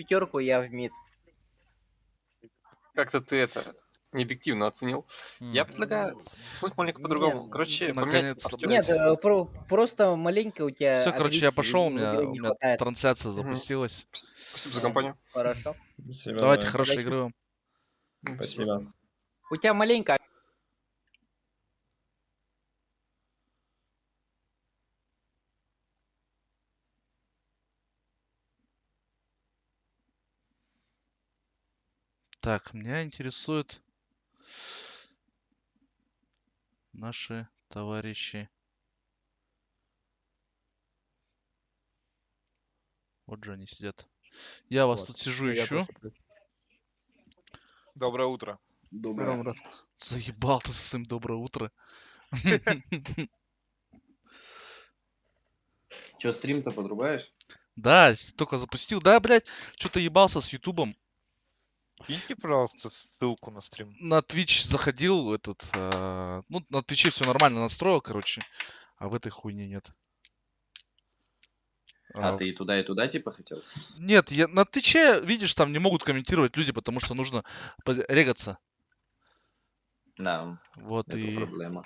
пятерку, я в мид. Как-то ты это необъективно оценил. Я предлагаю смыть маленько по-другому. Короче, поменять Наконец-то, Артёма. блядь. Нет, просто маленько у тебя Все, короче, я агрессии, пошел, у в игре меня не хватает. трансляция запустилась. Спасибо за компанию. Хорошо. Спасибо, Давайте давай. хорошей Удачи. игры вам. Спасибо. У тебя маленько. Так, меня интересует наши товарищи. Вот же они сидят. Я вас тут сижу, ищу. Доброе утро. Доброе. Заебал ты со своим доброе утро. Че, стрим-то подрубаешь? Да, только запустил. Да, блядь, что-то ебался с Ютубом. Киньте, пожалуйста, ссылку на стрим. На Twitch заходил этот... ну, на Твиче все нормально настроил, короче. А в этой хуйне нет. А ты и туда, типа, хотел? Нет, я на Твиче, видишь, там не могут комментировать люди, потому что нужно регаться. Да, Вот это и... проблема.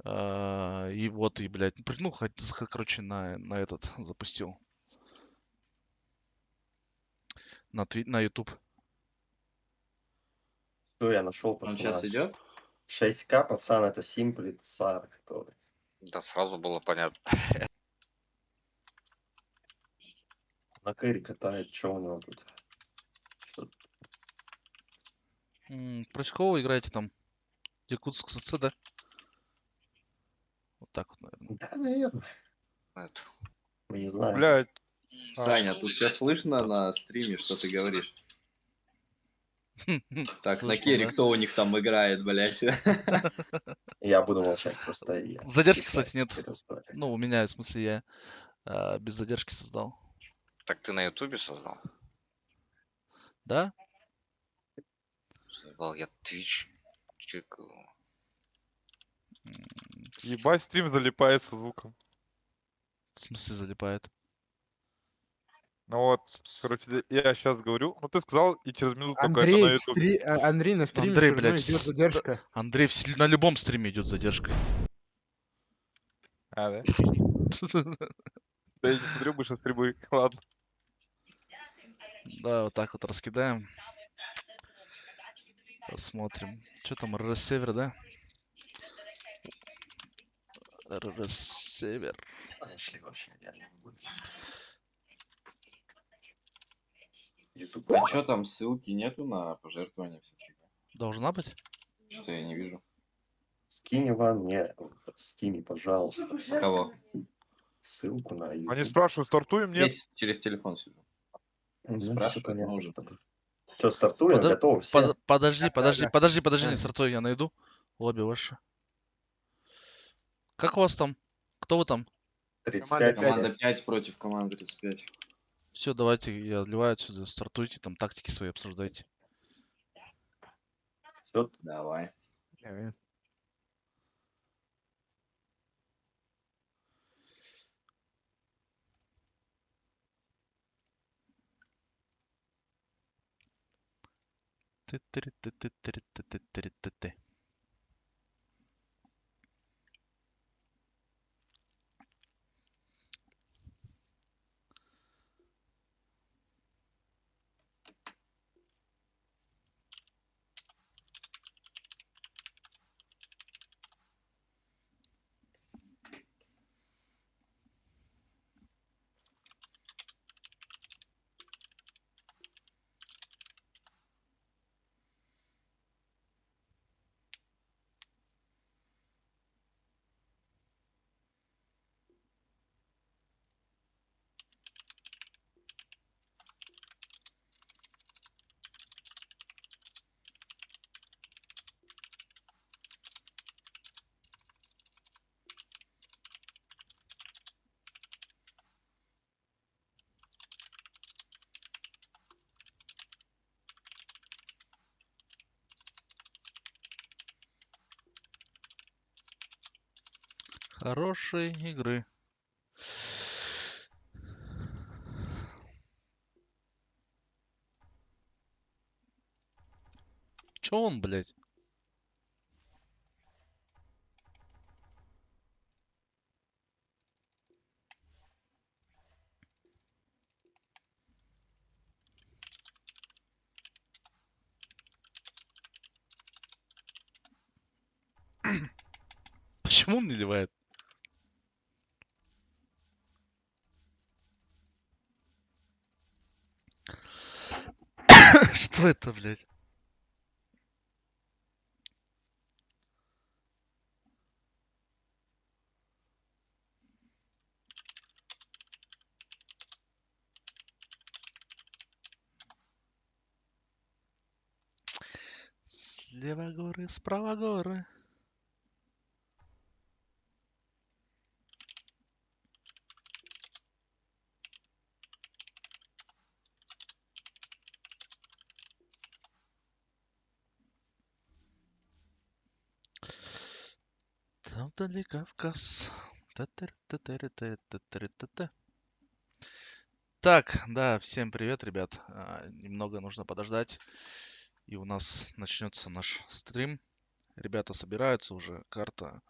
И вот, и, блядь, ну, короче, на этот запустил. На YouTube. Что я нашел, Он пацана? сейчас идет? 6К, пацан, это Симплит Сар, который. Да, сразу было понятно. На кэри катает, что у него тут? Что? Против кого играете там? Якутск СЦ, да? Вот так вот, наверное. Да, наверное. Это. Мы не знаем. Блядь. Саня, тут все слышно на стриме, что ты говоришь? Так, на керри, да? кто у них там играет, блядь? Я буду молчать просто. Я Задержки, стесняюсь кстати, нет. это вставать. Ну, у меня, в смысле, я без задержки создал. Так ты на Ютубе создал? Да? Заебал я Twitch. Чекаю. Ебать, стрим залипает со звуком. В смысле залипает? Ну вот, короче, я сейчас говорю. Ну ты сказал, и через минуту только это на Андрей, ютубе. Андрей на стриме Андрей, всё равно блядь, идет задержка. Андрей на любом стриме идет задержка. А, да? Да я не смотрю больше стримы. Ладно. Да, вот так вот раскидаем. Посмотрим. Что там, РС-север, да? РС-север. Нашли вообще, реально. YouTube. А что там, ссылки нету на пожертвования все-таки? Должна быть? Что-то я не вижу. Скинь, Иван, мне в Стиме, пожалуйста, Кого? ссылку на YouTube. Они спрашивают, стартуем, нет? Здесь через телефон сижу. Ну, всё спрашивают, понятно нужен. с тобой. Что, стартуем? Готовы все? Подожди, Да. не стартуй, я найду. Лобби ваше. Как у вас там? Кто вы там? 35 Команда 5 против команды 35. Все, давайте, я отливаю отсюда, стартуйте, там тактики свои обсуждайте. Все, Давай. Ты-ты-ты-ты-ты-ты-ты-ты-ты. Хорошей игры. Чё он, блядь? Почему он не ливает? Что это, блядь? Слева горы, справа горы. Там вдали Кавказ. Та-та-та-та-та-та-та-та-та. Так, да, всем привет, ребят. Немного нужно подождать, и у нас начнется наш стрим. Ребята собираются уже, карта.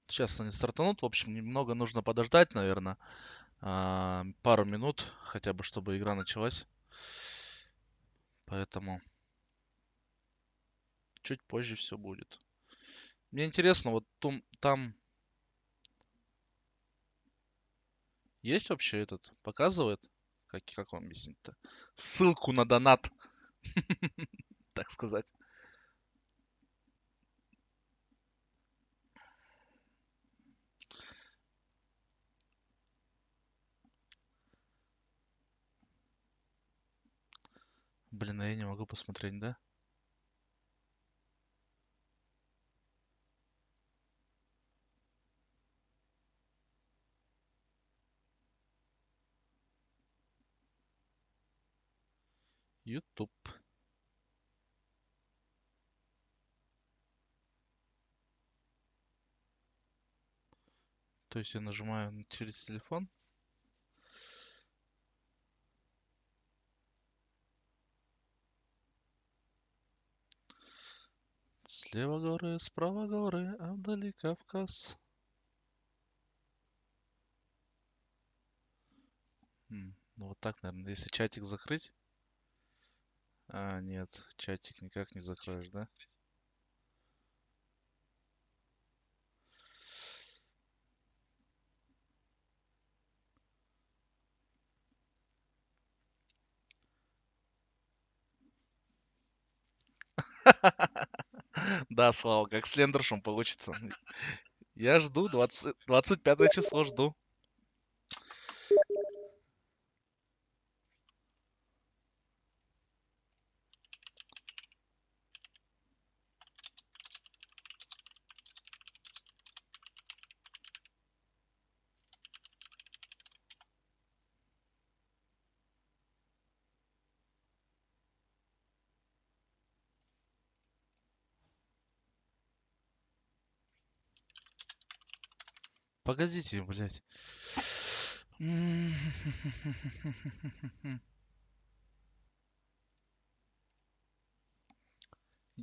Сейчас они стартанут. В общем, немного нужно подождать, наверное. Пару минут, хотя бы, чтобы игра началась. Поэтому чуть позже все будет. Мне интересно, вот там есть вообще этот, показывает, как вам объяснить-то? Ссылку на донат, так сказать. Блин, а я не могу посмотреть, да? YouTube. То есть я нажимаю через телефон. Слева горы, справа горы, а вдали Кавказ. Ну вот так, наверное, если чатик закрыть. Нет, чатик никак не закроешь, да? Да, Слава, как с Лендершем получится. Я жду, 25 число жду. Погодите, блядь.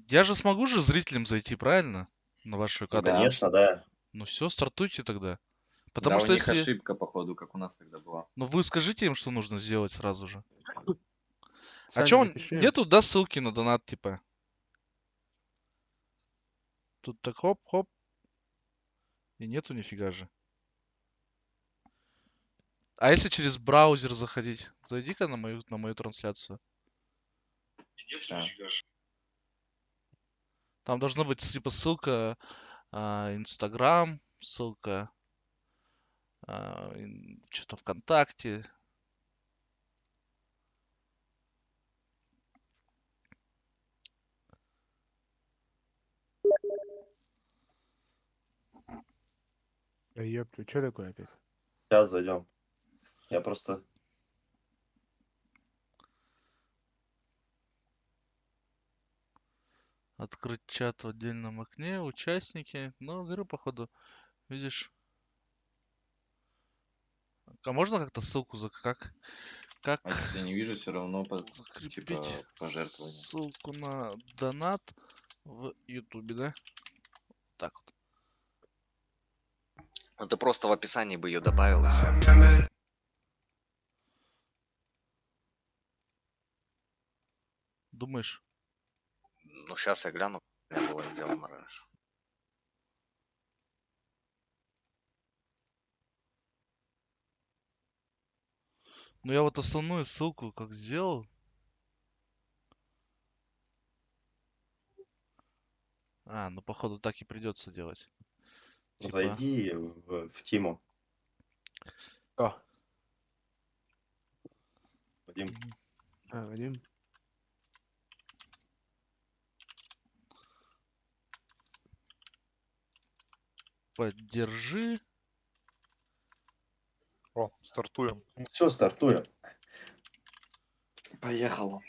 Я же смогу же зрителям зайти, правильно? На вашу Ну, катку. конечно, да. Ну все, стартуйте тогда. Да, Потому у что них если... ошибка, походу, как у нас тогда была. Ну вы скажите им, что нужно сделать сразу же. А Сань, чё, напиши им. нету, да, ссылки на донат, типа? Тут так хоп-хоп. И нету нифига же. А если через браузер заходить? Зайди-ка на мою трансляцию. Да. Там должна быть, типа, ссылка Инстаграм, ссылка что-то ВКонтакте. Да ёптю, что такое опять? Сейчас зайдем. Я просто... Открыть чат в отдельном окне, участники. Ну, говорю, походу, видишь. А можно как-то ссылку как А что-то я не вижу все равно, закрепить типа, пожертвования. ссылку на донат в Ютубе, да? Так вот. Ну ты просто в описании бы ее добавил и все. Думаешь? Ну сейчас я гляну, у меня было сделано раньше. Ну я вот основную ссылку как сделал. Ну походу так и придется делать. Типа, Зайди в Тиму, О, Вадим. Вадим. поддержи. О, стартуем. Ну все, стартуем. Поехало.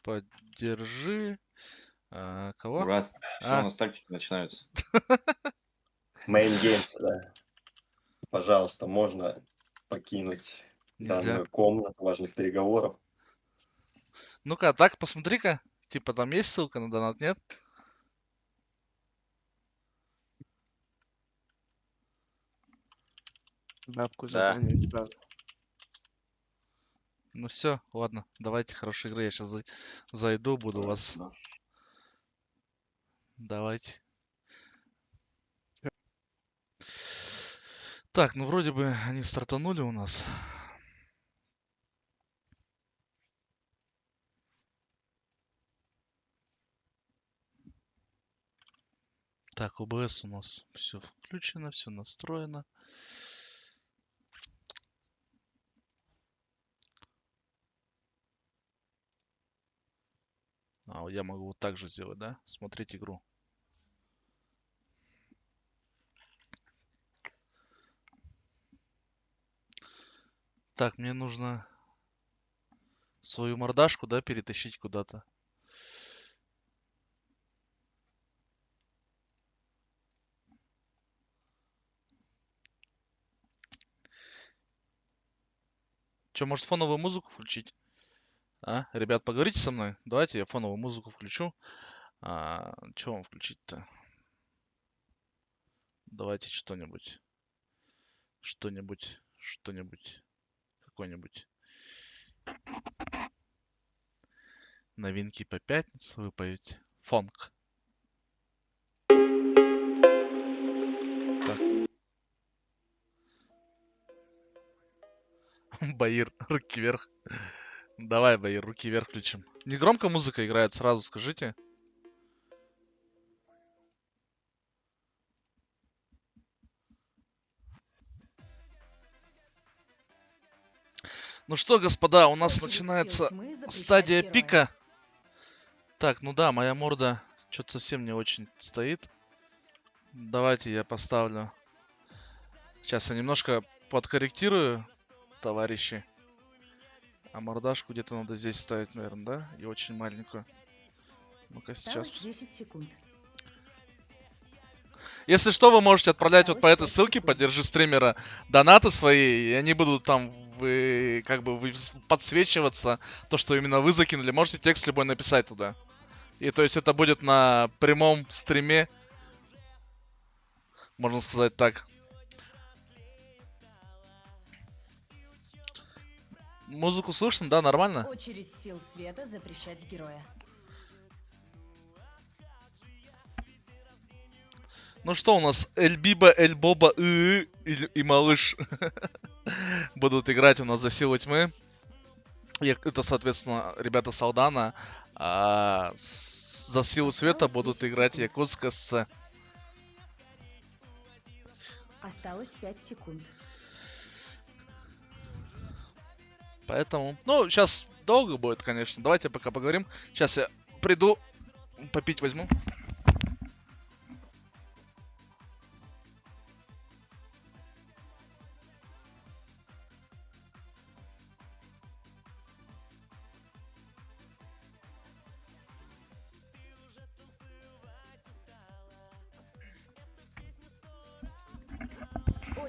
Поддержи. Кого? Брат, что у А, нас тактики начинаются? Main Games, да. Пожалуйста, можно покинуть нельзя. данную комнату важных переговоров. Ну-ка, так, посмотри-ка. Типа там есть ссылка на донат, нет? Бабку Да. зазвонить, правда. Ну все, ладно. Давайте хорошей игры. Я сейчас зайду, буду вас. Спасибо. Давайте. Так, ну вроде бы они стартанули у нас. Так, OBS у нас все включено, все настроено. Я могу вот так же сделать, да? Смотреть игру. Так, мне нужно свою мордашку, да, перетащить куда-то. Че, может фоновую музыку включить? Ребят, поговорите со мной. Давайте я фоновую музыку включу. Че вам включить-то? Давайте что-нибудь. Что-нибудь. Какой-нибудь. Новинки по пятницам вы поете. Фонк. Так. Баир, руки вверх. Давай, Баир, руки вверх включим. Не громко музыка играет, сразу скажите. Ну что, господа, у нас начинается стадия пика. Так, ну да, моя морда что-то совсем не очень стоит. Давайте я поставлю. Сейчас я немножко подкорректирую, товарищи. А мордашку где-то надо здесь ставить, наверное, да? И очень маленькую. Ну-ка сейчас. 10 секунд. Если что, вы можете отправлять вот по Осталось этой 5 ссылке, секунд. поддержи стримера, донаты свои, и они будут там подсвечиваться, то, что именно вы закинули. Можете текст любой написать туда. И то есть это будет на прямом стриме, можно сказать так. Музыку слышно, да, нормально? Очередь сил света запрещать героя. Ну что у нас? Эльбиба, Эльбоба, и малыш будут играть у нас за силу тьмы. Это, соответственно, ребята Салдана. За силу света Осталось будут 10 играть секунд. Якутска СЦ. Осталось 5 секунд. Поэтому, ну, сейчас долго будет, конечно. Давайте пока поговорим. Сейчас я приду, попить возьму.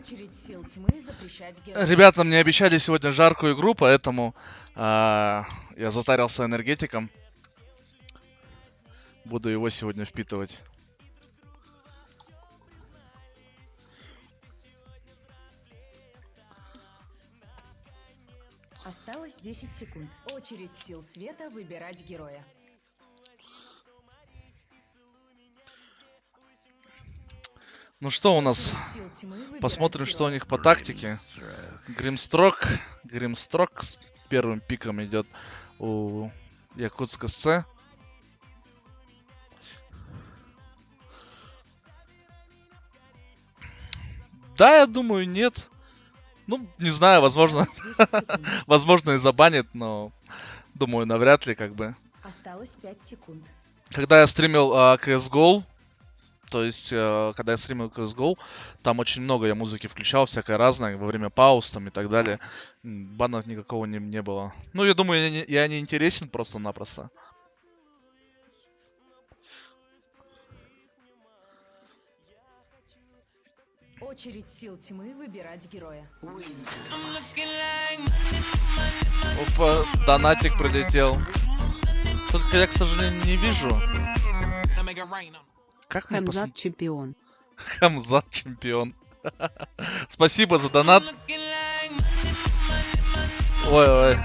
Очередь сил тьмы запрещать героя. Ребята мне обещали сегодня жаркую игру, поэтому я затарился энергетиком. Буду его сегодня впитывать. Осталось 10 секунд. Очередь сил света выбирать героя. Ну что у нас? Очередь сил тьмы выбирать Посмотрим, что у героя. них по тактике. Гримстрок с первым пиком идет у Якутска СЦ. Да, я думаю, нет. Ну, не знаю, возможно, Осталось 10 секунд. возможно и забанит, но думаю, навряд ли как бы. Осталось 5 секунд. Когда я стримил CSGO, то есть, когда я стримил CSGO, там очень много я музыки включал, всякое разное, во время пауз там и так далее. Бана никакого не было. Ну, я думаю, я не интересен просто-напросто. Очередь сил тьмы выбирать героя. Опа, донатик прилетел. Только я, к сожалению, не вижу. Как мне Хамзат чемпион. Хамзат чемпион. Спасибо за донат. Ой-ой.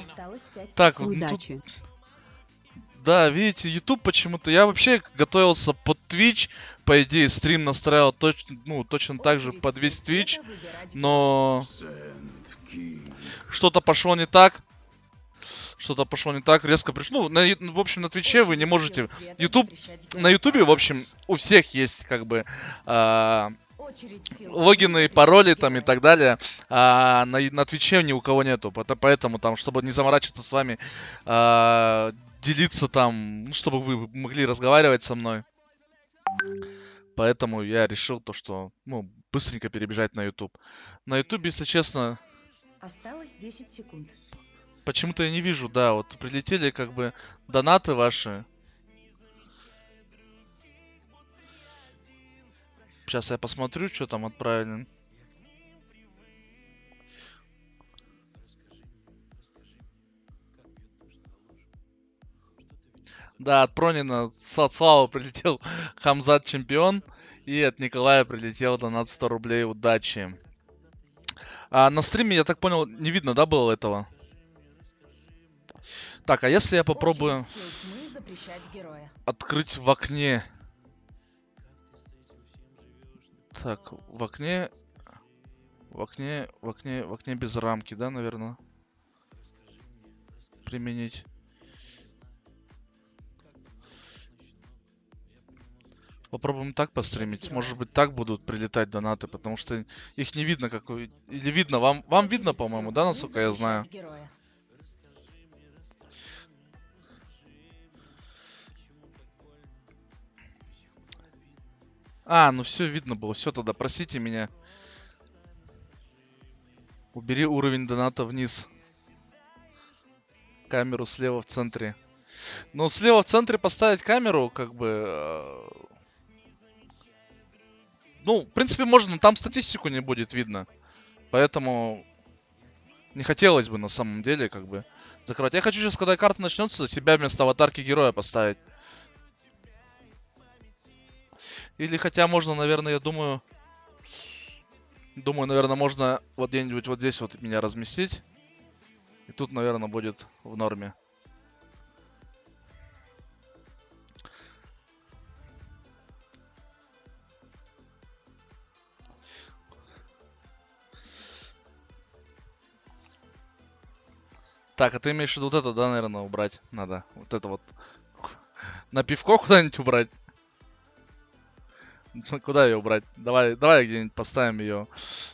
Осталось 5 Так, секунд. ну тут, Удачи. да, видите, YouTube почему-то. Я вообще готовился под Twitch. По идее, стрим настраивал точно так же Очередь под сил весь Twitch. света выбирать Но что-то пошло не так. Что-то пошло не так, резко пришло. Ну, в общем, на Твиче вы не можете... YouTube, на Ютубе, в общем, у всех есть, как бы, логины и пароли там и так далее. А на Твиче ни у кого нету. Поэтому там, чтобы не заморачиваться с вами, делиться там, ну, чтобы вы могли разговаривать со мной. Поэтому я решил то, что, ну, быстренько перебежать на YouTube. На YouTube, если честно... Осталось 10 секунд. Почему-то я не вижу, да, вот прилетели как бы донаты ваши. Сейчас я посмотрю, что там отправили. Да, от Пронина от Славы прилетел Хамзат чемпион. И от Николая прилетел донат 100 рублей. Удачи. А на стриме, я так понял, не видно, да, было этого? Так, а если я попробую Очередь сил тьмы запрещать героя. открыть в окне? Так, в окне без рамки, да, наверное? Применить. Попробуем так постримить. Может быть, так будут прилетать донаты, потому что их не видно, какой. Или видно, вам видно, Очередь по-моему, сил да, тьмы насколько я знаю. запрещать героя. А, ну все видно было. Все, тогда простите меня. Убери уровень доната вниз. Камеру слева в центре. Ну, слева в центре поставить камеру, как бы... Ну, в принципе, можно, но там статистику не будет видно. Поэтому не хотелось бы на самом деле, как бы, закрывать. Я хочу сейчас, когда карта начнется, себя вместо аватарки героя поставить. Или хотя можно, наверное, я думаю... Думаю, наверное, можно вот где-нибудь вот здесь вот меня разместить. И тут, наверное, будет в норме. Так, а ты имеешь в виду вот это, да, наверное, убрать надо? Вот это вот. На пивко куда-нибудь убрать? Ну, куда ее убрать? Давай где-нибудь поставим ее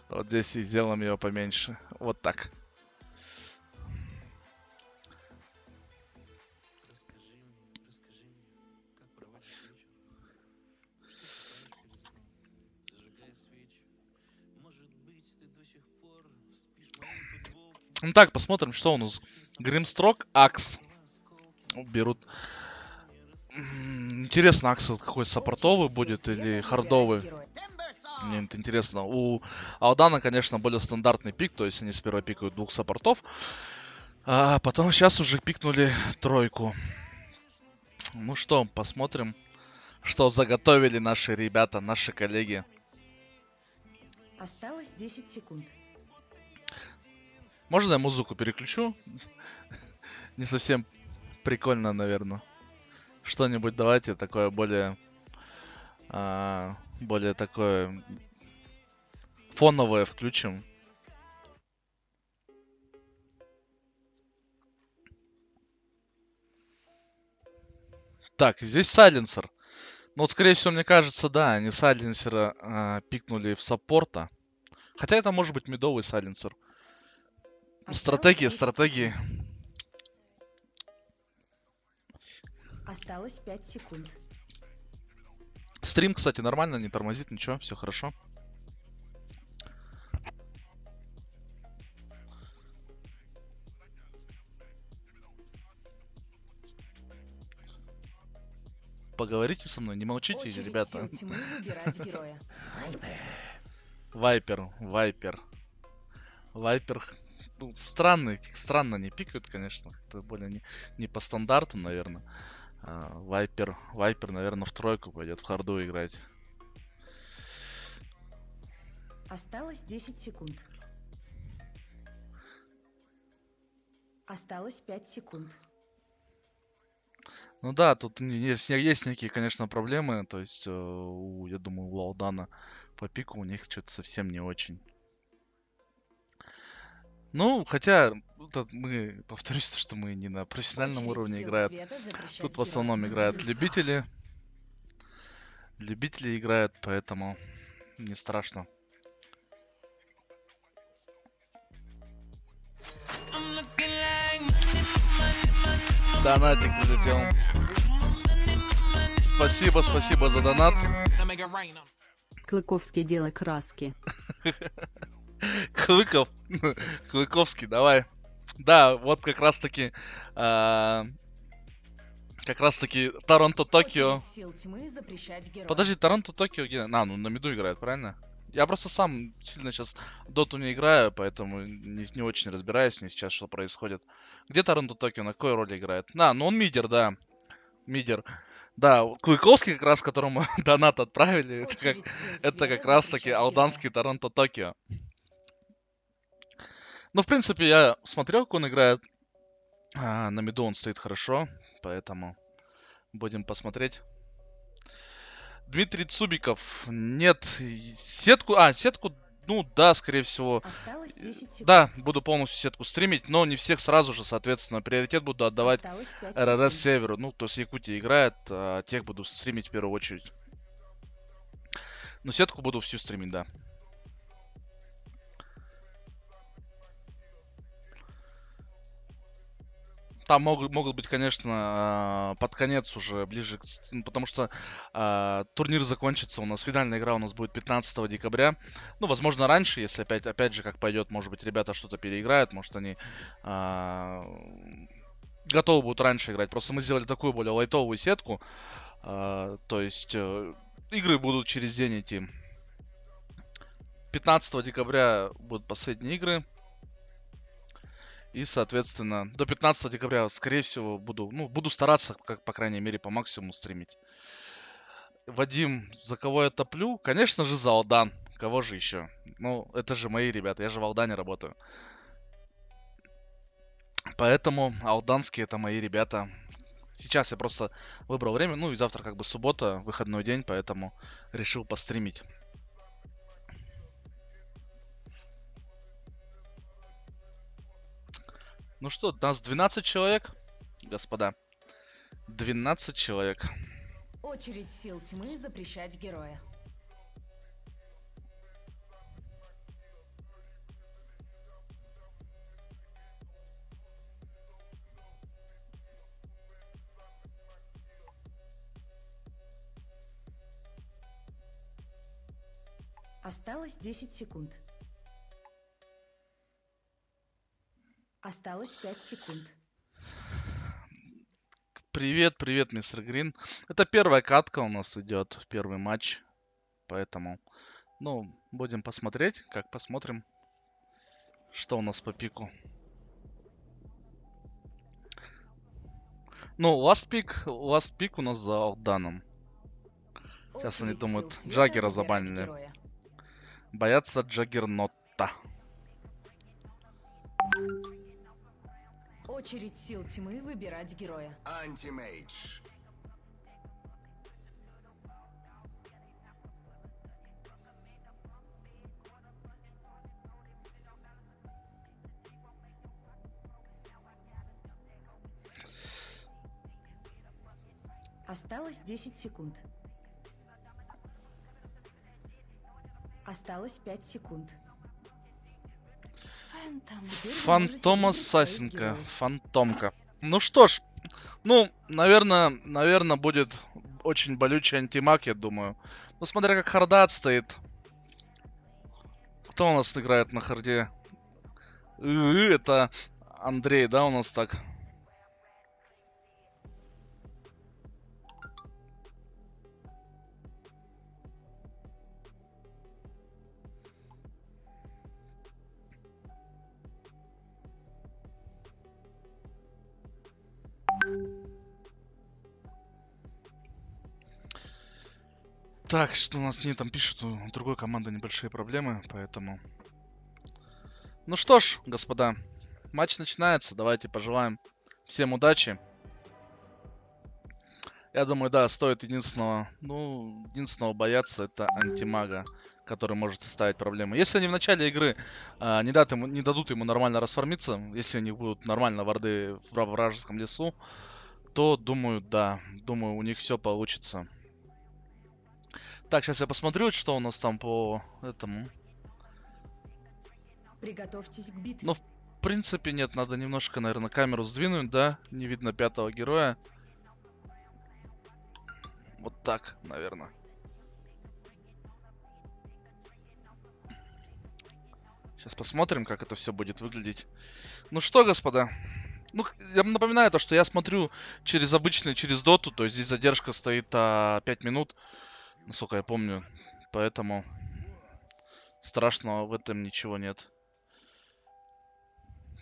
вот здесь и сделаем ее поменьше. Вот так. Ну так, посмотрим, что у нас. Гримстрок, Акс. Берут. Интересно, Аксел какой, саппортовый Очередь будет сил или света хардовый? выбирать героя. Мне это интересно. У Алдана, конечно, более стандартный пик, то есть они сперва пикают двух саппортов, а потом сейчас уже пикнули тройку. Ну что, посмотрим, что заготовили наши ребята, наши коллеги. Осталось 10 секунд. Можно я музыку переключу? Не совсем прикольно, наверное. Что-нибудь давайте такое более... более такое... фоновое включим. Так, здесь сайленсер. Ну вот, скорее всего, мне кажется, да, они сайленсера пикнули в саппорта. Хотя это может быть медовый сайленсер. Осталось Стратегия, 10 стратегии. секунд. Осталось 5 секунд. Стрим, кстати, нормально, не тормозит, ничего, все хорошо. Поговорите со мной, не молчите, Очередь ребята. сил тьмы выбирать героя. Вайпер, Вайпер. Вайпер. Ну, странно не пикают, конечно. Это более не по стандарту, наверное. Вайпер, наверное, в тройку пойдет, в харду играть. Осталось 10 секунд. Осталось 5 секунд. Ну да, тут есть некие, конечно, проблемы. То есть, я думаю, у Алдана по пику у них что-то совсем не очень. Ну, хотя, мы, повторюсь, что мы не на профессиональном Очередь уровне сил играют. света запрещать Тут в героя. основном играют любители. Любители играют, поэтому не страшно. Донатик прилетел. Спасибо за донат. Клыковский дело краски. Клыковский, давай. Да, вот как раз таки Торонто-Токио. Очередь сил тьмы запрещать героя. Подожди, Торонто-Токио где? Ну на миду играет, правильно? Я просто сам сильно сейчас доту не играю, поэтому не очень разбираюсь мне сейчас, что происходит. Где Торонто-Токио, на какой роли играет? Ну он мидер, да. Мидер. Да, Клыковский как раз, которому донат отправили, Очередь сил это света как раз таки запрещать алданский Торонто-Токио. Ну, в принципе, я смотрел, как он играет. На миду он стоит хорошо, поэтому будем посмотреть. Дмитрий Цубиков. Нет. Сетку, ну да, скорее всего. Осталось 10 секунд. Да, буду полностью сетку стримить, но не всех сразу же, соответственно. Приоритет буду отдавать Осталось 5 РРС секунд. Северу. Ну, то есть Якутия играет, а тех буду стримить в первую очередь. Но сетку буду всю стримить, да. Там могут быть, конечно, под конец уже, ближе к... Потому что турнир закончится у нас, финальная игра у нас будет 15 декабря. Ну, возможно, раньше, если опять же, как пойдет, может быть, ребята что-то переиграют, может, они готовы будут раньше играть. Просто мы сделали такую более лайтовую сетку. То есть, игры будут через день идти. 15 декабря будут последние игры. И, соответственно, до 15 декабря, скорее всего, буду стараться, как, по крайней мере, по максимуму стримить. Вадим, за кого я топлю? Конечно же, за Алдан. Кого же еще? Ну, это же мои ребята, я же в Алдане работаю. Поэтому алданские это мои ребята. Сейчас я просто выбрал время, ну и завтра как бы суббота, выходной день, поэтому решил постримить. Ну что, нас 12 человек, господа. 12 человек. Очередь сил тьмы запрещать героя. Осталось 10 секунд. Осталось 5 секунд. Привет, привет, мистер Грин. Это первая катка у нас идет, первый матч. Поэтому, ну, будем посмотреть, как посмотрим, что у нас по пику. Ну, last pick у нас за Алданом. Сейчас они Очередь думают, сил света Джаггера выбирать забанили. героя. Боятся Джаггернота. Очередь сил тьмы выбирать героя. Антимейдж. Осталось 10 секунд. Осталось 5 секунд. Фантом. Теперь вы Фантома можете выбрать своих Сасенко. героев. Фантомка. Ну что ж, ну, наверное, будет очень болючий антимаг, я думаю. Ну, смотря как харда отстоит. Кто у нас играет на харде? Это Андрей, да, у нас так? Так, что у нас не там пишут, у другой команды небольшие проблемы, поэтому... Ну что ж, господа, матч начинается. Давайте пожелаем всем удачи. Я думаю, да, стоит единственного бояться, это антимага, который может составить проблемы. Если они в начале игры не дадут ему нормально расформиться, если они будут нормально варды в вражеском лесу, то думаю, да, думаю, у них все получится. Так, сейчас я посмотрю, что у нас там по этому. Приготовьтесь к битве. Ну, в принципе, нет, надо немножко, наверное, камеру сдвинуть, да? Не видно пятого героя. Вот так, наверное. Сейчас посмотрим, как это все будет выглядеть. Ну что, господа. Ну, я напоминаю то, что я смотрю через доту, то есть здесь задержка стоит 5 минут, насколько я помню. Поэтому страшного в этом ничего нет.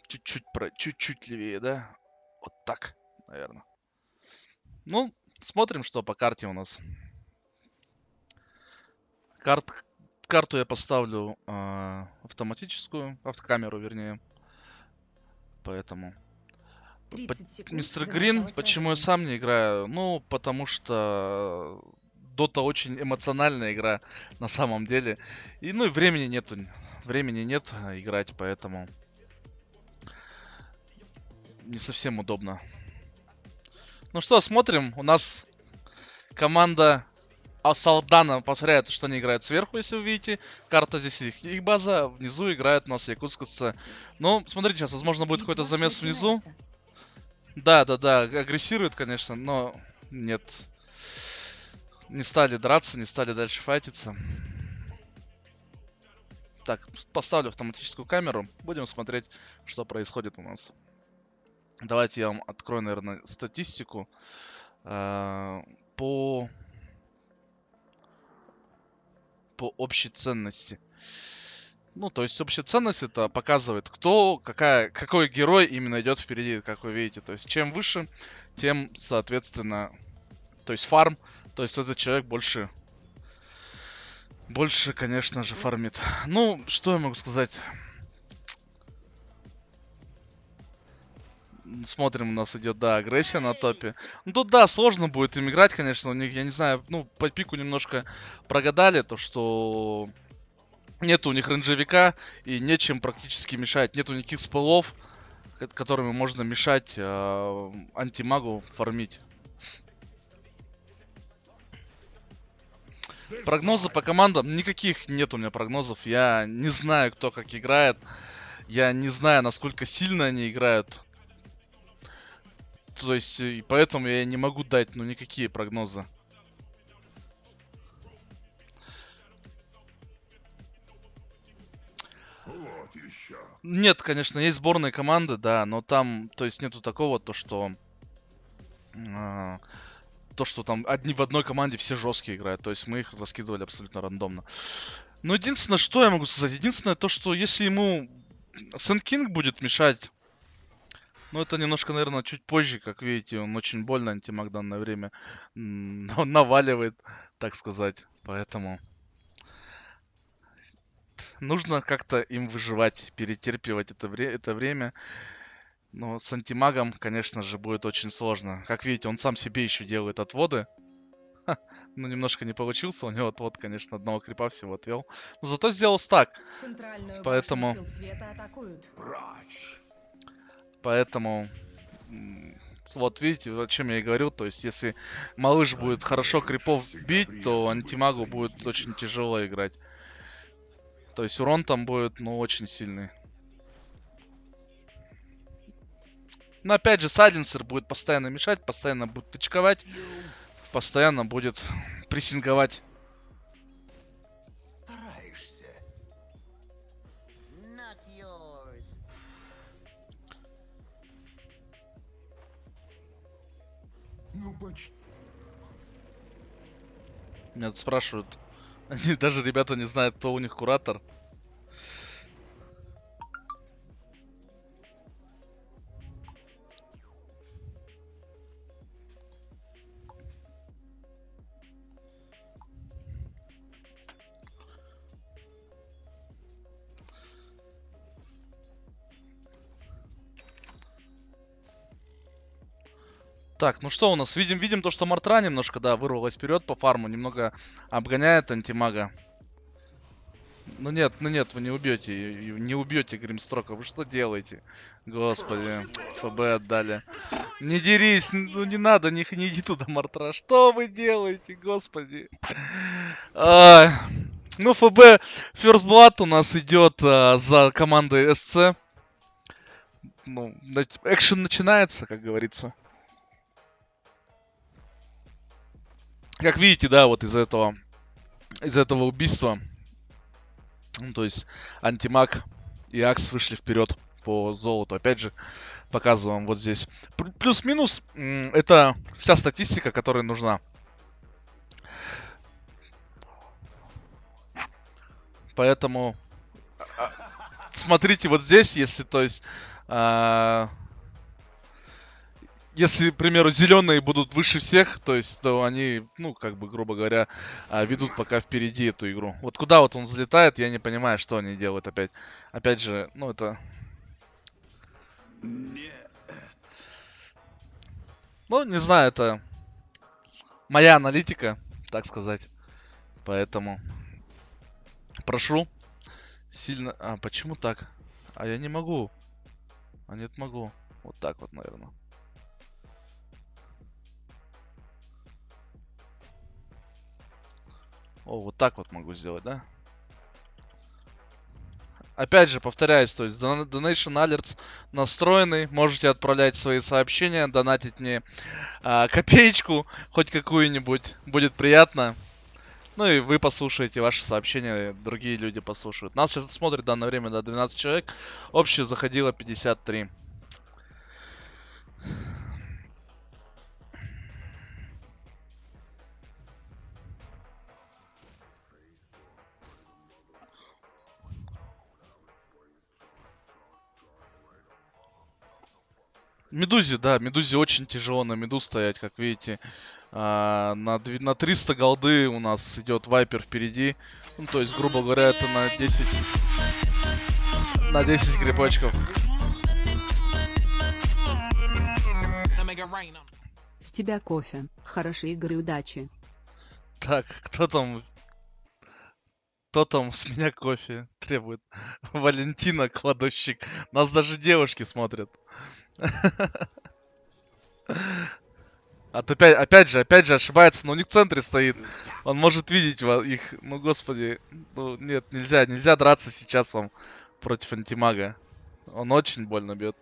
Чуть-чуть левее, да? Вот так, наверное. Ну, смотрим, что по карте у нас. Карту я поставлю автоматическую, автокамеру, вернее. Поэтому... 30 секунд Мистер до Грин, начала почему я сражения. сам не играю? Ну, потому что Дота очень эмоциональная игра на самом деле. И, ну, и времени нет играть, поэтому не совсем удобно. Ну что, смотрим. У нас команда Салдана повторяет, что они играют сверху, если вы видите. Карта здесь их база, внизу играют у нас якутская. Ну, смотрите, сейчас, возможно, будет какой-то Битва замес внизу. начинается. Да, агрессирует, конечно, но нет. Не стали драться, не стали дальше файтиться. Так, поставлю автоматическую камеру. Будем смотреть, что происходит у нас. Давайте я вам открою, наверное, статистику. По общей ценности. Ну, то есть общая ценность это показывает, какой герой именно идет впереди, как вы видите. То есть чем выше, тем, соответственно, то есть фарм, то есть этот человек больше, конечно же, фармит. Ну, что я могу сказать? Смотрим, у нас идет, да, агрессия на топе. Ну, тут, да, сложно будет им играть, конечно, у них, я не знаю, ну, по пику немножко прогадали, то, что... Нет у них рейнджевика и нечем практически мешать. Нету никаких спелов, которыми можно мешать антимагу фармить. Прогнозы по командам? Никаких нет у меня прогнозов. Я не знаю, кто как играет. Я не знаю, насколько сильно они играют. То есть, и поэтому я не могу дать, ну, никакие прогнозы. Вот еще. Нет, конечно, есть сборные команды, да, но там, то есть, нету такого, то что... То, что там одни в одной команде все жесткие играют. То есть мы их раскидывали абсолютно рандомно. Но единственное, что я могу сказать, единственное то, что если ему Сэнд Кинг будет мешать, ну это немножко, наверное, чуть позже, как видите, он очень больно антимаг в данное время наваливает, так сказать. Поэтому нужно как-то им выживать, перетерпевать это время. Но с антимагом, конечно же, будет очень сложно. Как видите, он сам себе еще делает отводы. Ну, немножко не получился. У него отвод, конечно, одного крипа всего отвел. Но зато сделал стак. Центральную Поэтому... башню сил света атакуют. Прочь. Поэтому... Вот видите, о чем я и говорил. То есть, если малыш будет хорошо крипов бить, то антимагу будет очень тяжело играть. То есть, урон там будет, ну, очень сильный. Но опять же, сайленсер будет постоянно мешать, постоянно будет тычковать, постоянно будет прессинговать. Стараешься. Ну, почти. Меня тут спрашивают, они даже ребята не знают, кто у них куратор. Так, ну что у нас? Видим то, что Мартра немножко, да, вырвалась вперед по фарму. Немного обгоняет антимага. Ну нет, вы не убьете. Не убьете Гримстрока. Вы что делаете? Господи, ФБ отдали. Не дерись, ну не надо, не иди туда, Мартра. Что вы делаете, господи? Ну, ФБ First Blood у нас идет за командой СЦ. Ну, экшен начинается, как говорится. Как видите, да, вот из-за этого убийства, ну, то есть антимаг и Акс вышли вперед по золоту. Опять же, показываем вот здесь. Плюс-минус, это вся статистика, которая нужна. Поэтому смотрите вот здесь, если, то есть... Если, к примеру, зеленые будут выше всех, то есть, то они, ну, как бы, грубо говоря, ведут пока впереди эту игру. Вот куда вот он взлетает, я не понимаю, что они делают опять. Опять же, ну, это... Нет. Ну, не знаю, это моя аналитика, так сказать. Поэтому прошу сильно... почему так? А я не могу. А нет, могу. Вот так вот, наверное. О, вот так вот могу сделать, да? Опять же, повторяюсь, то есть Donation Alerts настроенный. Можете отправлять свои сообщения, донатить мне копеечку, хоть какую-нибудь. Будет приятно. Ну и вы послушаете ваши сообщения, другие люди послушают. Нас сейчас смотрит в данное время до 12 человек. Общее заходило 53. Медузе, да, Медузе очень тяжело на меду стоять, как видите. На 300 голды у нас идет Вайпер впереди. Ну, то есть, грубо говоря, это на 10 крипочков. С тебя кофе. Хорошей игры, удачи. Так, кто там с меня кофе требует? Валентина, кладовщик. Нас даже девушки смотрят. Опять же ошибается, но у них в центре стоит. Он может видеть их. Ну, господи. Ну, нет, нельзя драться сейчас вам против антимага. Он очень больно бьет.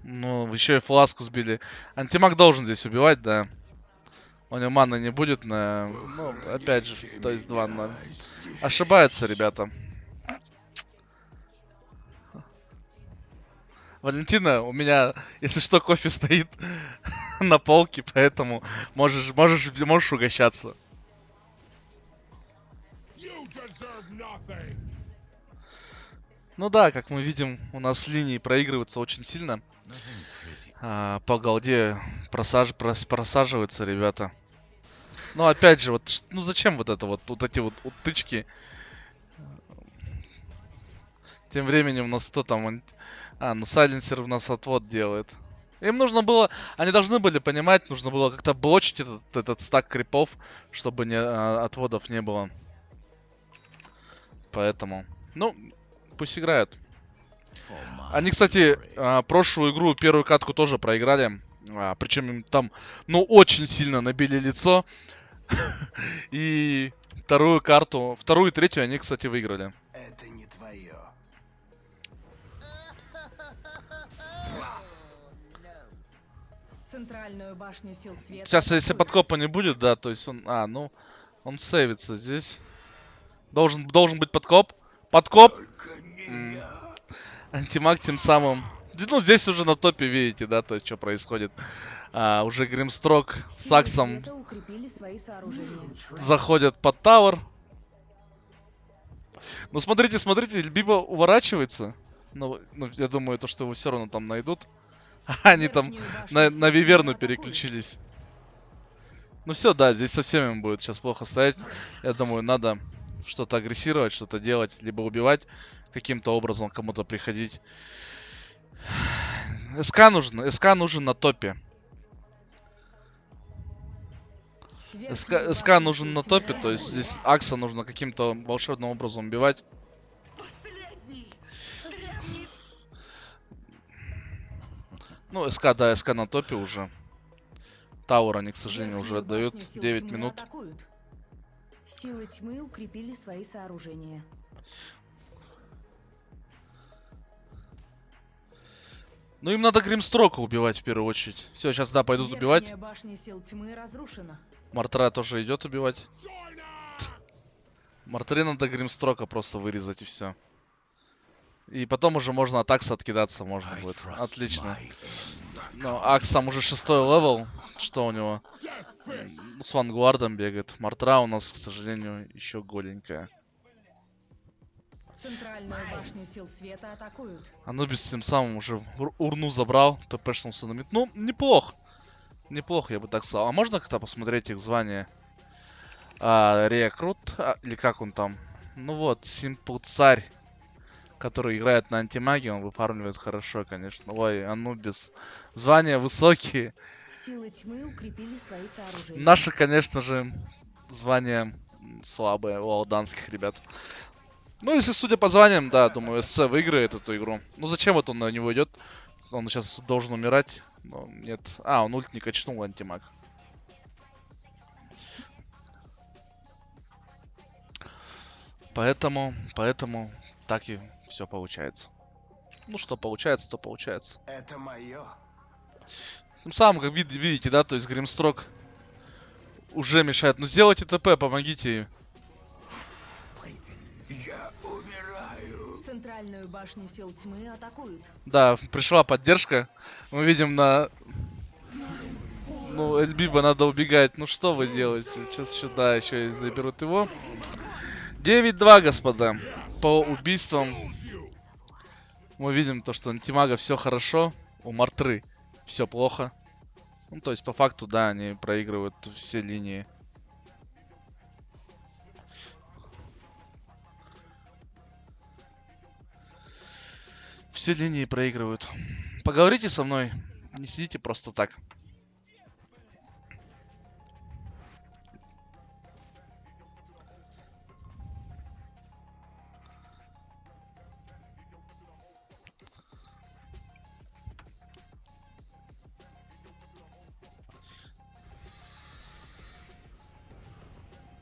Ну, еще и фласку сбили. Антимаг должен здесь убивать, да. У него маны не будет на... Ну, опять же, то есть 2-0. Ошибаются ребята. Валентина, у меня, если что, кофе стоит на полке, поэтому можешь угощаться. You deserve nothing. Ну да, как мы видим, у нас линии проигрываются очень сильно. По голде просаживаются ребята. Ну опять же, вот, ну зачем вот это вот эти вот утычки? Тем временем у нас кто там? Ну сайленсер у нас отвод делает. Им нужно было, они должны были понимать, нужно было как-то блочить этот стак крипов, чтобы отводов не было. Поэтому, ну, пусть играют. Они, кстати, прошлую игру, первую катку тоже проиграли. Причем им там, ну, очень сильно набили лицо. И вторую и третью они, кстати, выиграли. Это не твое. Центральную башню сил света. Сейчас, если атакуют. подкопа не будет, да, то есть он... ну, он сейвится здесь. Должен быть подкоп. Подкоп! Антимаг тем самым... Ну, здесь уже на топе видите, да, то есть, что происходит. Уже Гримстрок с Силы Аксом света укрепили свои сооружения. заходят под тавер. Ну, смотрите, Биба уворачивается. Ну, я думаю, то, что его все равно там найдут. Они там Верхнюю башню на сил Виверну света атакуют. переключились. Ну все, да, здесь совсем им будет сейчас плохо стоять. Я думаю, надо что-то агрессировать, что-то делать, либо убивать каким-то образом, кому-то приходить. СК нужен на топе. Верхнюю СК башню нужен сил на тьмы топе, то есть атакуют. здесь Акса нужно каким-то волшебным образом убивать. Ну, СК на топе уже. Тауэр они, к сожалению, уже Верхнюю отдают. башню сил 9 тьмы минут. атакуют. Силы тьмы укрепили свои сооружения. Ну, им надо Гримстрока убивать в первую очередь. Все, сейчас, да, пойдут убивать. Верхняя башня сил тьмы разрушена. Мартра тоже идет убивать. Мартре надо Гримстрока просто вырезать и все. И потом уже можно от Акса откидаться можно будет. Отлично. Но Акс там уже 6-й левел. Что у него? С Вангуардом бегает. Мартра у нас, к сожалению, еще голенькая. Центральную башню сил света атакуют. Анубис тем самым уже урну забрал. ТПшнулся на мид. Ну, неплохо. Неплохо, я бы так сказал. А можно как-то посмотреть их звание? Рекрут, или как он там? Ну вот, Симпл Царь, который играет на антимаге, он выфармливает хорошо, конечно. Ой, Анубис. Звания высокие. Силы тьмы укрепили свои сооружения. Наши, конечно же, звания слабые у алданских ребят. Ну, если судя по званиям, да, думаю, СЦ выиграет эту игру. Ну, зачем вот он на него идет? Он сейчас должен умирать. Но нет. Он ульт не качнул, антимаг. Поэтому так и все получается. Ну, что получается, то получается. Это мое. Тем самым, как видите, да, то есть Гримстрок уже мешает. Ну, сделайте ТП, помогите. Я умираю. Центральную башню сил тьмы атакуют. Да, пришла поддержка. Мы видим на... Ну, Эльбиба надо убегать. Ну, что вы делаете? Сейчас сюда еще и заберут его. 9-2, господа. По убийствам мы видим то, что у антимага все хорошо. У Мартры все плохо. Ну, то есть, по факту, да, они проигрывают все линии. Все линии проигрывают. Поговорите со мной. Не сидите просто так.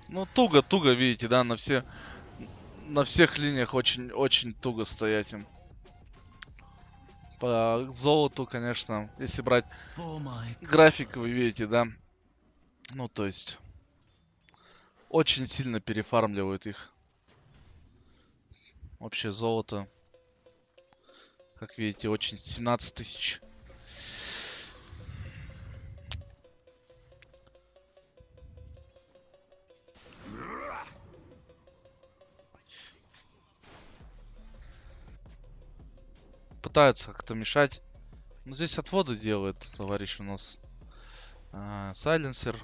Ну, туго, видите, да, на всех линиях очень туго стоять им. По золоту, конечно, если брать график, вы видите, да. Ну, то есть, очень сильно перефармливают их. Вообще золото Как видите, очень 17 тысяч. Пытаются как-то мешать. Но здесь отводы делает товарищ у нас. Сайленсер.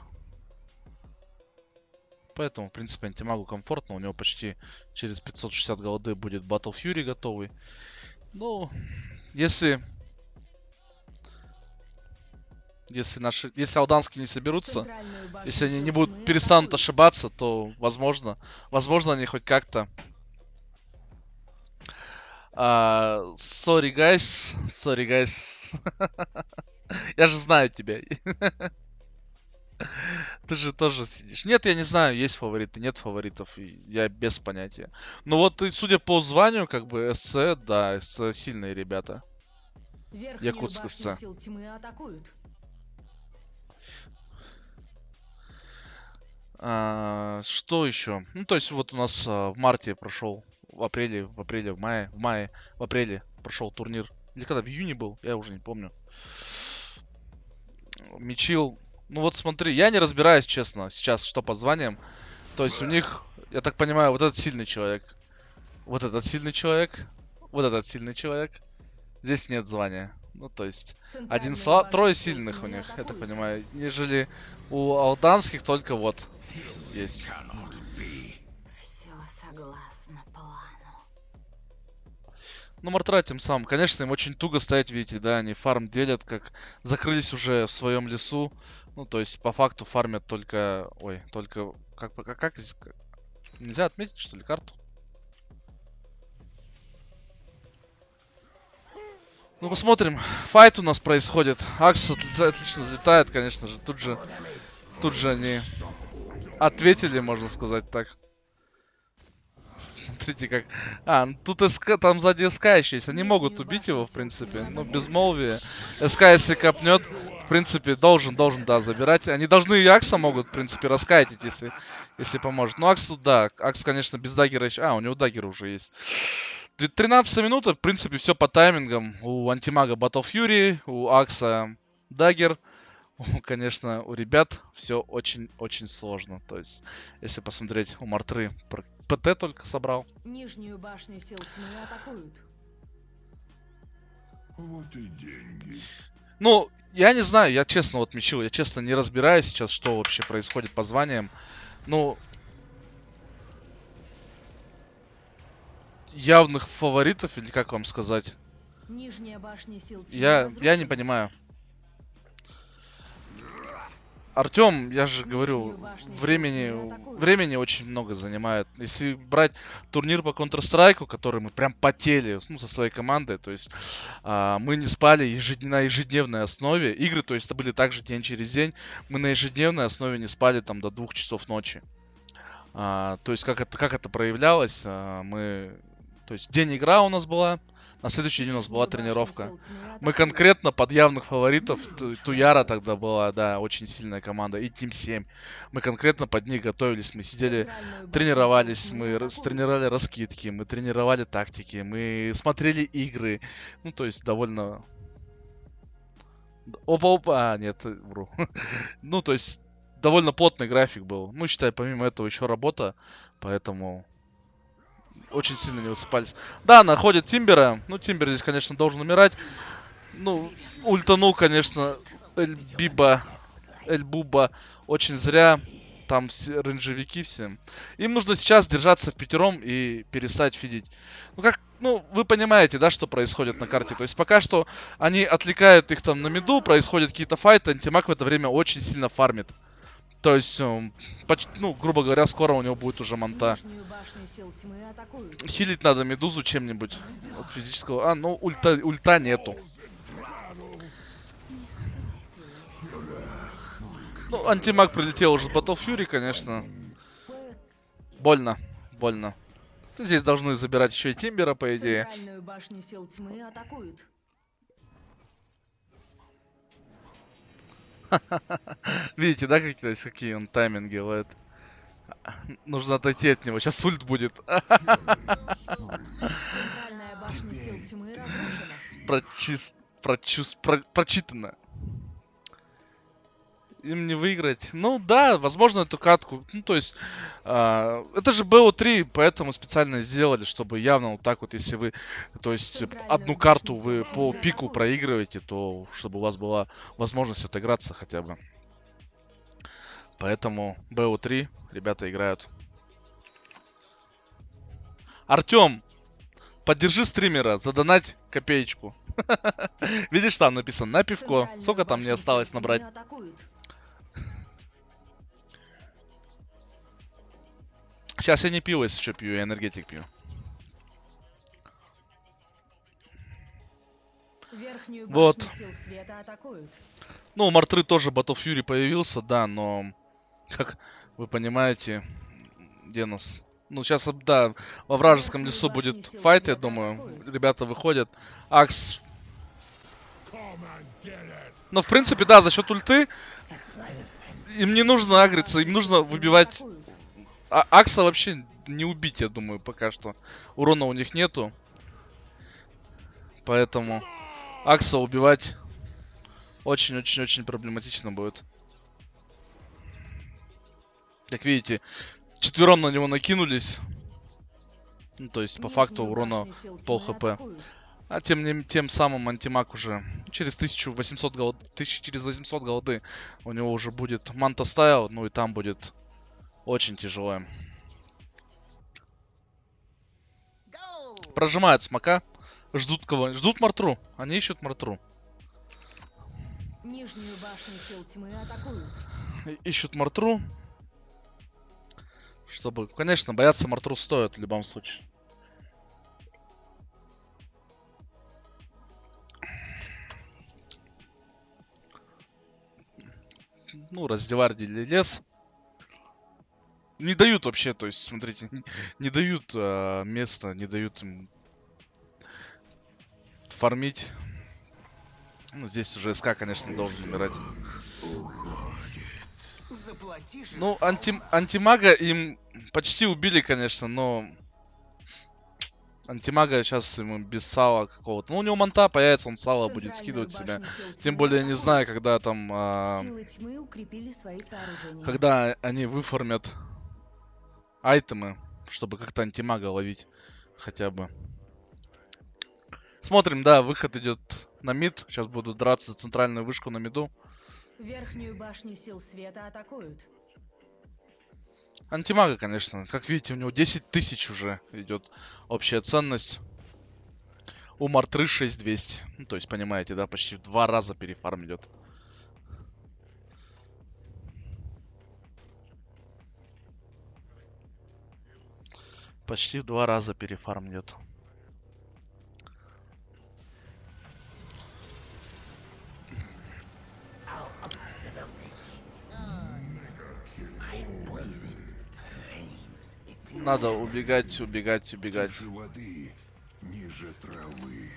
Поэтому, в принципе, антимагу комфортно. У него почти через 560 голды будет Battle Fury готовый. Ну, если алданские не соберутся, если они не будут, перестанут ошибаться, то возможно они хоть как-то. Sorry, guys. Я же знаю тебя. Ты же тоже сидишь. Нет, я не знаю, есть фавориты, нет фаворитов. Я без понятия. Ну вот, и судя по званию, как бы, СЦ, да, СЦ сильные ребята. Якутсковцы. Сил тьмы атакуют. Что еще? Ну, то есть, вот у нас в марте прошел, в апреле прошел турнир. Или когда, в июне был? Я уже не помню. Мичил. Ну вот смотри, я не разбираюсь, честно, сейчас, что по званиям. То есть у них, я так понимаю, вот этот сильный человек. Вот этот сильный человек. Вот этот сильный человек. Здесь нет звания. Ну, то есть, трое сильных у них, я так понимаю. Нежели у алданских только вот есть. Все согласно плану. Ну, Мартра тем самым. Конечно, им очень туго стоять, видите, да, они фарм делят, как закрылись уже в своем лесу. Ну, то есть, по факту фармят только... Ой, только... Как здесь... Нельзя отметить, что ли, карту? Ну, посмотрим. Файт у нас происходит. Акс отлично взлетает, конечно же. Тут же они ответили, можно сказать так. Смотрите как... ну тут СК, там сзади СК еще есть. Они могут убить его, в принципе. Но безмолвие. СК, если копнет, в принципе, должен, да, забирать. Они должны и Акса могут, в принципе, раскайтить, если поможет. Но Акс тут, да. Акс, конечно, без даггера еще... у него даггер уже есть. 13 минута, в принципе, все по таймингам. У антимага Battle Fury, у Акса даггер. Конечно, у ребят все очень-очень сложно. То есть, если посмотреть, у Мартры ПТ только собрал. Нижнюю башню сил тьмы атакуют. Вот и деньги. Ну, я не знаю, я честно вот мечил, я честно не разбираюсь сейчас, что вообще происходит по званиям. Ну, явных фаворитов, или как вам сказать, Нижняя башня сил тьмы я не понимаю. Артем, я же говорю, времени очень много занимает. Если брать турнир по Counter-Strike, который мы прям потели, ну, со своей командой, то есть мы не спали на ежедневной основе. Игры, то есть, это были также день через день. Мы на ежедневной основе не спали там до 2 часов ночи. То есть, как это проявлялось, то есть, день игра у нас была. На следующий день у нас была тренировка. Мы конкретно под явных фаворитов, Туяра тогда была, да, очень сильная команда, и Team 7. Мы конкретно под них готовились, мы сидели, тренировались, мы тренировали раскидки, мы тренировали тактики, мы смотрели игры. Ну, то есть, довольно... Опа, нет, вру. Ну, то есть, довольно плотный график был. Ну, считай, помимо этого еще работа, поэтому... Очень сильно не высыпались. Да, находят Тимбера. Ну, Тимбер здесь, конечно, должен умирать. Ну, ультанул, конечно, Эльбуба очень зря. Там все рейнджевики все. Им нужно сейчас держаться в пятером и перестать фидить. Ну, вы понимаете, да, что происходит на карте. То есть пока что они отвлекают их там на миду, происходят какие-то файты, антимаг в это время очень сильно фармит. То есть, ну, грубо говоря, скоро у него будет уже манта. Хилить надо медузу чем-нибудь от физического. Ну, ульта нету. Ну, антимаг прилетел уже с Battle Fury, конечно. Больно. Здесь должны забирать еще и Тимбера, по идее. Центральную башню сил тьмы атакуют. Видите, да, какие он тайминги делает? Нужно отойти от него. Сейчас ульт будет. Центральная башня сил тьмы разрушена. прочитано. Им не выиграть. Ну да, возможно, эту катку. Ну, то есть, это же BO3, поэтому специально сделали, чтобы явно вот так вот, если вы, то есть, одну карту вы по пику проигрываете, то чтобы у вас была возможность отыграться хотя бы. Поэтому BO3 ребята играют. Артем, поддержи стримера, задонать копеечку. Видишь, там написано на пивко. Сколько там мне осталось набрать? Сейчас я не пиво, если что, пью, я энергетик пью. Вот. Ну, у Мартры тоже Battle Fury появился, да, но, как вы понимаете, где нас... Ну, сейчас, да, во вражеском лесу будет файт, я думаю. Ребята выходят. Акс... Ну, в принципе, да, за счет ульты им не нужно агриться, им нужно выбивать... Акса вообще не убить, я думаю, пока что. Урона у них нету. Поэтому Акса убивать очень-очень-очень проблематично будет. Как видите, четвером на него накинулись. Ну, то есть, по факту, урона пол хп. А тем самым антимаг уже через 1800 голды, через 800 голды у него уже будет манта стайл, ну и там будет очень тяжело. Прожимают смока. Ждут кого? Ждут Мартру. Они ищут Мартру. Нижнюю башню сил тьмы атакуют. Ищут Мартру. Чтобы, конечно, бояться Мартру стоит в любом случае. Ну, раздевардили лес. Не дают вообще, то есть, смотрите, не дают места, не дают им фармить. Ну, здесь уже СК, конечно, должен умирать. Ну, антимага им почти убили, конечно, но... Антимага сейчас ему без сала какого-то. Ну, у него манта появится, он сало будет скидывать себя. Тем более, я не знаю, когда там... Когда они выформят айтемы, чтобы как-то антимага ловить хотя бы. Смотрим, да, выход идет на мид. Сейчас будут драться за центральную вышку на миду. Верхнюю башню сил света атакуют. Антимага, конечно. Как видите, у него 10 тысяч уже идет общая ценность. У Мартры 6200. Ну, то есть, понимаете, да, почти в 2 раза перефарм идет. Почти в 2 раза перефарм идет. Надо убегать, убегать, убегать. Тише воды, ниже травы.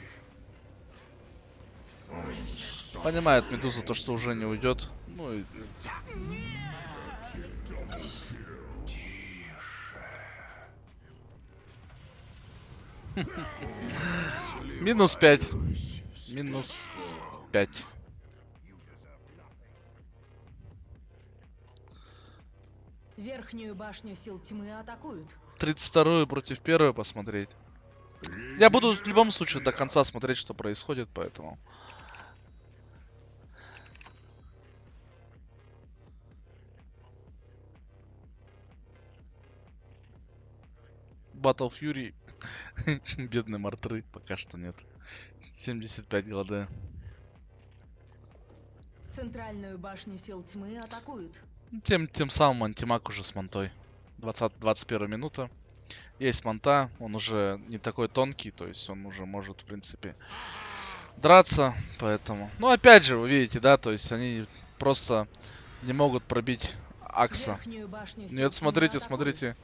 Понимает Медуза то, что уже не уйдет. Ну и... Минус 5. Минус 5. Верхнюю башню сил тьмы атакуют. 32-ю против 1-й посмотреть. Я буду в любом случае до конца смотреть, что происходит, поэтому... Battle Fury. Бедный Мартры пока что нет. 75 голды. Центральную башню сил тьмы атакуют. Тем самым антимаг уже с мантой. 21 минута. Есть манта, он уже не такой тонкий, то есть он уже может, в принципе, драться, поэтому... Ну, опять же, вы видите, да, то есть они просто не могут пробить Акса. Нет, смотрите, смотрите.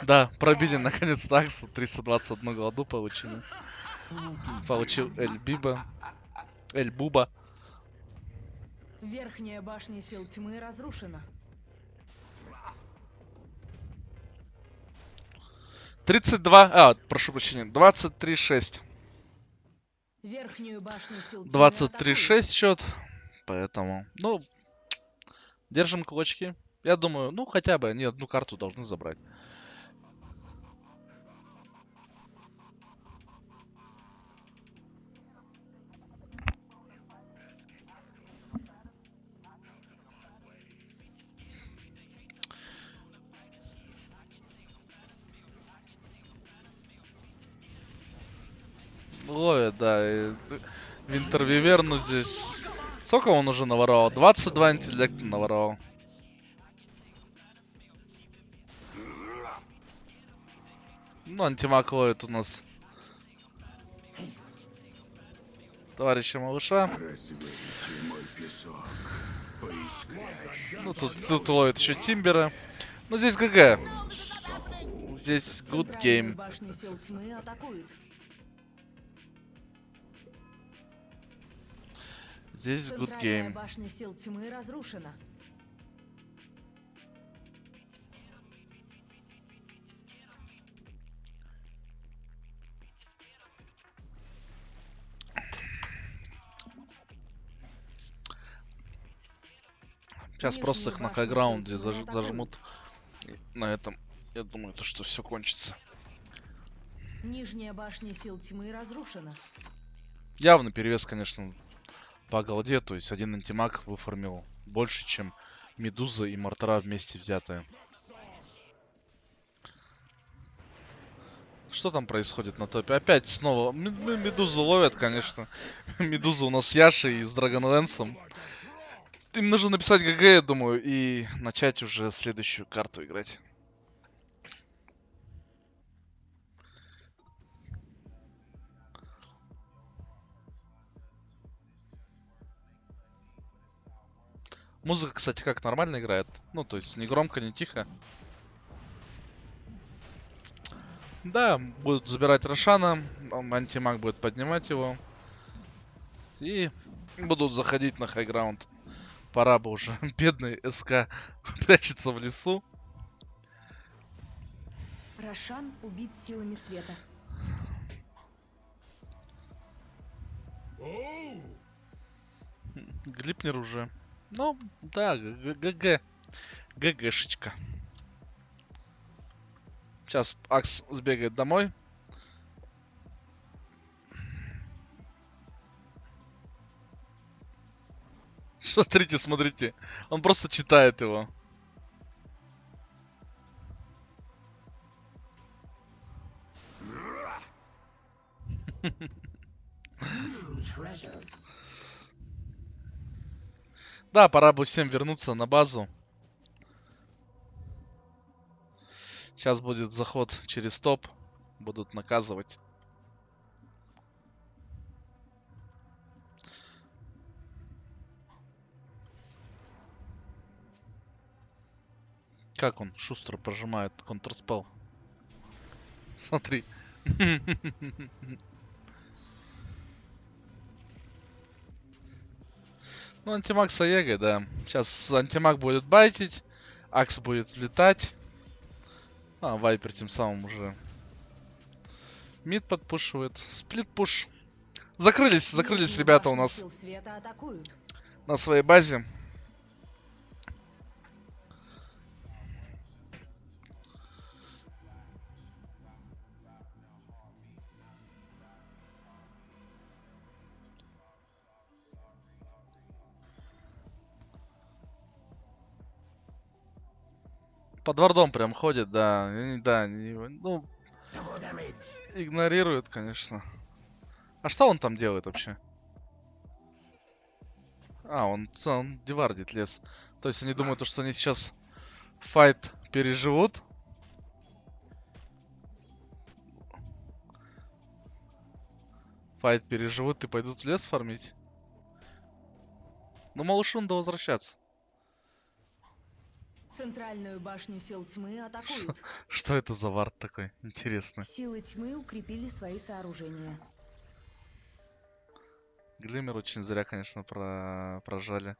Да, пробили наконец-то Акса, 321 голду получили. Получил Эль Буба. Верхняя башня сил тьмы разрушена. 32, прошу прощения, 23-6. Верхнюю башню сил тьмы 23-6 счет. Поэтому, ну, держим кулачки. Я думаю, ну, хотя бы они одну карту должны забрать. Ловит, да. Винтервиверну здесь. Сколько он уже наворовал? 22 интеллекта наворовал. Ну, антимаг ловит у нас товарища малыша. Рассмотрите мой песок, поискрящий. Ну, тут ловит еще Тимбера. Ну, здесь ГГ. Здесь good Центральную game. башню сил тьмы атакуют. Здесь good Центральная game. башня сил тьмы разрушена. Сейчас просто их на Нижнюю башню хайграунде сил тьмы атакуют. зажмут. И на этом, я думаю, то, что все кончится. Нижняя башня сил тьмы разрушена. Явно перевес, конечно, по голде. То есть один антимаг выформил больше, чем Медуза и Мортара вместе взятые. Что там происходит на топе? Опять снова Медузу ловят, конечно. Медуза у нас с Яшей и с Драгонлэнсом. Им нужно написать ГГ, я думаю, и начать уже следующую карту играть. Музыка, кстати, как нормально играет. Ну, то есть не громко, не тихо. Да, будут забирать Рошана. Антимаг будет поднимать его. И будут заходить на хайграунд. Пора бы уже. Бедный СК прячется в лесу. Рошан убит силами света. Глипнер уже. Ну, да, ГГ. ГГшечка. Сейчас Акс сбегает домой. Смотрите, смотрите. Он просто читает его. Да, пора бы всем вернуться на базу. Сейчас будет заход через топ. Будут наказывать. Как он шустро прожимает контрспел. Смотри. Ну, антимаг с Аегой, да. Сейчас антимаг будет байтить. Акс будет взлетать. А, Вайпер тем самым уже мид подпушивает. Сплит-пуш. Закрылись Нижнюю ребята у башню нас сил света атакуют. на своей базе. Под вардом прям ходит, да. Да, ну, игнорирует, конечно. А что он там делает вообще? А, он дивардит лес. То есть они думают, что они сейчас файт переживут. Файт переживут и пойдут в лес фармить. Ну, малышу надо возвращаться. Центральную башню сил тьмы атакуют. Что это за вард такой? Интересно. Силы тьмы укрепили свои сооружения. Глиммер очень зря, конечно, прожали.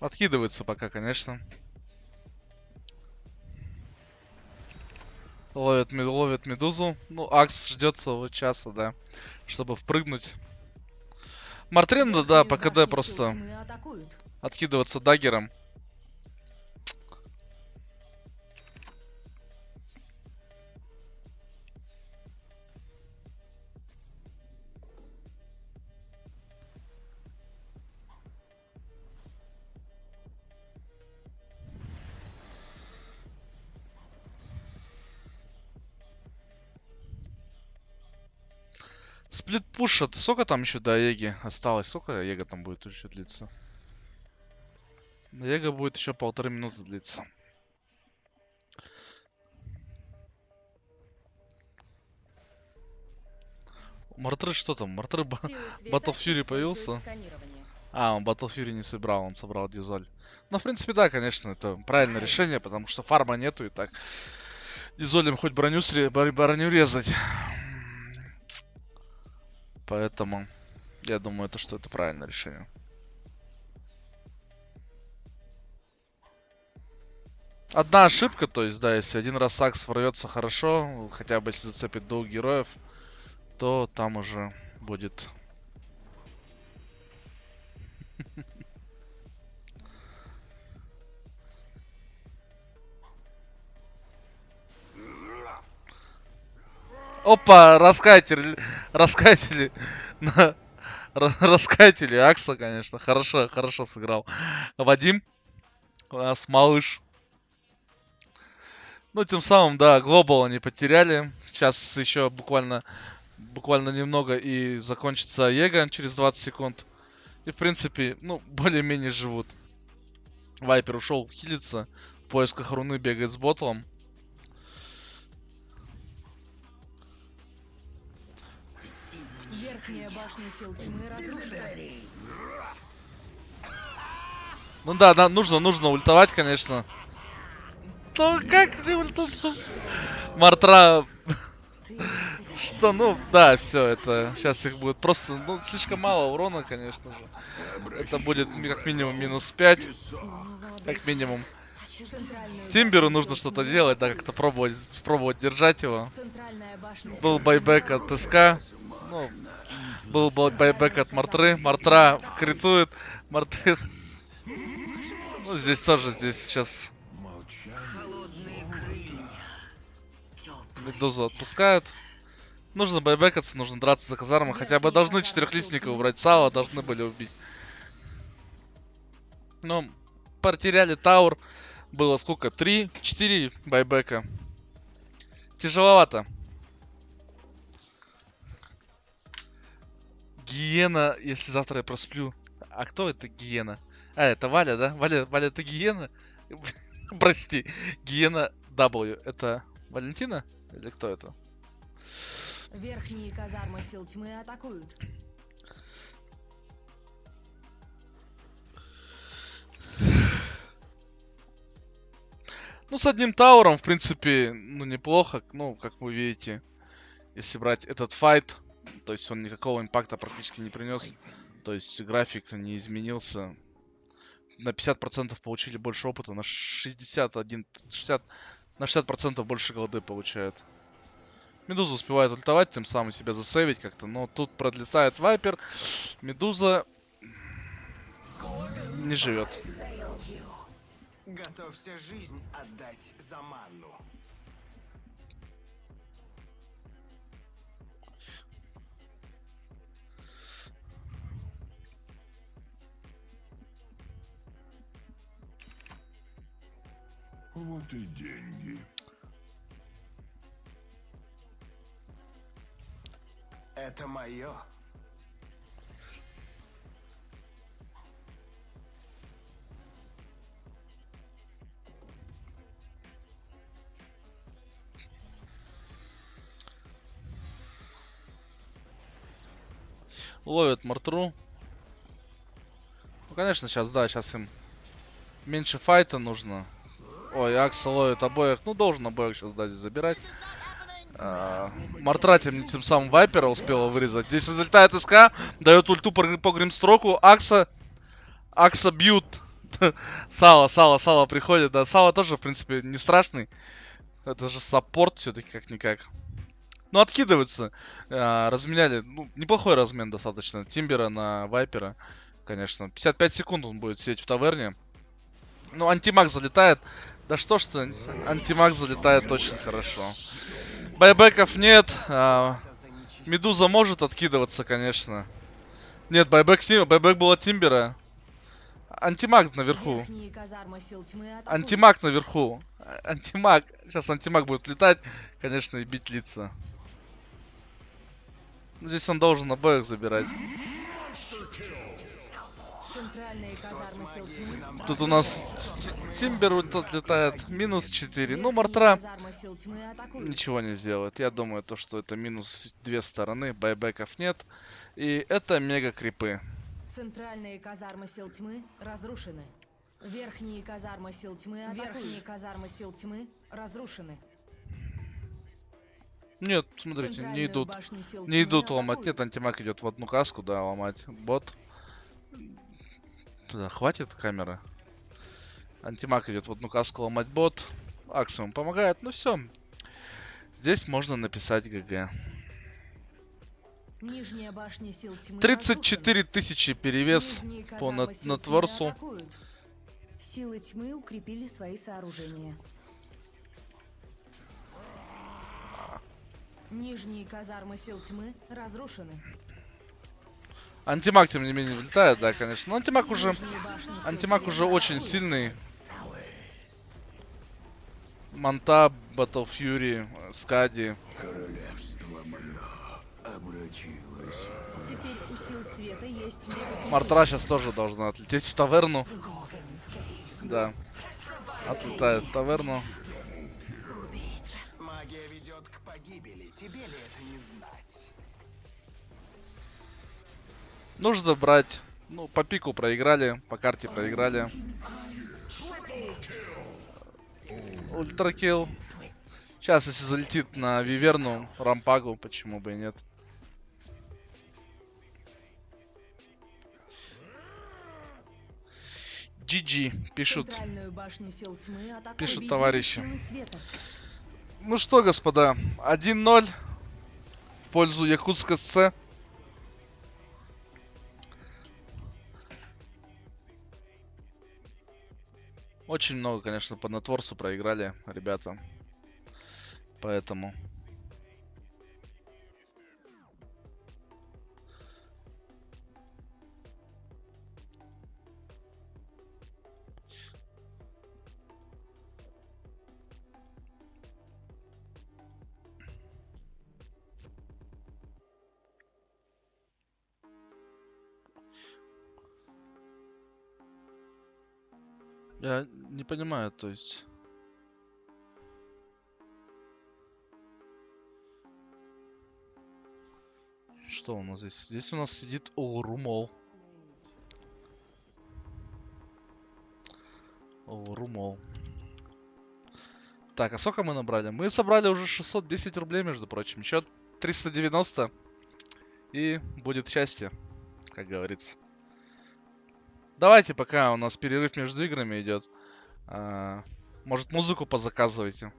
Откидывается пока, конечно. Ловит медузу. Ну, Акс ждет своего часа, да, чтобы впрыгнуть. Мартрен, да, по КД просто откидываться даггером. Сплит пушат. Сколько там еще до Еги осталось? Сколько Ега там будет еще длиться? Ега будет еще 1,5 минуты длиться. Мартры что там? Мартры Battle Fury появился? А, он Battle Fury не собрал, он собрал Дизоль. Ну, в принципе, да, конечно, это правильное решение, потому что фарма нету и так. Дизолем хоть броню резать. Поэтому я думаю, что это правильное решение. Одна ошибка, то есть, да, если один раз Акс ворвется хорошо, хотя бы если зацепит 2 героев, то там уже будет... Опа, раскатили Акса, конечно, хорошо сыграл. Вадим, у нас малыш. Ну, тем самым, да, глобал они потеряли. Сейчас еще буквально немного и закончится Ега через 20 секунд. И, в принципе, ну, более-менее живут. Вайпер ушел хилиться, в поисках руны бегает с ботлом. Верхняя башня сил тьмы разрушена. Ну да, нужно ультовать, конечно. Ну как не ультовать? Мартра... Что, ну, да, все, это... Сейчас их будет просто... Ну, слишком мало урона, конечно же. Это будет как минимум -5. Как минимум. Тимберу нужно что-то делать, да, как-то пробовать держать его. Был байбек от СК. Ну, был байбек от Мартры. Мартра критует. Мартры... Ну, здесь тоже, здесь сейчас... Медузу отпускают. Нужно байбекаться, нужно драться за казарму. Хотя бы должны 4-листника убрать. Сава должны были убить. Но потеряли Таур. Было сколько? 3-4 байбека. Тяжеловато. Гиена, если завтра я просплю. А кто это Гиена? А, это Валя, да? Валя, это Гиена? Прости. Гиена W. Это Валентина? Или кто это? Верхние казармы сил тьмы атакуют. Ну, с одним тауром, в принципе, ну, неплохо. Ну, как вы видите, если брать этот файт, то есть он никакого импакта практически не принес. То есть график не изменился. На 50% получили больше опыта, на 60% больше голды получают. Медуза успевает ультовать, тем самым себя засейвить как-то. Но тут продлетает Вайпер. Медуза не живет. Готовься жизнь отдать за манну. Вот и деньги. Это мое. Ловят Мартру. Ну, конечно, сейчас, да, сейчас им меньше файта нужно. Ой, Акса ловит обоих. Ну, должен обоих сейчас, да, здесь забирать. Мартра тем самым Вайпера успела вырезать. Здесь взлетает СК, дает ульту по Гримстроку. Акса бьют. Сало приходит, да. Сало тоже, в принципе, не страшный. Это же саппорт все-таки как-никак. Ну, откидываются. Разменяли. Ну, неплохой размен достаточно. Тимбера на Вайпера, конечно. 55 секунд он будет сидеть в таверне. Ну, антимаг залетает. Да что ж ты, антимаг залетает очень хорошо. Байбеков нет. Медуза может откидываться, конечно. Нет, байбек был от Тимбера. Антимаг наверху. Верхние казармы сил тьмы атакуют. Антимаг наверху. Антимаг. Сейчас антимаг будет летать, конечно, и бить лица. Здесь он должен обоих забирать. Центральные казармы сил тьмы. Тут у нас Тимбер тут летает. Минус 4. Ну, Верхние Мартра казармы сил тьмы атакуют. ничего не сделает. Я думаю, то, что это минус две стороны. Байбеков нет. И это мега крипы. Центральные казармы сил тьмы разрушены. Верхние казармы сил тьмы атакуют. Верхние казармы сил тьмы разрушены. Нет, смотрите, не Центральную идут. башню сил Не тьмы идут ломать. атакуют. Нет, антимаг идет в одну каску, да, ломать. Бот. Да, хватит камеры. Антимаг идет в одну каску ломать бот. Аксиум помогает. Ну все. Здесь можно написать ГГ. Нижняя башня сил тьмы 34 тысячи перевес разрушена. Нижние по казармы сил тьмы натворцу. атакуют. Силы тьмы укрепили свои сооружения. Нижние казармы сил тьмы разрушены. Антимаг, тем не менее, влетает, да, конечно. Но антимаг уже, Нижние башни сил антимаг тьмы уже очень атакуют. сильный. Манта, Battle Fury, Скади. Королевство мое обратилось. Теперь у сил света есть мега. Мартра сейчас тоже должна отлететь в таверну. Да. Отлетает в таверну. Магия ведет к погибели. Тебе ли это не знать? Нужно брать. Ну, по пику проиграли, по карте проиграли. Ультракилл. Сейчас, если залетит на Виверну, Рампагу, почему бы и нет. GG, пишут. Центральную башню сил тьмы атакуют. Пишут Победили товарищи. силы света. Ну что, господа, 1-0 в пользу Якутска СЦ. Очень много, конечно, по натворцу проиграли, ребята. Поэтому. Я не понимаю, то есть... Что у нас здесь? Здесь у нас сидит Олрумол. Олрумол. Так, а сколько мы набрали? Мы собрали уже 610 рублей, между прочим. Счет 390. И будет счастье, как говорится. Давайте, пока у нас перерыв между играми идет. Может, музыку позаказывайте.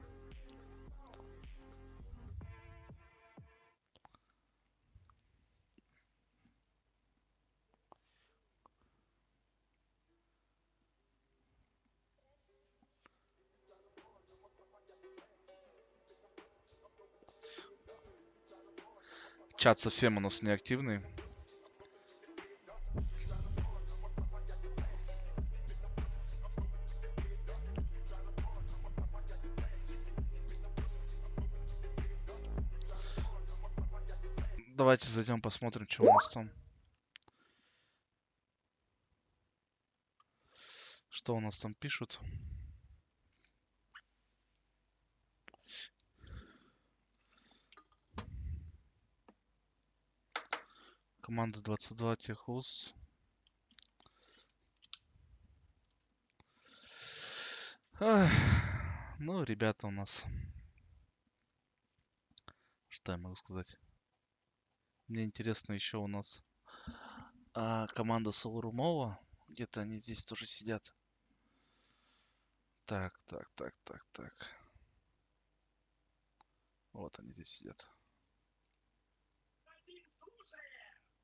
Чат совсем у нас неактивный. Давайте зайдем, посмотрим, что у нас там. Что у нас там пишут. Команда 22 Техус. Ну, ребята у нас. Что я могу сказать? Мне интересно еще у нас команда Солурумова. Где-то они здесь тоже сидят. Так. Вот они здесь сидят.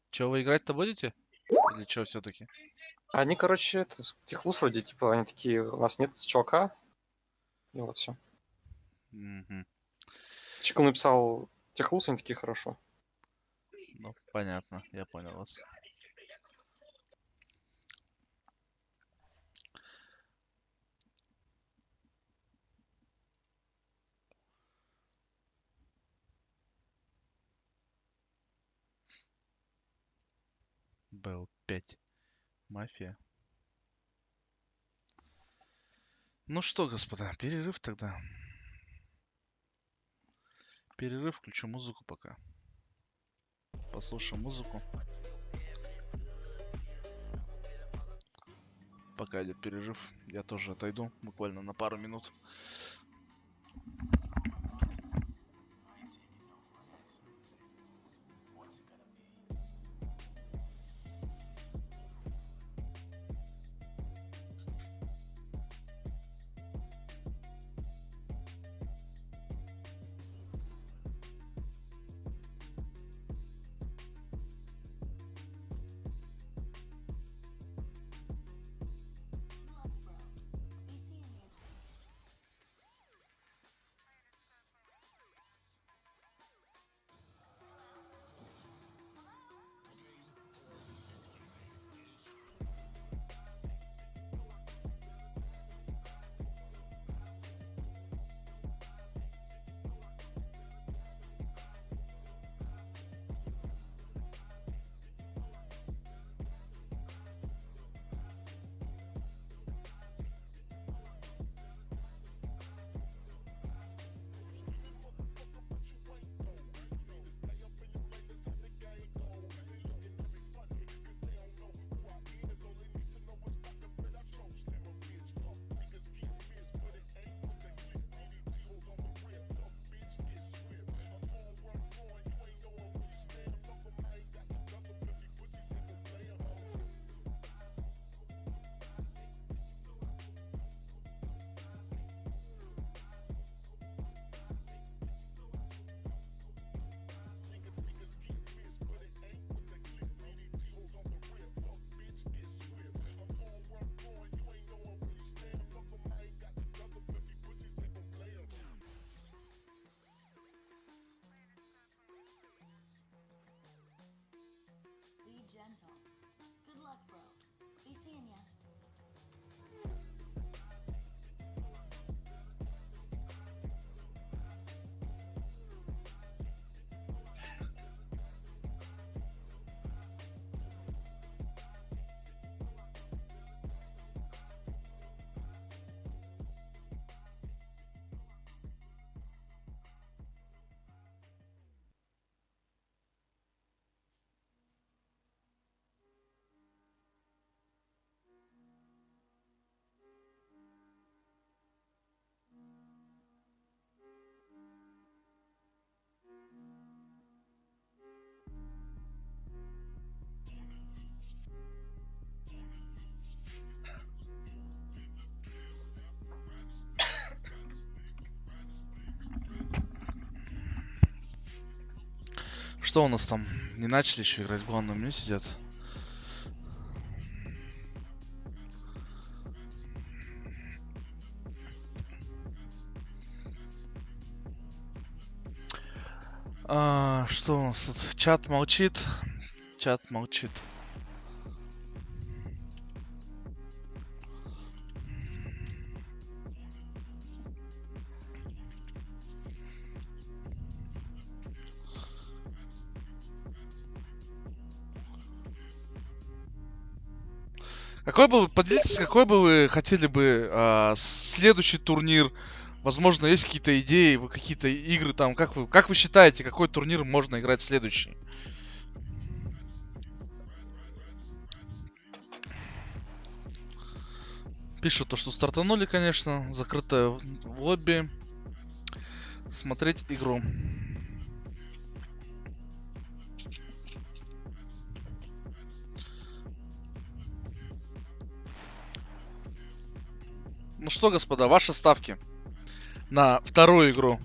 Че, вы играть-то будете? Или что все-таки? Они, короче, это, техлус вроде, типа, они такие, у нас нет чувака. И вот все. Чикл написал техлус, они такие, хорошо. Ну, понятно, я понял вас. БЛ5. Мафия. Ну что, господа, перерыв тогда. Перерыв, включу музыку пока. Послушаю музыку. Пока идет перерыв, я тоже отойду буквально на пару минут. Что у нас там? Не начали еще играть? В главном меню сидят. Что у нас тут? Чат молчит. Чат молчит. Какой бы вы, поделитесь, какой бы вы хотели бы следующий турнир? Возможно, есть какие-то идеи, какие-то игры там. Как вы считаете, какой турнир можно играть следующий? Пишут то, что стартанули, конечно. Закрытое в лобби. Смотреть игру. Ну что, господа, ваши ставки на вторую игру.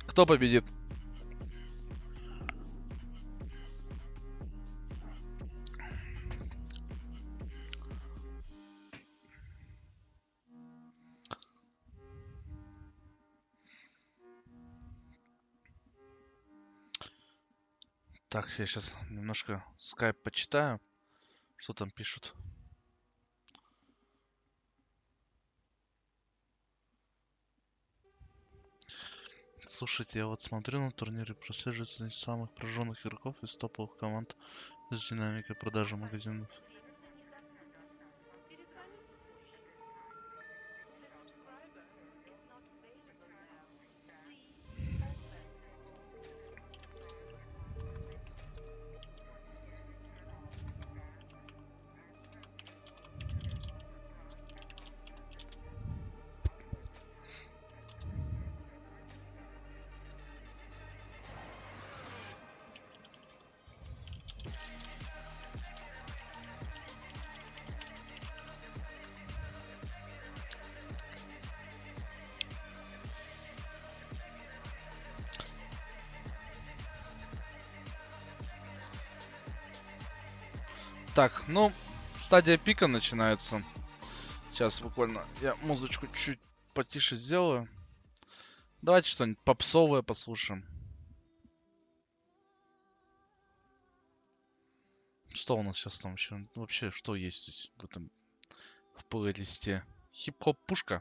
Кто победит? Так, я сейчас немножко скайп почитаю. Что там пишут? Слушайте, я вот смотрю на турнире, прослеживается из самых прожженных игроков из топовых команд с динамикой продажи магазинов. Так, ну, стадия пика начинается. Сейчас буквально я музычку чуть потише сделаю. Давайте что-нибудь попсовое послушаем. Что у нас сейчас там еще? Вообще, что есть здесь в этом в плейлисте? Хип-хоп пушка.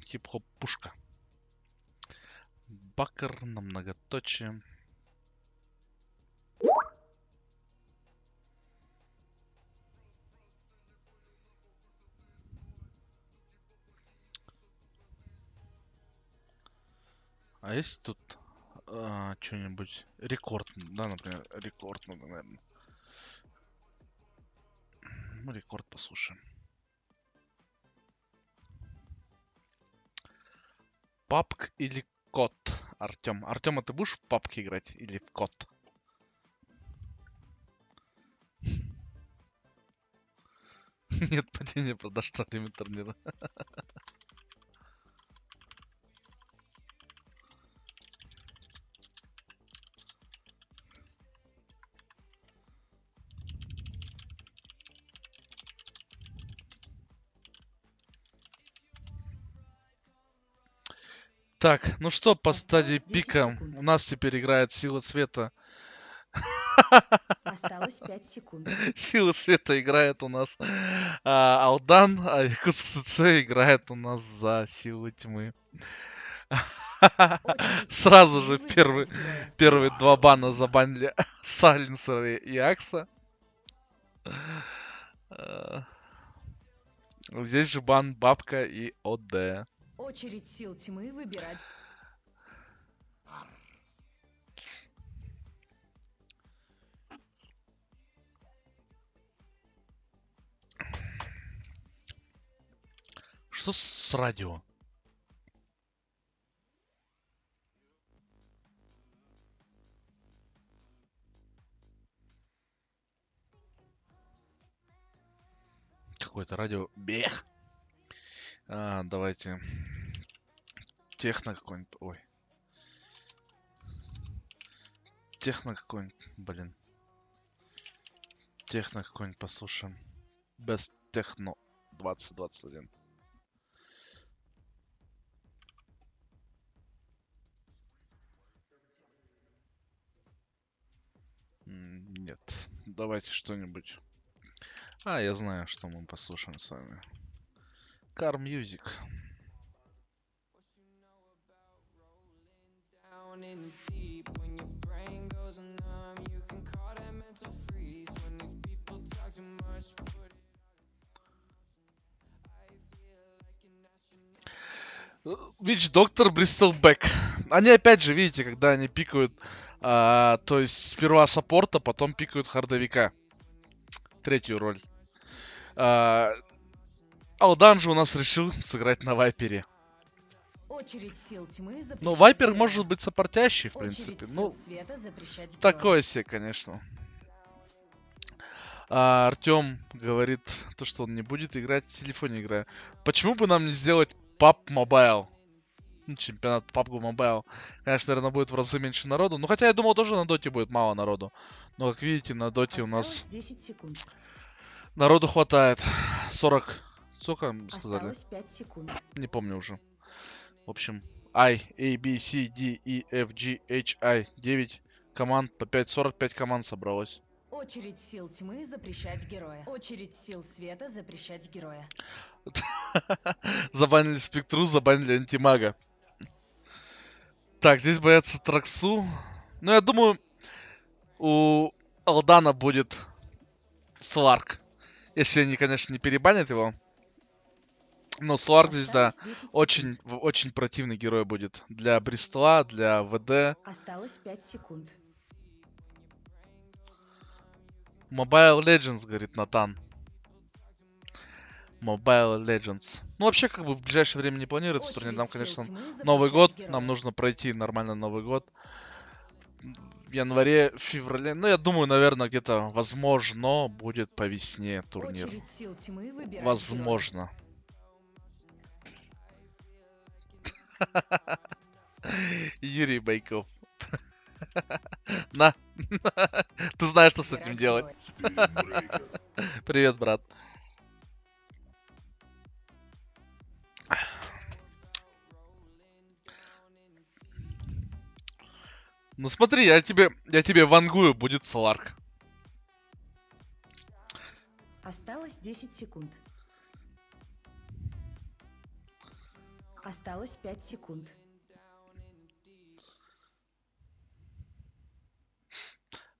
Хип-хоп пушка. Бакер на многоточие. А есть тут что-нибудь? Рекорд, да, например, рекорд надо, наверное. Ну, рекорд послушаем. Папк или кот? Артем. Артем, а ты будешь в папке играть или в кот? Нет падения продаж на время турнира. Так, ну что, по стадии Осталось 10 пика секунд. у нас теперь играет Сила Света. Осталось 5 секунд. Сила Света играет у нас Алдан, а КСЦ играет у нас за Силу Тьмы. Очередь Сразу сил же тьмы первые выбирать героя. 2 бана забанили Сайленсера и Акса. Здесь же бан Бабка и ОД. Очередь сил тьмы выбирать. Что с радио? Какое-то радио. Бех. Давайте. Техно какой-нибудь. Ой. Техно какой-нибудь. Блин. Техно какой-нибудь послушаем. Best Techno 2021. Нет. Давайте что-нибудь. Я знаю, что мы послушаем с вами. Car Music. Witch Doctor Bristleback. Они опять же, видите, когда они пикают, то есть сперва саппорта, потом пикают хардовика. Третью роль. Алдан же у нас решил сыграть на Вайпере. Очередь сил тьмы запрещать Ну, Вайпер героя. может быть сопортящий, в Очередь принципе. сил Ну, света запрещать героя. такое себе, конечно. А Артем говорит, то, что он не будет играть в телефоне играя. Почему бы нам не сделать PUBG Mobile? Ну, чемпионат PUBG Mobile. Конечно, наверное, будет в разы меньше народу. Ну, хотя я думал, тоже на доте будет мало народу. Но, как видите, на доте у нас Осталось 10 секунд. народу хватает. 40. Сколько мы сказали? Осталось 5 секунд. Не помню уже. В общем, I, A, B, C, D, E, F, G, H, I. 9 команд по 5. 45 команд собралось. Очередь сил тьмы запрещать героя. Очередь сил света запрещать героя. Забанили Спектру, забанили Антимага. Так, здесь боятся Траксу. Ну, я думаю, у Алдана будет Сларк. Если они, конечно, не перебанят его. Но Сларк здесь, да, Осталось 10 секунд. очень противный герой будет. Для Бристла, для ВД. Осталось 5 секунд. Mobile Legends, говорит Натан. Mobile Legends. Ну, вообще, как бы в ближайшее время не планируется турнир. Нам, Очередь сил конечно, тьмы запрещать Новый год. героя. Нам нужно пройти нормально Новый год. В январе, феврале. Ну, я думаю, наверное, где-то, возможно, будет по весне турнир. Очередь сил тьмы выбирать Возможно. Юрий Байков. На. Ты знаешь, что с героя. этим Выбирать делать. героя. Привет, брат. Ну смотри, я тебе вангую, будет Сларк. Осталось 10 секунд. Осталось 5 секунд.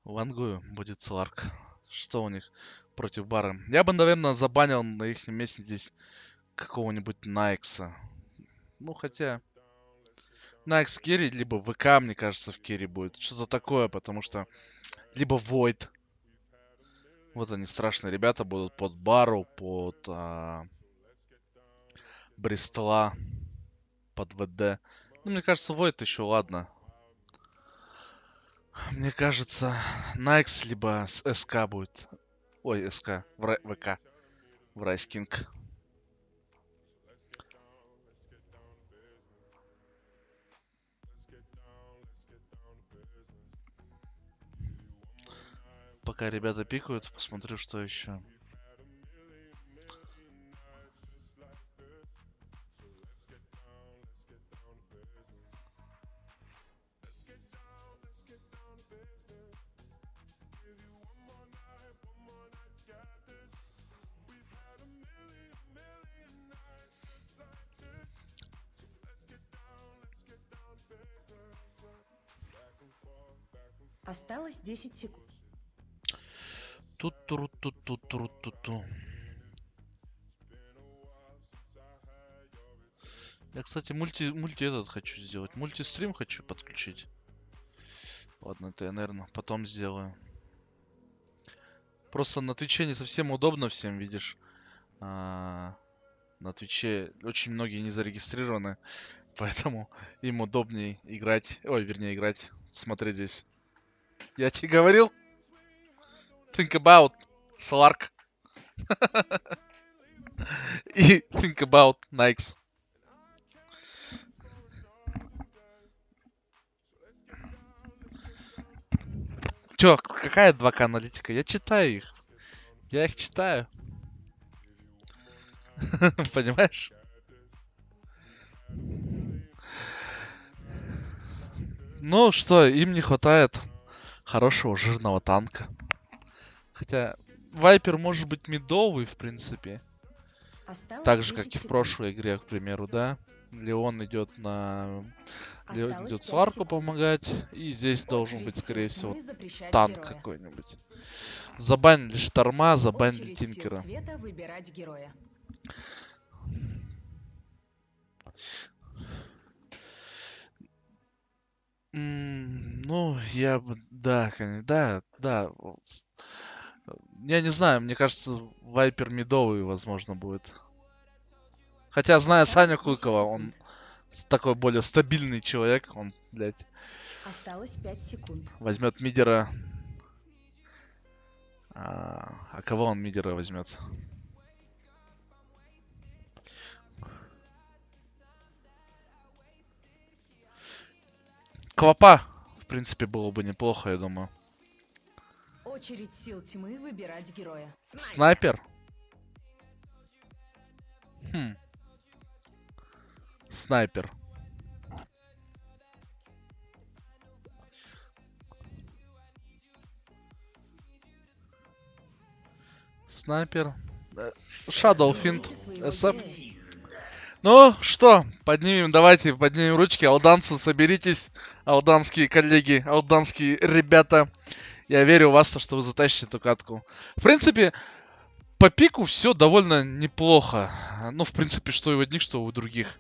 Вангую, будет Сларк. Что у них против Бара? Я бы, наверное, забанил на их месте здесь какого-нибудь Найкса. Ну, хотя... Найкс керри, либо ВК, мне кажется, в керри будет. Что-то такое, потому что... Либо Void. Вот они, страшные ребята, будут под Бару, под Бристла, под ВД. Ну, мне кажется, Void еще ладно. Мне кажется, Найкс либо с СК будет. Ой, СК, ВК. В Райскинг. Пока ребята пикают, посмотрю, что еще. Осталось 10 секунд. Тут-туру-тут-тут-туру-ту-ту. Я, кстати, мульти этот хочу сделать. Мультистрим хочу подключить. Ладно, это я, наверное, потом сделаю. Просто на Твиче не совсем удобно всем, видишь. На Твиче очень многие не зарегистрированы. Поэтому им удобнее играть. Ой, вернее, играть. Смотреть здесь. Я тебе говорил? Think about Slark. И think about Nikes. Чё, какая 2К аналитика? Я читаю их. Я их читаю. Понимаешь? Ну что, им не хватает хорошего жирного танка. Хотя Вайпер может быть мидовый, в принципе. Осталось Так же, как 10 и в секунд. прошлой игре, к примеру, да. Леон идет на... Леон Осталось идет 5 Сларку секунд. помогать. И здесь должен Очередь быть, сил скорее тьмы всего, запрещать танк героя. какой-нибудь. Забанили Шторма, забанили Очередь сил Тинкера. света выбирать героя. Ну, я бы... Да, конечно, да. Я не знаю, мне кажется, Вайпер мидовый, возможно, будет. Хотя, зная Осталось Саню 10 Клыкова, он секунд. такой более стабильный человек. Он, блядь, Осталось 5 секунд. возьмет мидера. А кого он мидера возьмет? Квапа, в принципе, было бы неплохо, я думаю. Очередь сил тьмы выбирать героя. Снайпер? Хм. Снайпер. Снайпер. Shadowfiend. SF. Ну что, поднимем, давайте поднимем ручки. Алданцы, соберитесь. Алданские коллеги, алданские ребята. Я верю в вас, что вы затащите эту катку. В принципе, по пику все довольно неплохо. Ну, в принципе, что и у одних, что и у других.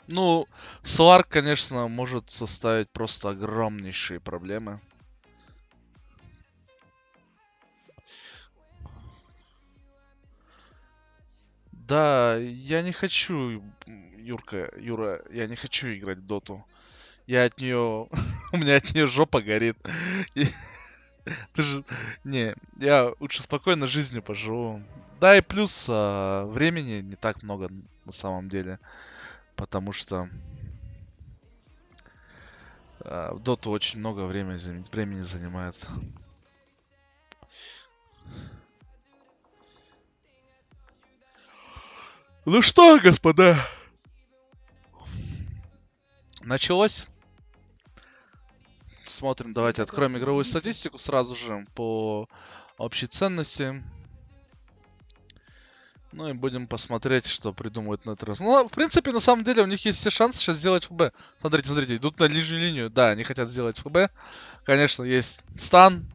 Ну, Сларк, конечно, может составить просто огромнейшие проблемы. Да, я не хочу, Юра, я не хочу играть в доту. Я от нее... У меня от нее жопа горит. Ты же... Не, я лучше спокойно жизнью поживу. Да, и плюс времени не так много на самом деле. Потому что в доту очень много времени занимает. Ну что, господа? Началось. Смотрим, давайте откроем игровую статистику сразу же по общей ценности. Ну и будем посмотреть, что придумают на этот раз. Ну, в принципе, на самом деле, у них есть все шансы сейчас сделать ФБ. Смотрите, смотрите, идут на нижнюю линию. Да, они хотят сделать ФБ. Конечно, есть стан.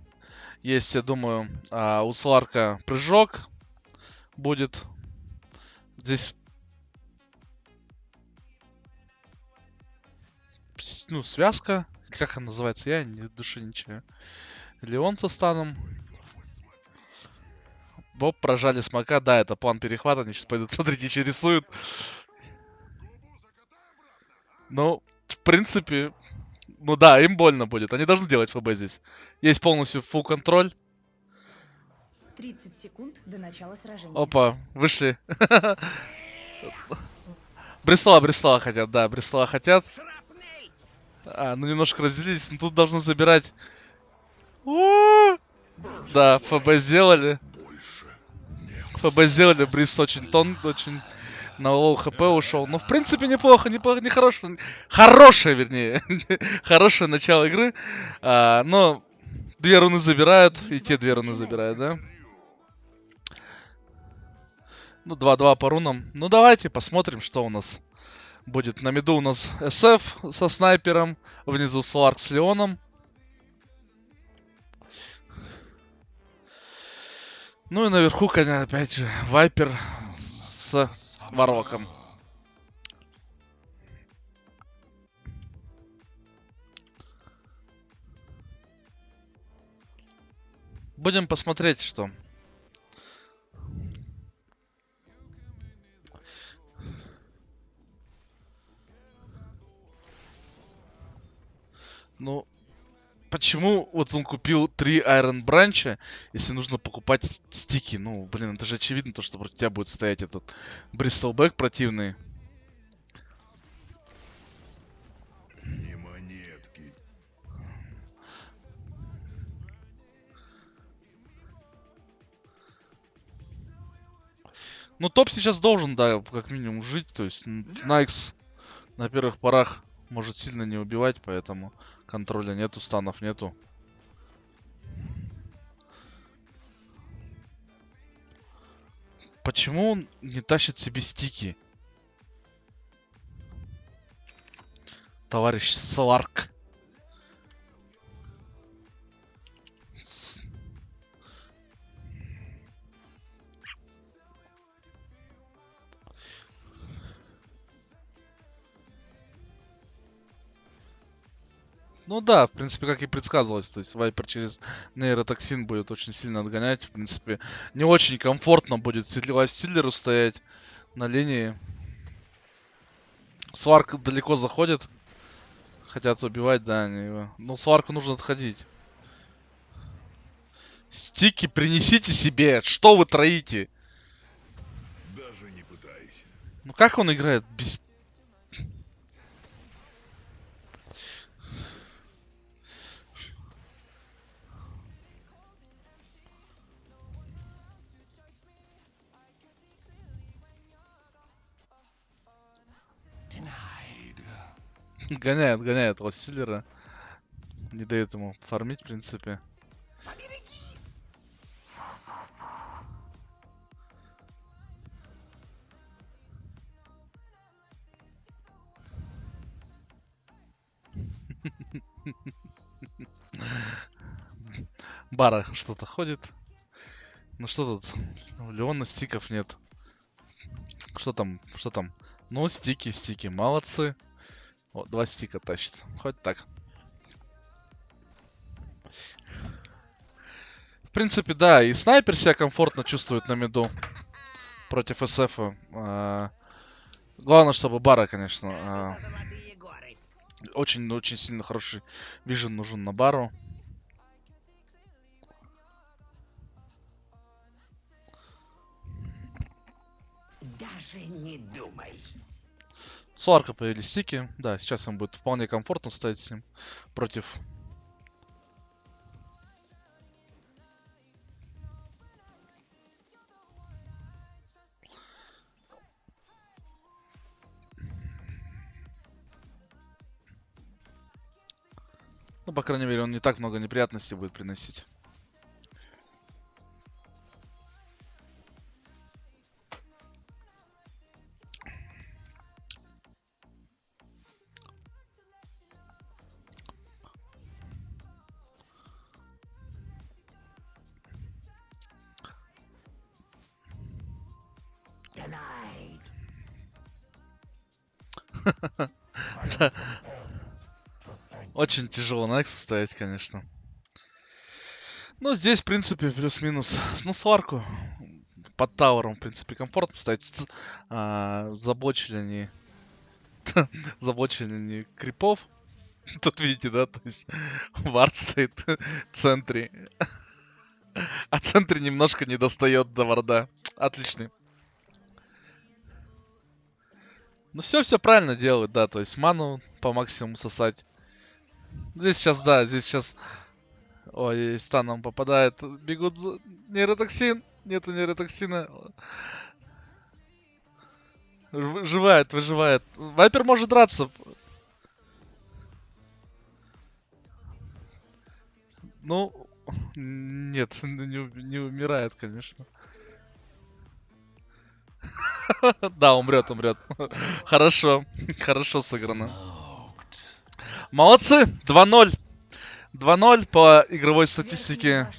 Есть, я думаю, у Сларка прыжок будет. Здесь, ну, связка. Как она называется? Я не в душе ничего. Леон со станом. Боб прожали смока. Да, это план перехвата. Они сейчас пойдут, смотрите, что рисуют. Ну, в принципе... Ну да, им больно будет. Они должны делать ФБ здесь. Есть полностью full контроль. 30 секунд до начала сражения. Опа, вышли. Брестола хотят, да, Брестола хотят. Ну немножко разделились, но тут должны забирать. Да, ФБ сделали. ФБ сделали, Брист очень очень на лоу хп ушел. Но в принципе неплохо, не хорошее. Хорошее, вернее. Хорошее начало игры. Но 2 руны забирают, и те 2 руны забирают, да? Ну, 2-2 по рунам. Ну, давайте посмотрим, что у нас будет. На миду у нас SF со снайпером. Внизу Сларк с Леоном. Ну и наверху, конечно, опять же, Вайпер с Варлоком. Будем посмотреть, что... Ну, почему вот он купил 3 Iron Branch, если нужно покупать стики? Ну, блин, это же очевидно, то, что против тебя будет стоять этот Бристолбэк противный. Не монетки. Ну, топ сейчас должен, да, как минимум жить. То есть Найкс на первых порах может сильно не убивать, поэтому контроля нету, станов нету. Почему он не тащит себе стики? Товарищ Сларк. Ну да, в принципе, как и предсказывалось. То есть Вайпер через нейротоксин будет очень сильно отгонять. В принципе, не очень комфортно будет лайфстиллеру стоять на линии. Сварк далеко заходит. Хотят убивать, да, они его. Но Сварку нужно отходить. Стики принесите себе. Что вы троите? Даже не пытайся. Ну как он играет без... Гоняет Лоссиллера. Не дает ему фармить, в принципе. Бара что-то ходит. Ну что тут? У Леона стиков нет. Что там? Что там? Ну, стики. Молодцы. Вот, 2 стика тащит. Хоть так. В принципе, да, и снайпер себя комфортно чувствует на миду против СФ. Главное, чтобы Бара, конечно, очень сильно хороший вижен нужен на Бару. Даже не думай. Суарка появились стики. Да, сейчас им будет вполне комфортно стоять с ним против... Ну, по крайней мере, он не так много неприятностей будет приносить. Да. Очень тяжело на экс стоять, конечно. Ну, здесь, в принципе, плюс-минус. Ну, сварку под тавером, в принципе, комфортно стоять. Заблочили они... Заблочили они крипов. Тут видите, да? То есть вард стоит в центре. А центре немножко не достает до варда. Отличный. Ну, все правильно делают, да. То есть ману по максимуму сосать. Здесь сейчас, да, здесь сейчас... Ой, станом попадает. Бегут за... Нейротоксин. Нету нейротоксина. Выживает. Вайпер может драться. Ну, нет, не умирает, конечно. Да, умрет. Хорошо сыграно. Молодцы, 2-0. 2-0 по игровой статистике.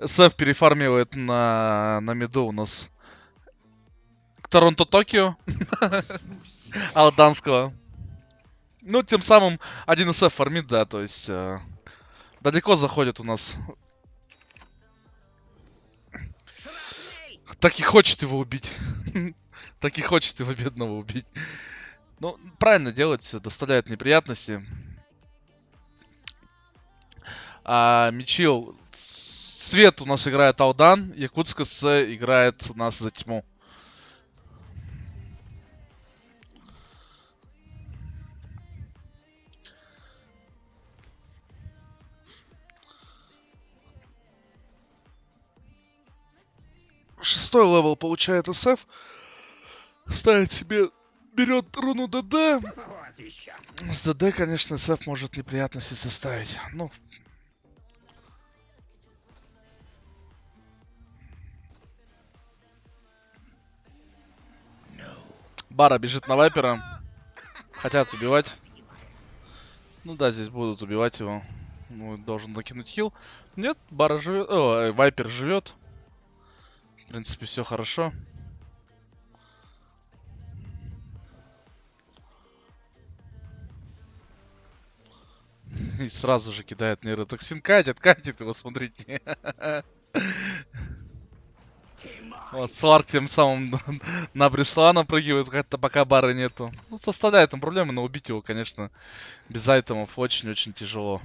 СФ перефармивает на миду у нас Торонто-Токио. Алданского. Ну, тем самым 1 СФ фармит, да, то есть далеко заходит у нас. Так и хочет его убить. Так и хочет его бедного убить. Ну, правильно делать, все доставляет неприятности. Мичил, Свет у нас играет Алдан, Якутска С играет у нас за тьму. Шестой левел получает СФ. Ставит себе... Берет руну ДД. С ДД, конечно, СФ может неприятности составить. Ну... Бара бежит на Вайпера. Хотят убивать. Ну да, здесь будут убивать его. Ну, должен накинуть хил. Нет, Бара живет. О, Вайпер живет. В принципе, все хорошо. И сразу же кидает нейротоксин. Катит его, смотрите. Вот, Сварк тем самым на Бреслана напрыгивает, как-то пока Бары нету. Ну, составляет там проблемы, но убить его, конечно, без айтемов очень-очень тяжело.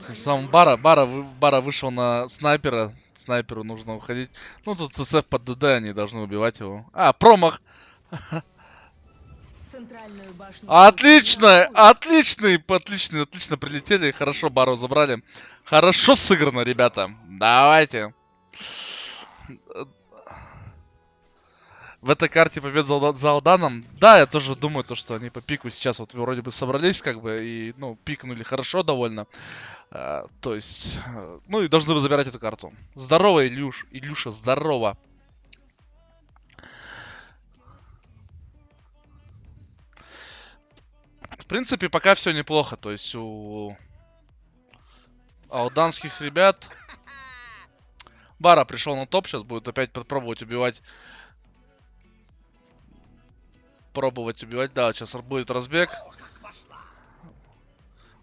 Тем самым Бара вышел на снайпера. Снайперу нужно уходить. Ну, тут СФ под ДД, они должны убивать его. А, промах! Центральную башню Отлично! атакуют. Отлично прилетели. Хорошо Бару забрали. Хорошо сыграно, ребята. Давайте. В этой карте побед за Алданом. Да, я тоже думаю, то, что они по пику сейчас вот вроде бы собрались, как бы, и, ну, пикнули хорошо довольно. То есть, ну и должны бы забирать эту карту. Здорово, Илюша, здорово. В принципе, пока все неплохо. То есть у алданских ребят... Бара пришел на топ, сейчас будет опять пробовать убивать. Да, сейчас будет разбег.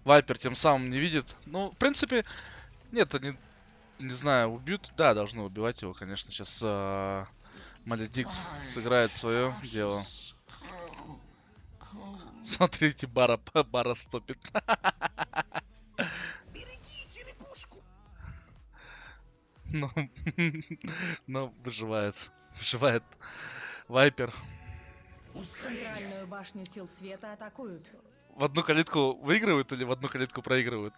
Вайпер тем самым не видит. Ну, в принципе, нет, они, не знаю, убьют. Да, должны убивать его, конечно. Сейчас Маледикт сыграет свое дело. Смотрите, Бара стопит. Ну, выживает. Выживает Вайпер. Центральную башню сил света атакуют. В одну калитку выигрывают или в одну калитку проигрывают?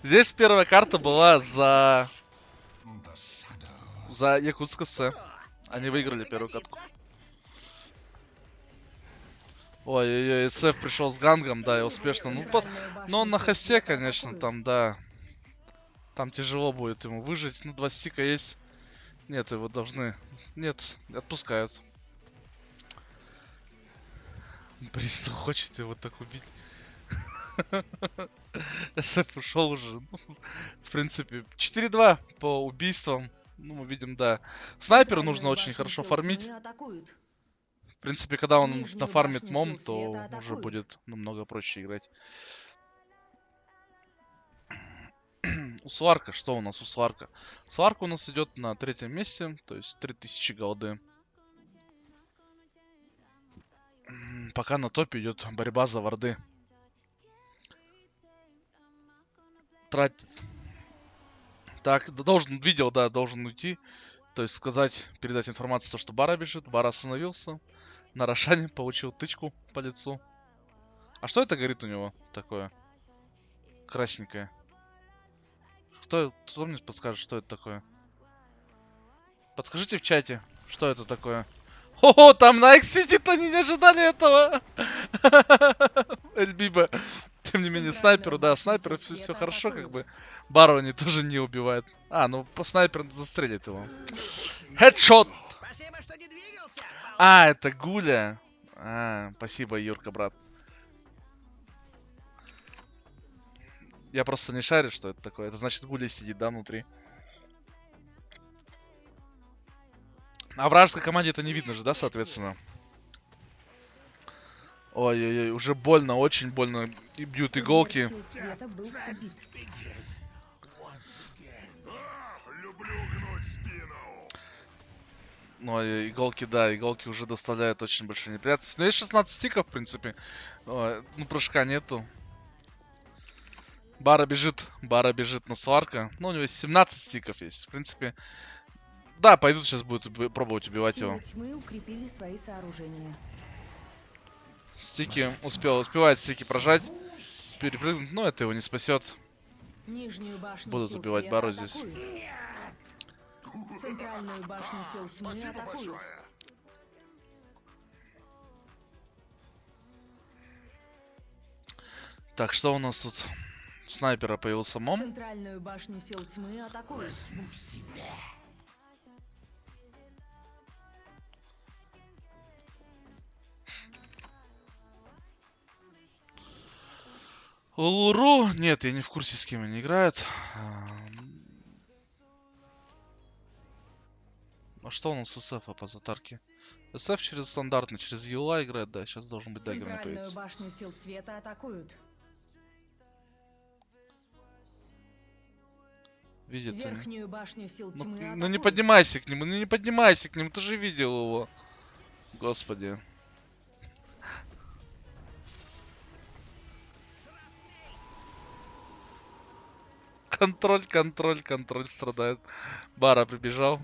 Здесь первая карта была за Якутск СС. Они выиграли первую катку. Ой-ой-ой, СФ пришел с гангом, да, и успешно. Ну, он на хосте, конечно, там, да. Там тяжело будет ему выжить. Ну, 2 стика есть. Нет, его должны... Нет, отпускают. Бристол хочет его так убить. СФ ушел уже. Ну, в принципе, 4-2 по убийствам. Ну, мы видим, да. Снайперу нужно очень хорошо фармить. В принципе, когда он нафармит мом, то уже будет намного проще играть. У Сварка, что у нас у Сварка? Сварка у нас идет на 3-м месте, то есть 3000 голды. Пока на топе идет борьба за варды. Тратит. Так, видел, да, должен уйти. То есть сказать, передать информацию, то, что Бара бежит. Бара остановился. На Рошане получил тычку по лицу. А что это горит у него такое? Красненькое. Кто мне подскажет, что это такое? Подскажите в чате, что это такое. О, там на сидит, они не ожидали этого. Эльбиба. Тем не менее, снайперу, да, снайперу все хорошо, как бы. Бару они тоже не убивают. А, ну по снайперу застрелит его. Хедшот! А, это Гуля. А, спасибо, Юрка, брат. Я просто не шарю, что это такое. Это значит, Гуля сидит, да, внутри. А вражеской команде это не видно же, да, соответственно? Ой-ой-ой, уже больно, очень больно. И бьют иголки. Ой, иголки, да, иголки уже доставляют очень большие неприятности. Но есть 16 стиков, в принципе. Ой, ну, прыжка нету. Бара бежит на Сварка. Ну, у него 17 стиков есть. В принципе, да, пойдут сейчас будут пробовать убивать его. Тьмы укрепили свои сооружения. Стики успевает стики прожать, перепрыгнуть, но это его не спасет. Будут убивать Бару здесь. Центральную башню сил тьмы атакуют. Так, что у нас тут? Снайпера появился мом. Центральную башню сил тьмы атакуют. Луру? Нет, я не в курсе, с кем они играют. А что у нас с СФ по затарке? СФ через стандартный, через EULA играет, да, сейчас должен быть даггерный появиться. Центральную башню сил света атакуют. Видит. Верхнюю башню сил тьмы атакуют. Ну не поднимайся к нему, ты же видел его. Господи. Контроль страдает. Бара прибежал.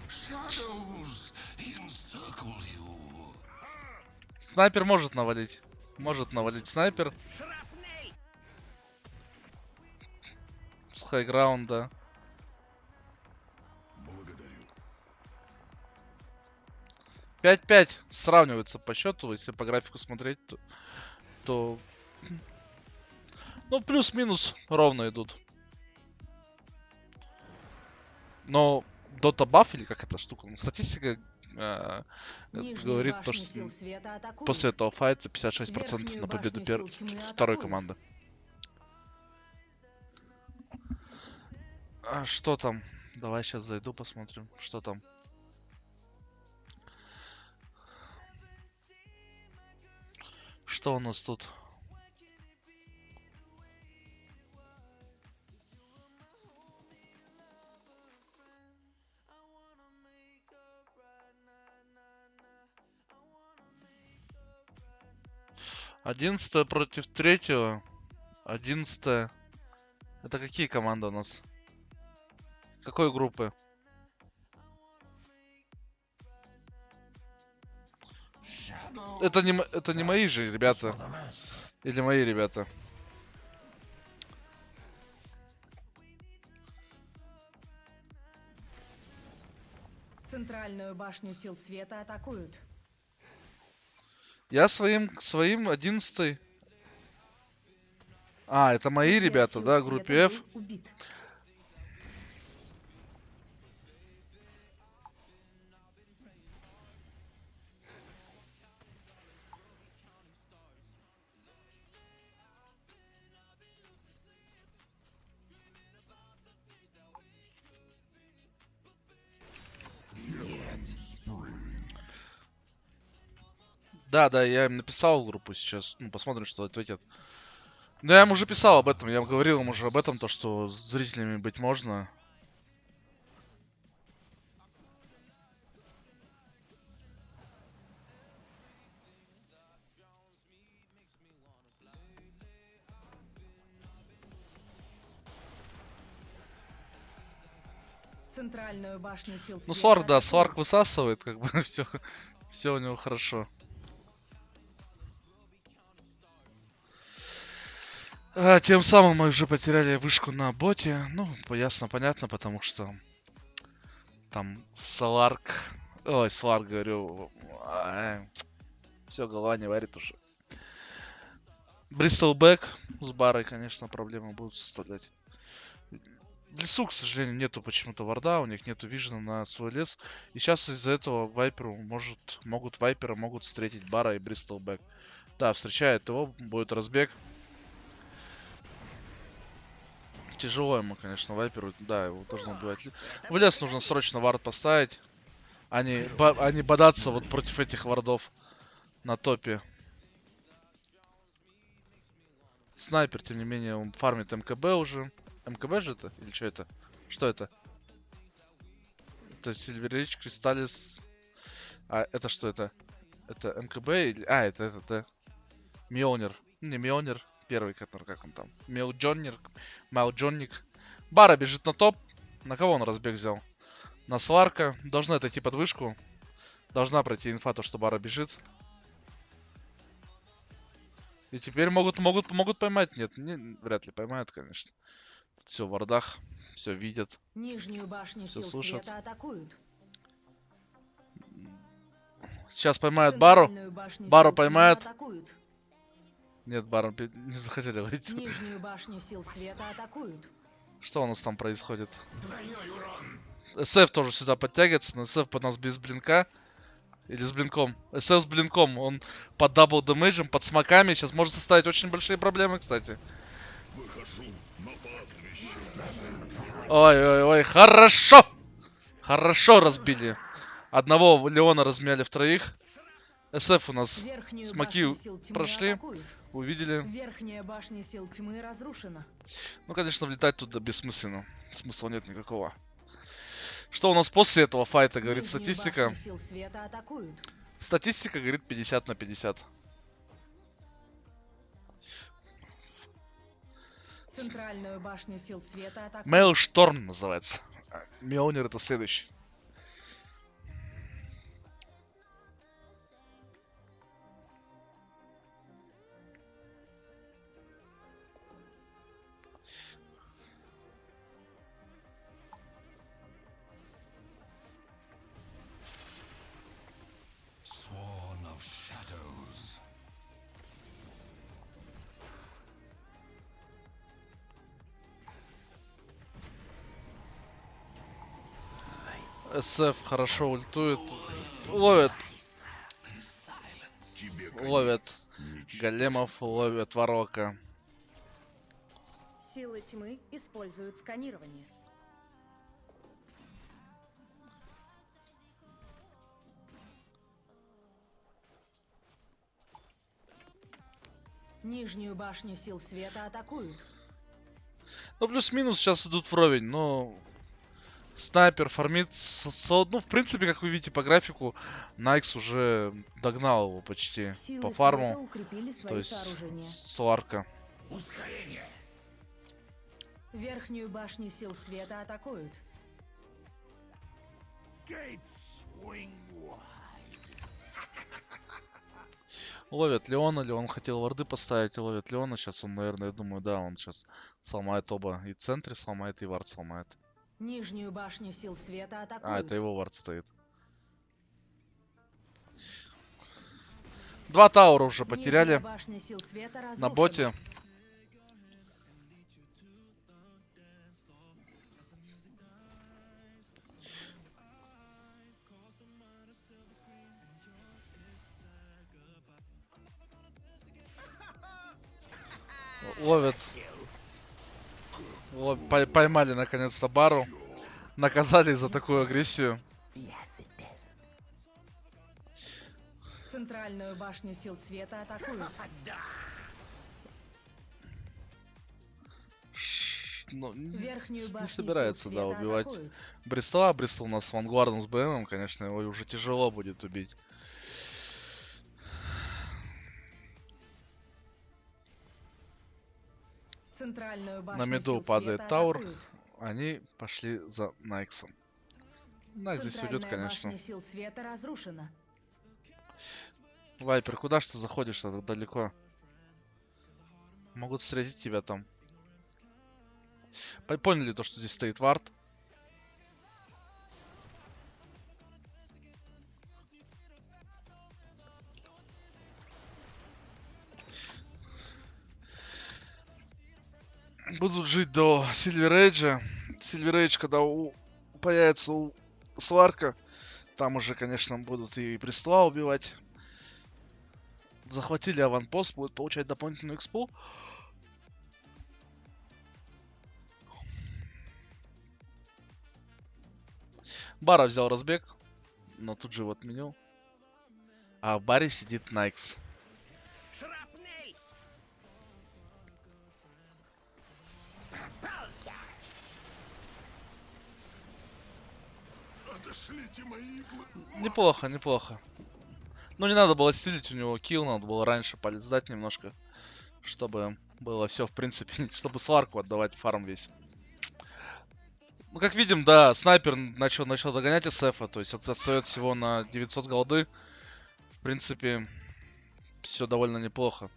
Снайпер может навалить. Может навалить снайпер. С хайграунда. 5-5 сравниваются по счету, если по графику смотреть, то ну, плюс-минус ровно идут. Но Dota Buff, или как эта штука, статистика говорит то, что после этого файта 56% на победу второй команды. А что там? Давай сейчас зайду, посмотрим, что там. Что у нас тут? Одиннадцатое против третьего. 11. Это какие команды у нас? Какой группы? Это не мои же ребята. Или мои ребята? Центральную башню сил света атакуют. Я своим 11-й. А, это мои ребята, да, группе F. Убит. Да, я им написал в группу сейчас. Ну, посмотрим, что ответят. Да, я им уже писал об этом. Я говорил им уже об этом, то, что с зрителями быть можно. Центральную башню сил Ну, света Сварк, да, атакуют. Сварк высасывает, как бы все у него хорошо. Тем самым мы уже потеряли вышку на боте. Ну, понятно, потому что там Сларк... Ой, Сларк, говорю. Все, голова не варит уже. Бристолбэк с барой, конечно, проблемы будут составлять. В лесу, к сожалению, нету почему-то варда, у них нету вижена на свой лес. И сейчас из-за этого Вайперу могут встретить бара и Бристолбэк. Да, встречает его, будет разбег. Тяжело ему, конечно, Вайперу. Да, его должно убивать. В лес нужно срочно вард поставить. А не бодаться вот против этих вардов на топе. Снайпер, тем не менее, он фармит МКБ уже. МКБ же это? Или что это? Что это? Это Сильверич, Кристаллис. А это что это? Это МКБ или... А, это этот, да. Мьолнир. Не Мьолнир. Первый, который, как он там? Маилджонник. Бара бежит на топ. На кого он разбег взял? На Сларка. Должны отойти под вышку. Должна пройти инфа, то, что Бара бежит. И теперь могут поймать. Нет, вряд ли поймают, конечно. Все в вардах. Все видят. Нижнюю башню Все сил слушают. света атакуют. Сейчас поймают Бару. Центральную башню Бару сил тьмы поймают. атакуют. Нет, Бару не захотели выйти. Нижнюю башню сил света атакуют. Что у нас там происходит? СФ тоже сюда подтягивается, но СФ под нас без блинка. Или с блинком. СФ с блинком. Он под дабл дэмэджем, под смоками. Сейчас может составить очень большие проблемы, кстати. Ой, хорошо! Хорошо разбили. Одного Леона размяли в троих. СФ у нас Верхнюю смоки башню сил тьмы прошли. атакуют. Увидели. Верхняя башня сил тьмы разрушена. Ну, конечно, влетать туда бессмысленно. Смысла нет никакого. Что у нас после этого файта, говорит Нижнюю статистика? башню сил света атакуют. Статистика говорит 50 на 50. Центральную башню сил света атакуют. Мейлшторм называется. Мьёльнир это следующий. Sworn of shadows. СФ хорошо ультует. Ловят. Ловят големов, ловят Ворока. Силы тьмы используют сканирование. Нижнюю башню сил света атакуют. Ну, плюс-минус сейчас идут вровень, но... Снайпер фармит... Ну, в принципе, как вы видите по графику, Найкс уже догнал его почти Силы по света фарму. укрепили свои То есть, сооружения. Сларка. Верхнюю башню сил света атакуют. Ловят Леона, Леон хотел варды поставить, ловят Леона. Сейчас он, наверное, я думаю, да, он сейчас сломает оба. И в центре сломает, и вард сломает. Нижнюю башню сил света атакуют. А, это его вард стоит. 2 таура уже потеряли Нижняя башня сил света на разрушена. боте. Ловят. Поймали наконец-то Бару. Наказали за такую агрессию. Центральную башню сил света атакуют. Ну, Верхнюю не башню собирается, сил да, света убивать атакуют. Бристола. Бристол у нас с вангвардом, с БМом, конечно, его уже тяжело будет убить. Центральную На башню миду сил падает света таур. атакуют. Они пошли за Найксом. Найкс здесь уйдет, Центральная конечно. башня сил света разрушена. Вайпер, куда ж ты заходишь-то так далеко? Могут встретить тебя там. Поняли то, что здесь стоит вард? Будут жить до Сильвер Эйджа. Сильвер Эйдж, когда появится у Сларка, там уже, конечно, будут и Престола убивать. Захватили аванпост, будут получать дополнительную экспу. Бара взял разбег, но тут же его отменил. А в баре сидит Найкс. Неплохо, неплохо. Ну, не надо было стилить у него килл, надо было раньше палец дать немножко. Чтобы было все, в принципе, чтобы Сларку отдавать фарм весь. Ну, как видим, да, снайпер начал догонять СФа, то есть отстает всего на 900 голды. В принципе, все довольно неплохо.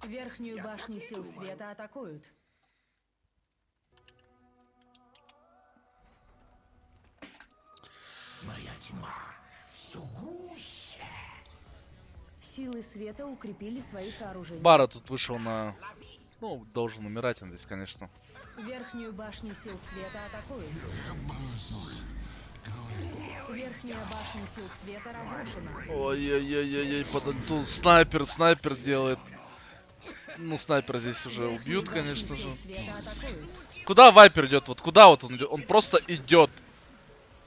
Верхнюю башню сил света атакуют. Моя тьма все гуще. Силы света укрепили свои сооружения. Бара тут вышел на... Ну, должен умирать он здесь, конечно. Верхнюю башню сил света атакуют. Верхняя башня сил света разрушена. Ой-ой-ой-ой, под ульту снайпер делает. Ну, снайпер здесь уже убьют, конечно же. Куда Вайпер идет? Вот куда вот он идет? Он просто идет.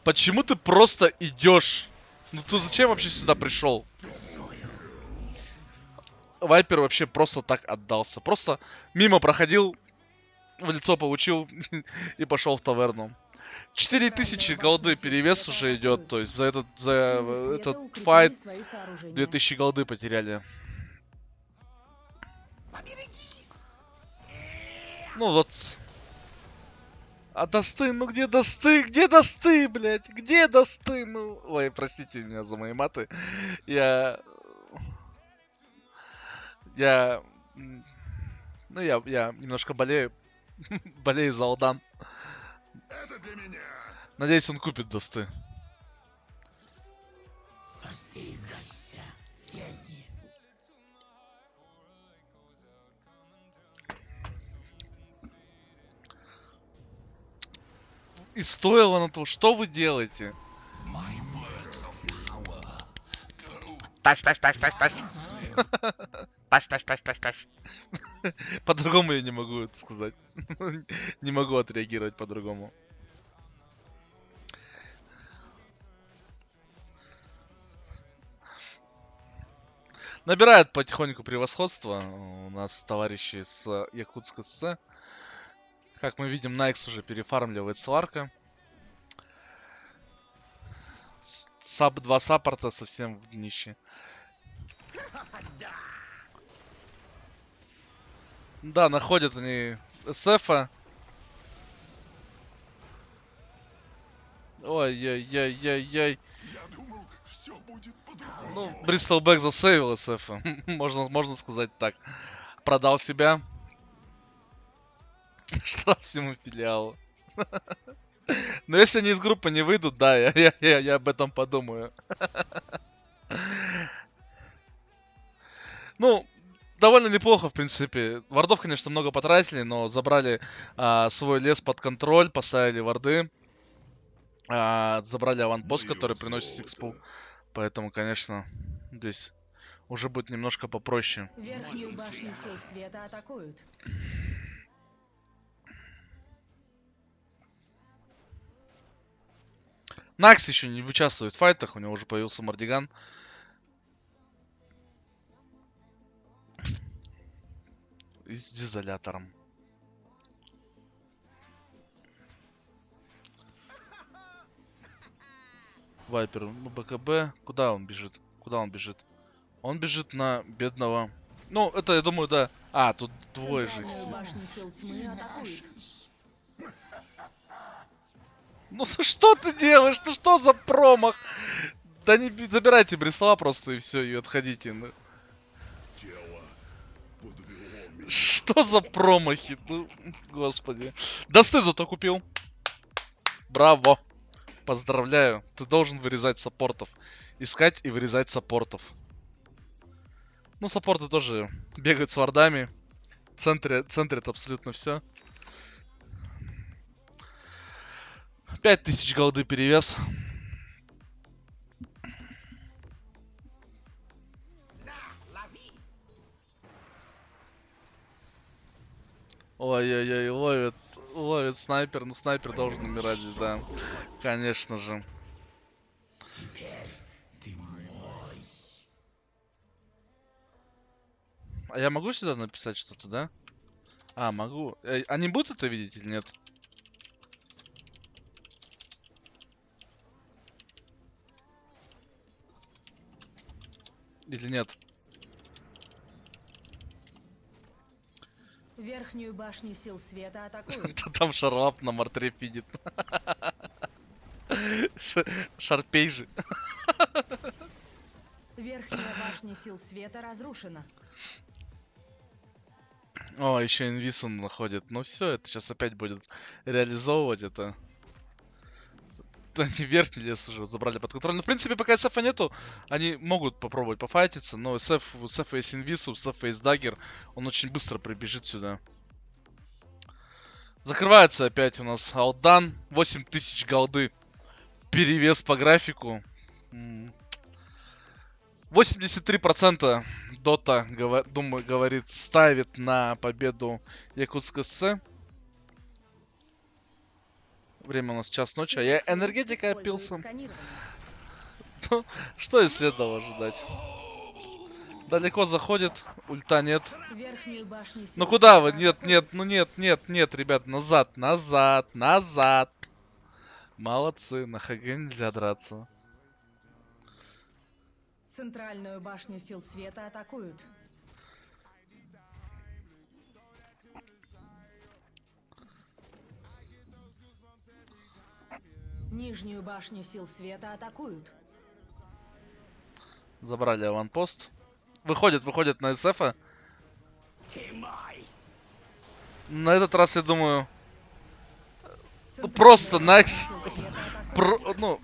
Почему ты просто идешь? Ну ты зачем вообще сюда пришел? Вайпер вообще просто так отдался. Просто мимо проходил, в лицо получил и пошел в таверну. 4000 голды перевес уже идет, то есть за этот файт 2000 голды потеряли. Ну вот. А досты, ну где досты? Где досты, блядь? Где досты? Ну, ой, простите меня за мои маты. Я, ну я немножко болею. Болею за Алдан. Надеюсь, он купит досты. И стоило на то, что вы делаете? Тащ. Тащ. По-другому я не могу это сказать. Не могу отреагировать по-другому. Набирает потихоньку превосходство у нас товарищи с Якутска СС. Как мы видим, Найкс уже перефармливает Сварка. 2 саппорта совсем в днище. Да, находят они СФа. Ой-ой-ой-ой-ой. Ну, Бристолбэк засейвил СФа. можно сказать так. Продал себя. Штраф всему филиалу. Но если они из группы не выйдут, да, я об этом подумаю. Ну, довольно неплохо, в принципе. Вардов, конечно, много потратили, но забрали свой лес под контроль, поставили варды. Забрали аванпост, который приносит экспу. Поэтому, конечно, здесь уже будет немножко попроще. Верхнюю башню сил света атакуют. Накс еще не участвует в файтах, у него уже появился Мардиган. И с дизолятором. Вайпер, ну БКБ. Куда он бежит? Он бежит на бедного. Ну, это, я думаю, да. А, тут двое же. Башню сил тьмы атакуют. Ну что ты делаешь? Ну что за промах? Да не забирайте Бресла просто и все, и отходите. Ну. Что за промахи? Ну, господи. Досты зато купил. Браво. Поздравляю. Ты должен вырезать саппортов. Искать и вырезать саппортов. Ну, саппорты тоже бегают с вардами. Центрят абсолютно все. 5000 голды перевес. Ой-ой-ой, ловит снайпер. Ну, снайпер должен умирать здесь, да. Конечно же. А я могу сюда написать что-то, да? А, могу. Они будут это видеть или нет? Или нет? Верхнюю башню сил света атакуют. Там Шарлап на мартре фидит. Шарпей же. Верхняя башня сил света разрушена. О, еще инвисон находит. Ну все, это сейчас опять будет реализовывать это. Они верхний лес уже забрали под контроль. Ну, в принципе, пока СФа нету, они могут попробовать пофайтиться. Но у СФа есть инвису, у СФа есть даггер. Он очень быстро прибежит сюда. Закрывается опять у нас Алдан. 8000 голды. Перевес по графику. 83% Дота, думаю, говорит, ставит на победу Якутска СС. Время у нас час ночи, а я энергетика опился. Ну, что и следовало ожидать. Далеко заходит, ульта нет. Ну куда вы? Нет, ну нет, ребят, назад. Молодцы, на ХГ нельзя драться. Центральную башню сил света атакуют. Нижнюю башню сил света атакуют. Забрали аванпост. Выходит на СФ. На этот раз, я думаю, просто Накс. Ну,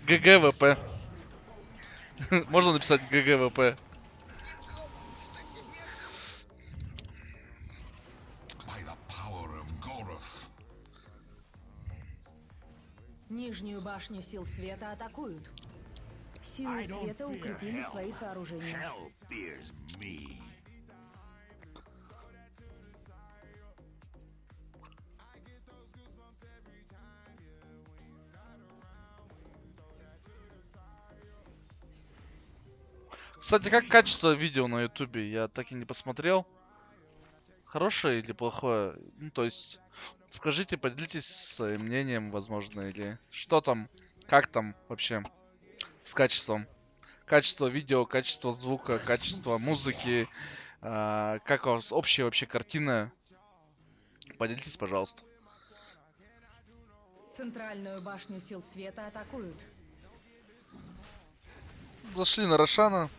ГГВП. Можно написать ГГВП. Нижнюю башню сил света атакуют. Силы света укрепили свои сооружения. Кстати, как качество видео на ютубе? Я так и не посмотрел. Хорошее или плохое? Ну, то есть, скажите, поделитесь своим мнением, возможно, или что там, как там вообще с качеством? Качество видео, качество звука, качество музыки, как у вас общая вообще картина? Поделитесь, пожалуйста. Центральную башню сил света атакуют. Зашли на Рошана.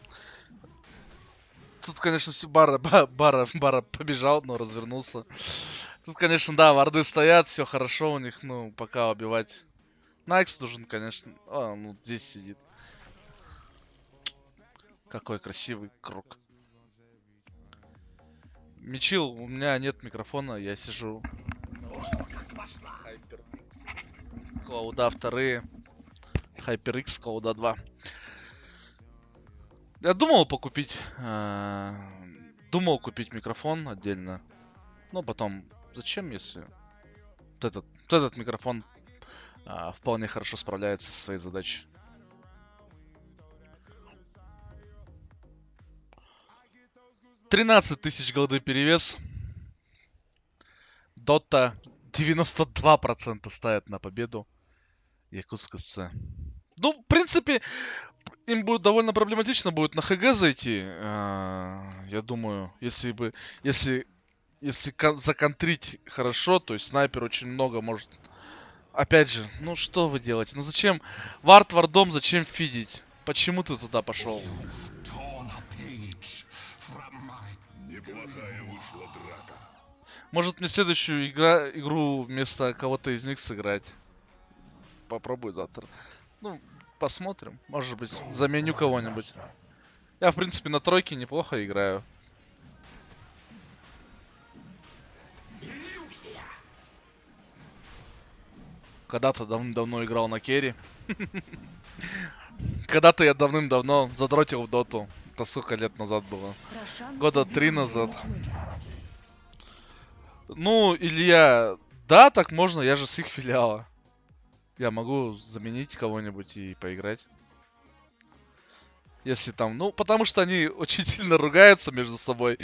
Тут, конечно, все Бара побежал, но развернулся. Тут, конечно, да, варды стоят, все хорошо у них, ну, пока убивать. Найкс нужен, конечно. Ну, здесь сидит. Какой красивый круг. Мичил, у меня нет микрофона, я сижу. HyperX. Клауда вторые. HyperX, Клауда 2. Я думал покупить. Думал купить микрофон отдельно. Но потом, зачем, если вот этот микрофон вполне хорошо справляется со своей задачей. $13 000 голды перевес. Дота 92% ставит на победу. Якутска СЦ. Ну, в принципе, им будет довольно проблематично будет на ХГ зайти. Я думаю, если законтрить хорошо, то есть снайпер очень много может. Опять же, ну что вы делаете? Ну зачем вард вардом, зачем фидить? Почему ты туда пошел? Может мне следующую игру вместо кого-то из них сыграть? Попробую завтра. Ну, посмотрим. Может быть, заменю кого-нибудь. Я, в принципе, на тройке неплохо играю. Когда-то давным-давно играл на керри. Когда-то я давным-давно задротил в доту. Это сколько лет назад было? Года 3 назад. Ну, Илья, да, так можно, я же с их филиала. Я могу заменить кого-нибудь и поиграть. Если там, ну, потому что они очень сильно ругаются между собой.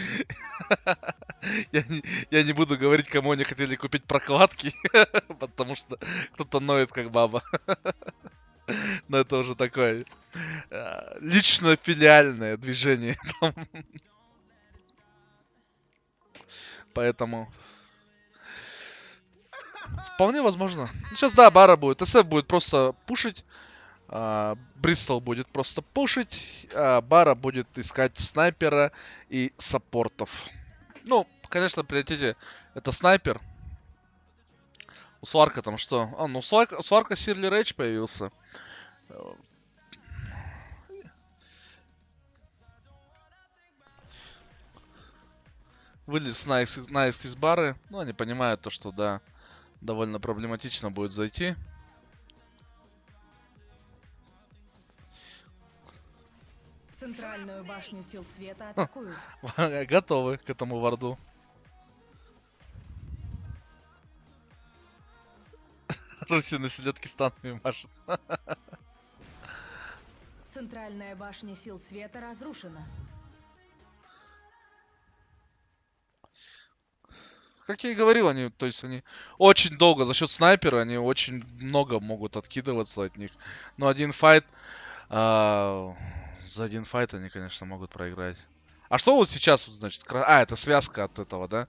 Я не буду говорить, кому они хотели купить прокладки, потому что кто-то ноет как баба. Но это уже такое лично филиальное движение. Поэтому вполне возможно. Сейчас, да, Бара будет. СФ будет просто пушить. Бристол будет просто пушить. Бара будет искать снайпера и саппортов. Ну, конечно, в приоритете это снайпер. У Сварка там что? Ну, у Сварка Сирли Рейдж появился. Вылез Найкс из бары. Ну, они понимают то, что, да, довольно проблематично будет зайти. Центральную башню сил света атакуют. Готовы к этому варду. Руси на селедке станами машет. Центральная башня сил света разрушена. Как я и говорил, они, то есть они очень долго, за счет снайпера, они очень много могут откидываться от них. Но за один файт они, конечно, могут проиграть. А что вот сейчас, вот, значит, это связка от этого, да?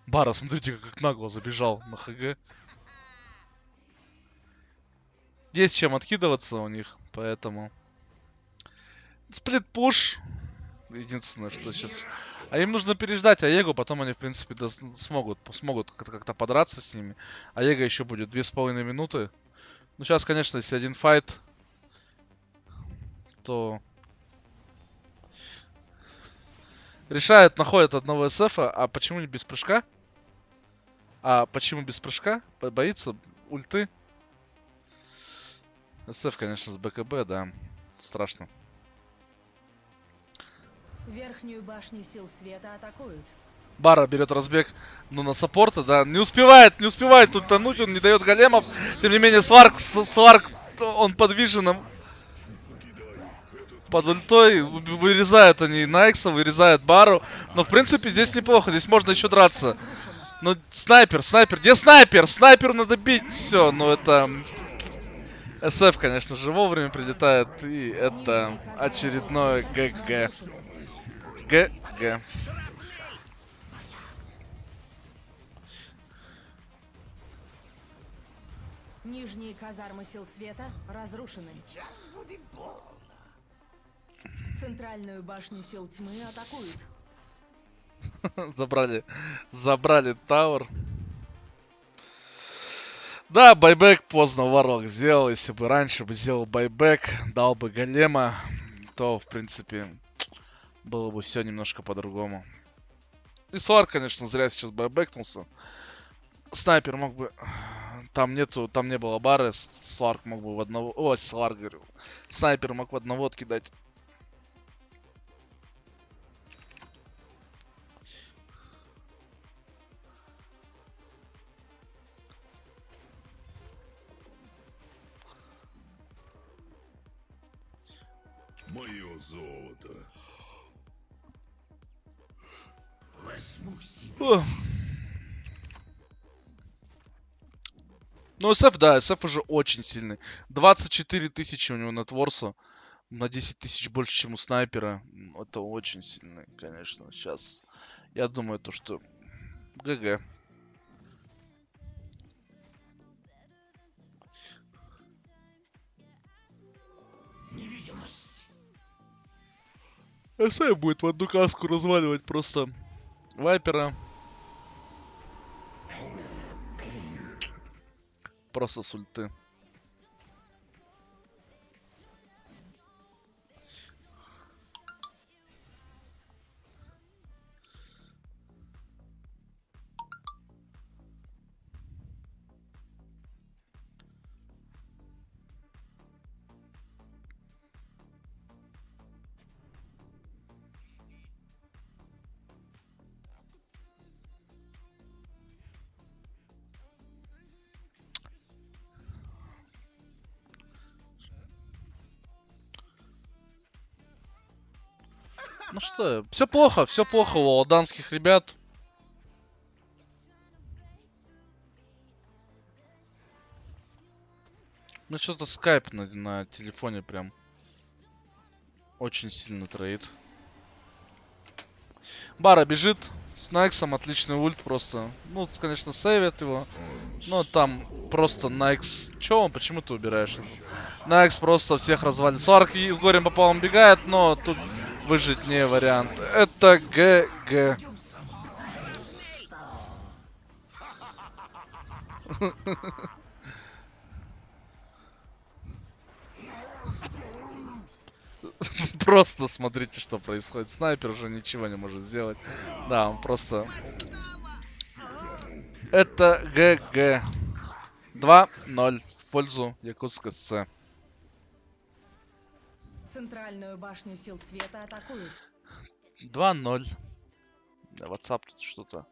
Бара, смотрите, как нагло забежал на ХГ. Есть чем откидываться у них, поэтому... Сплит-пуш. Единственное, что сейчас... А им нужно переждать Аегу, потом они, в принципе, смогут как-то подраться с ними. Аега еще будет 2,5 минуты. Ну, сейчас, конечно, если один файт, то... Решают, находят одного СФа. А почему не без прыжка? А почему без прыжка? Боится ульты. СФ, конечно, с БКБ, да. Страшно. Верхнюю башню сил света атакуют. Бара берет разбег, ну, на саппорта, да. Не успевает ультануть, он не дает големов. Тем не менее, Сварк, он подвижен под ультой. Вырезают они Найкса, вырезают Бару. Но, в принципе, здесь неплохо, здесь можно еще драться. Но снайпер, где снайпер? Снайперу надо бить, все, но это... СФ, конечно же, вовремя прилетает, и это очередное ГГ. ГГ. Нижние казармы сил света разрушены. Центральную башню сил тьмы атакуют. Забрали Тауэр. Да, байбек поздно Варлок сделал. Если бы раньше бы сделал байбек, дал бы голема, то, в принципе, было бы все немножко по-другому. И Сварк, конечно, зря сейчас байбекнулся. Снайпер мог бы... Там не было бары. Сварк мог бы в одного... О, Сварк, говорю. Снайпер мог в одного откидать. Мое золото. Возьму себе. Ну, СФ, да, СФ уже очень сильный. 24 тысячи у него на Творсу. На 10 тысяч больше, чем у снайпера. Это очень сильный, конечно. Сейчас, я думаю, то, что ГГ. Невидимость. СФ будет в одну каску разваливать просто Вайпера. Просто с ульты. Ну что, все плохо у алданских ребят. Ну что-то скайп на телефоне прям очень сильно троит. Бара бежит с Найксом, отличный ульт просто. Ну, конечно, сейвят его. Но там просто Найкс... Чё он, почему ты убираешь? Найкс просто всех развалит. Сварк с горем пополам бегает, но тут выжить не вариант. Это ГГ. Просто смотрите, что происходит. Снайпер уже ничего не может сделать. Да, он просто... Это ГГ. 2-0 в пользу Якутска СЦ. Центральную башню сил света атакуют. 2-0. WhatsApp тут что-то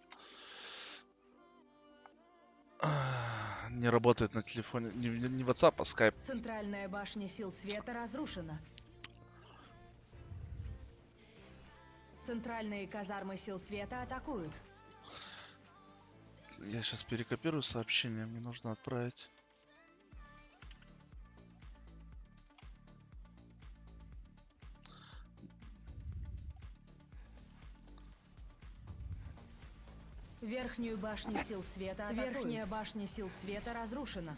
не работает на телефоне. Не WhatsApp, а Skype. Центральная башня сил света разрушена. Центральные казармы сил света атакуют. Я сейчас перекопирую сообщение, мне нужно отправить. Верхнюю башню сил света атакуют. Верхняя башня сил света разрушена.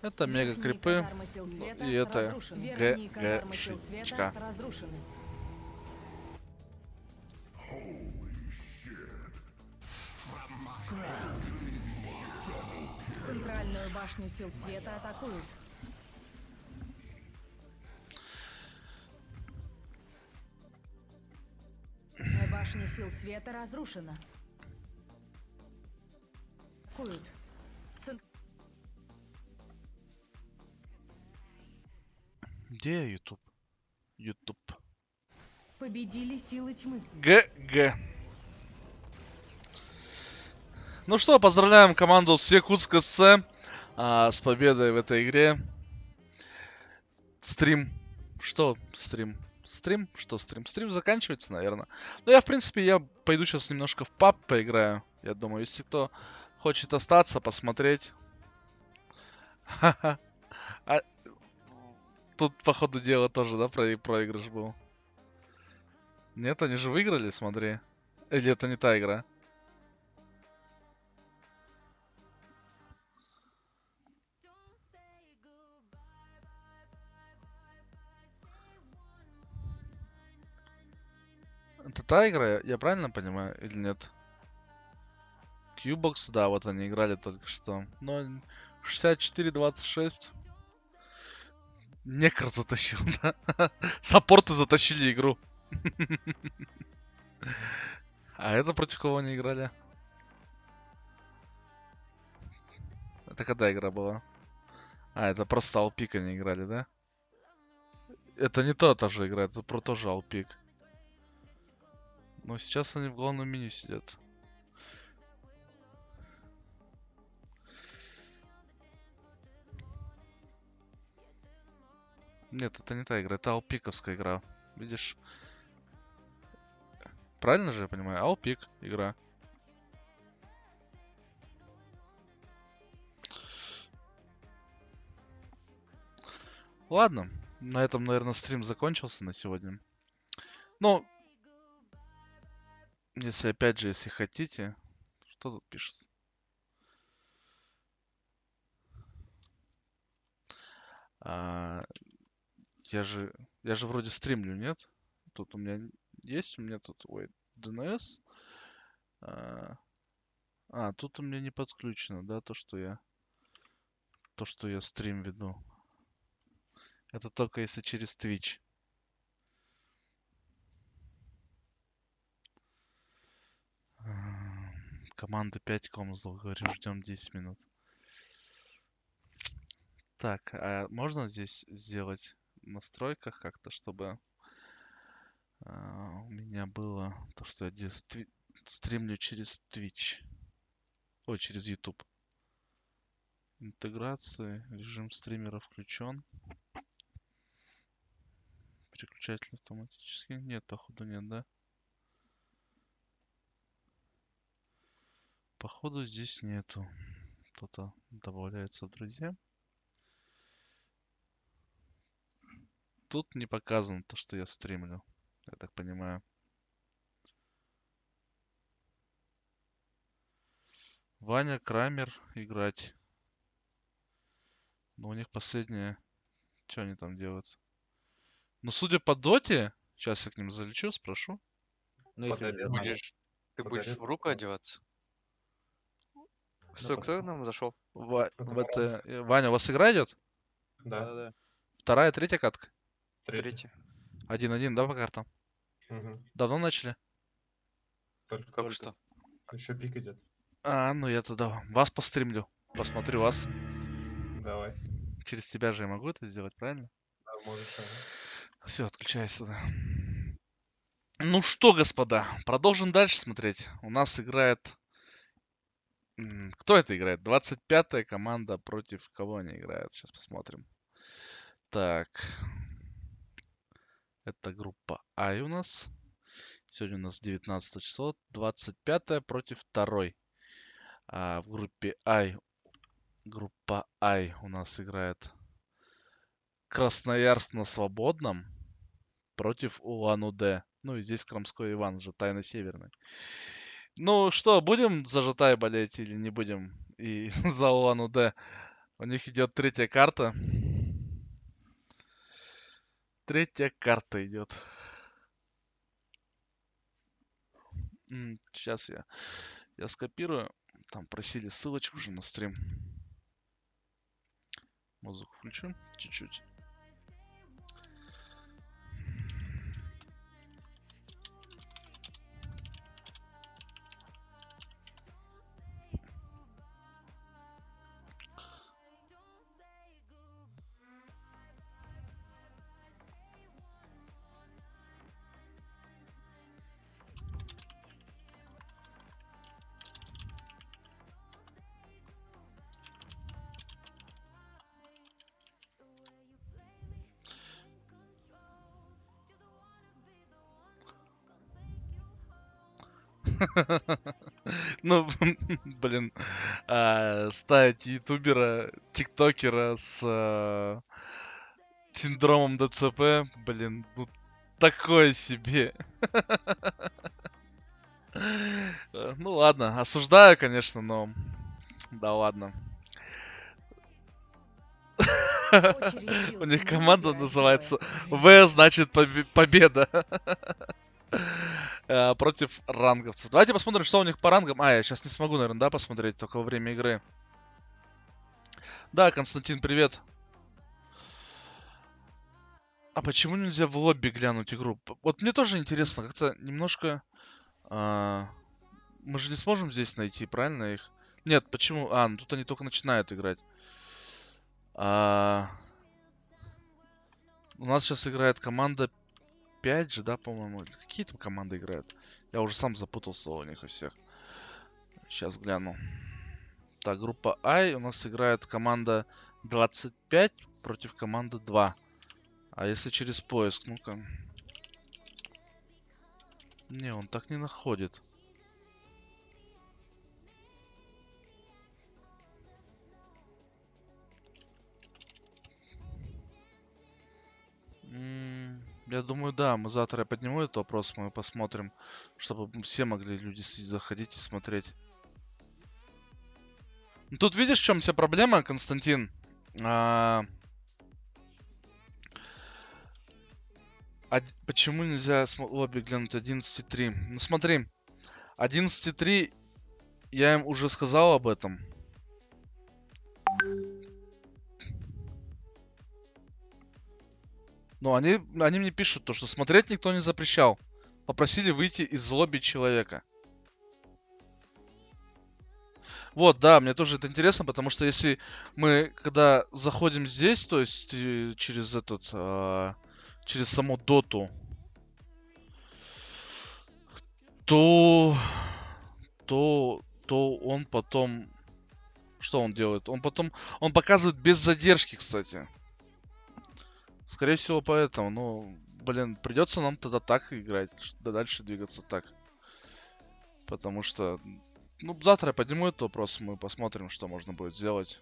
Это мега Верхние крипы. казармы сил света И это разрушены. Верхние казармы сил света ГГшечка. разрушены. Центральную башню сил света атакуют. Башня сил света разрушена. Атакуют. Где я YouTube? YouTube. Победили силы тьмы. ГГ. Ну что, поздравляем команду с Якутска СС с победой в этой игре. Стрим. Что стрим? Стрим? Что стрим? Стрим заканчивается, наверное. Но я, в принципе, я пойду сейчас немножко в паб поиграю. Я думаю, если кто хочет остаться, посмотреть. Ха-ха. А тут, по ходу дела, тоже, да, проигрыш был? Нет, они же выиграли, смотри. Или это не та игра? Это та игра, я правильно понимаю, или нет? Qbox, да, вот они играли только что. Но 64-26. Некр затащил, да? Саппорты затащили игру. А это против кого они играли? Это когда игра была? А, это просто Алпик они играли, да? Это не та же игра, это про тоже Алпик. Но сейчас они в главном меню сидят. Нет, это не та игра, это Алпиковская игра. Видишь? Правильно же я понимаю? Алпик игра. Ладно, на этом, наверное, стрим закончился на сегодня. Но, если опять же, если хотите, что тут пишет? Я же вроде стримлю, нет? Тут у меня есть, у меня тут, ой, DNS. Тут у меня не подключено, да, то, что я стрим веду. Это только если через Twitch. Команда 5 комзл, говорю, ждем 10 минут. Так, а можно здесь сделать в настройках как-то, чтобы у меня было то, что я стримлю через Twitch. Ой, через YouTube. Интеграции, режим стримера включен. Переключатель автоматически. Нет, походу нет, да? Походу здесь нету. Кто-то добавляется в друзья. Тут не показано то, что я стримлю. Я так понимаю. Ваня, Крамер, играть. Но у них последнее... Что они там делают? Ну, судя по доте... Сейчас я к ним залечу, спрошу. Ну, если Ты будешь в руку одеваться? Кто нам зашел? Ваня, у вас игра идет? Да. Вторая, третья катка? Третий. 1-1, да, по картам? Давно начали? Только что. Еще пик идет. Ну я тогда вас постримлю. Посмотрю вас. Давай. Через тебя же я могу это сделать, правильно? Да, можешь. Все, отключайся, да. Ну что, господа, продолжим дальше смотреть. У нас играет... Кто это играет? 25-я команда, против кого они играют? Сейчас посмотрим. Так. Это группа А у нас. Сегодня у нас 19 число, 25 против 2. В группе I, группа I у нас играет Красноярск на свободном против Улан-Удэ. Ну и здесь Крамской Иван, Жатай на Северной. Ну что, будем за Жатай болеть или не будем? И за Улан-Удэ. У них идет третья карта. Третья карта идет. Сейчас я скопирую. Там просили ссылочку уже на стрим. Музыку включу чуть-чуть. Ну, блин, ставить ютубера, тиктокера с синдромом ДЦП, блин, ну такое себе. Ну ладно, осуждаю, конечно, но да ладно. У них команда называется В, значит победа. Против ранговцев. Давайте посмотрим, что у них по рангам. Я сейчас не смогу, наверное, да, посмотреть только во время игры. Да, Константин, привет. А почему нельзя в лобби глянуть игру? Вот мне тоже интересно, как-то немножко... Мы же не сможем здесь найти, правильно, их? Нет, почему? Ну тут они только начинают играть. У нас сейчас играет команда 5 же, да, по-моему? Какие там команды играют? Я уже сам запутался у них у всех. Сейчас гляну. Так, группа I. У нас играет команда 25 против команды 2. А если через поиск? Ну-ка. Не, он так не находит. Я думаю, да, мы завтра я подниму этот вопрос, мы посмотрим, чтобы все могли люди заходить и смотреть. Тут видишь, в чем вся проблема, Константин? Почему нельзя лобби глянуть 11.3? Ну смотри, 11.3 я им уже сказал об этом. Но они мне пишут то, что смотреть никто не запрещал. Попросили выйти из лобби человека. Вот, да, мне тоже это интересно, потому что если мы, когда заходим здесь, то есть через этот, через саму доту, то он потом, что он делает? Он показывает без задержки, кстати. Скорее всего, поэтому, ну, блин, придется нам тогда так играть, да дальше двигаться так. Потому что, ну, завтра я подниму этот вопрос, мы посмотрим, что можно будет сделать.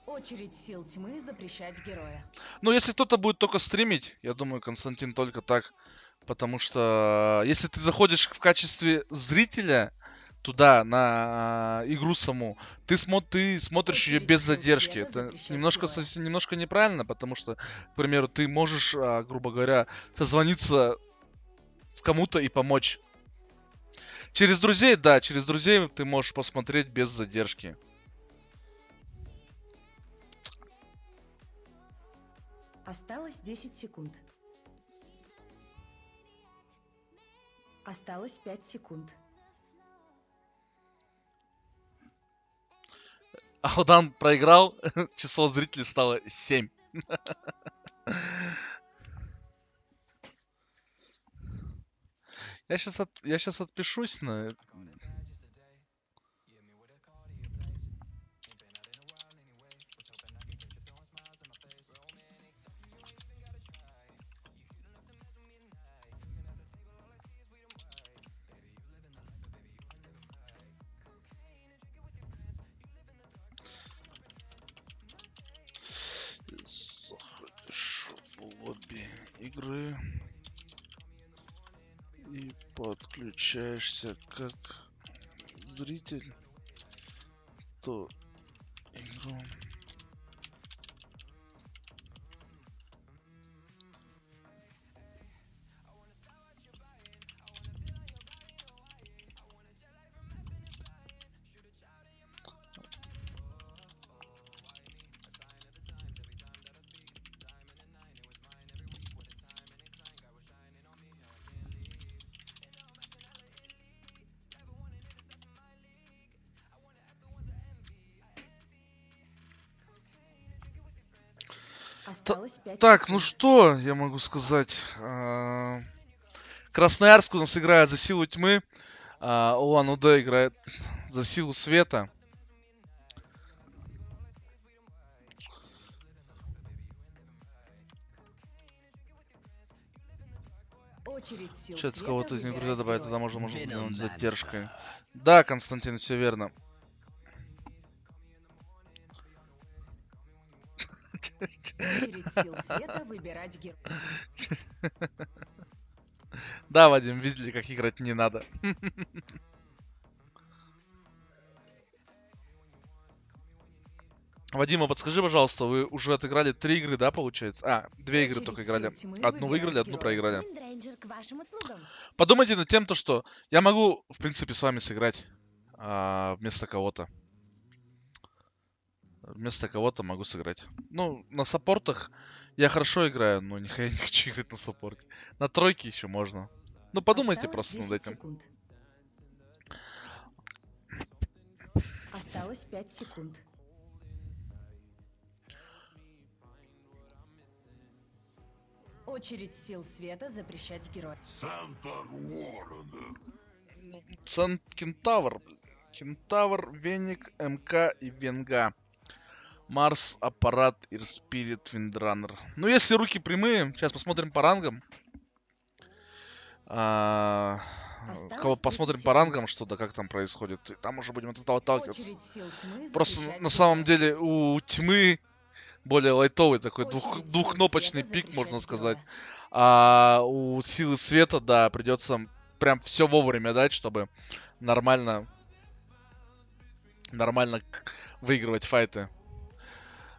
Очередь сил тьмы запрещать героя. Ну, если кто-то будет только стримить, я думаю, Константин, только так. Потому что, если ты заходишь в качестве зрителя туда, на игру саму, ты смотришь ее без задержки. Это немножко неправильно, потому что, к примеру, ты можешь, грубо говоря, созвониться с кому-то и помочь. Через друзей, да, через друзей ты можешь посмотреть без задержки. Осталось 10 секунд. Осталось 5 секунд. Аудан проиграл, число зрителей стало 7. Я сейчас отпишусь на... игры и подключаешься как зритель, то игру Осталось 5 Так, ну секунд. что я могу сказать? Красноярск у нас играет за силу тьмы, Улан-Удэ играет за силу света. Очередь сил Чат, с света кого-то из них выбирать добавить, героя. тогда можно сделать с задержкой. Да, Константин, все верно. Очередь сил света выбирать героя. Да, Вадим, видели, как играть не надо. Вадима, подскажи, пожалуйста, вы уже отыграли 3 игры, да, получается? 2 игры Очередь только сил играли. тьмы Одну выиграли, выбирать одну героя. проиграли. Windranger к вашим услугам. Подумайте над тем, то, что я могу, в принципе, с вами сыграть вместо кого-то. Вместо кого-то могу сыграть. Ну, на саппортах я хорошо играю, но я не хочу играть на саппорте. На тройке еще можно. Ну, подумайте Осталось просто над 10 этим. секунд. Осталось 5 секунд. Очередь сил света запрещать героя. Кентавр. Кентавр, Веник, МК и Венга. Марс, Аппарат, Ирспирит, Виндраннер. Ну, если руки прямые, сейчас посмотрим по рангам. Осталось Посмотрим 10 по секунд. рангам, что да, как там происходит. И там уже будем от этого отталкиваться. Очередь сил тьмы Просто запрещать на самом героя. деле у тьмы более лайтовый такой Очередь сил двухкнопочный света пик, можно запрещать сказать. героя. А у силы света, да, придется прям все вовремя дать, чтобы нормально выигрывать файты.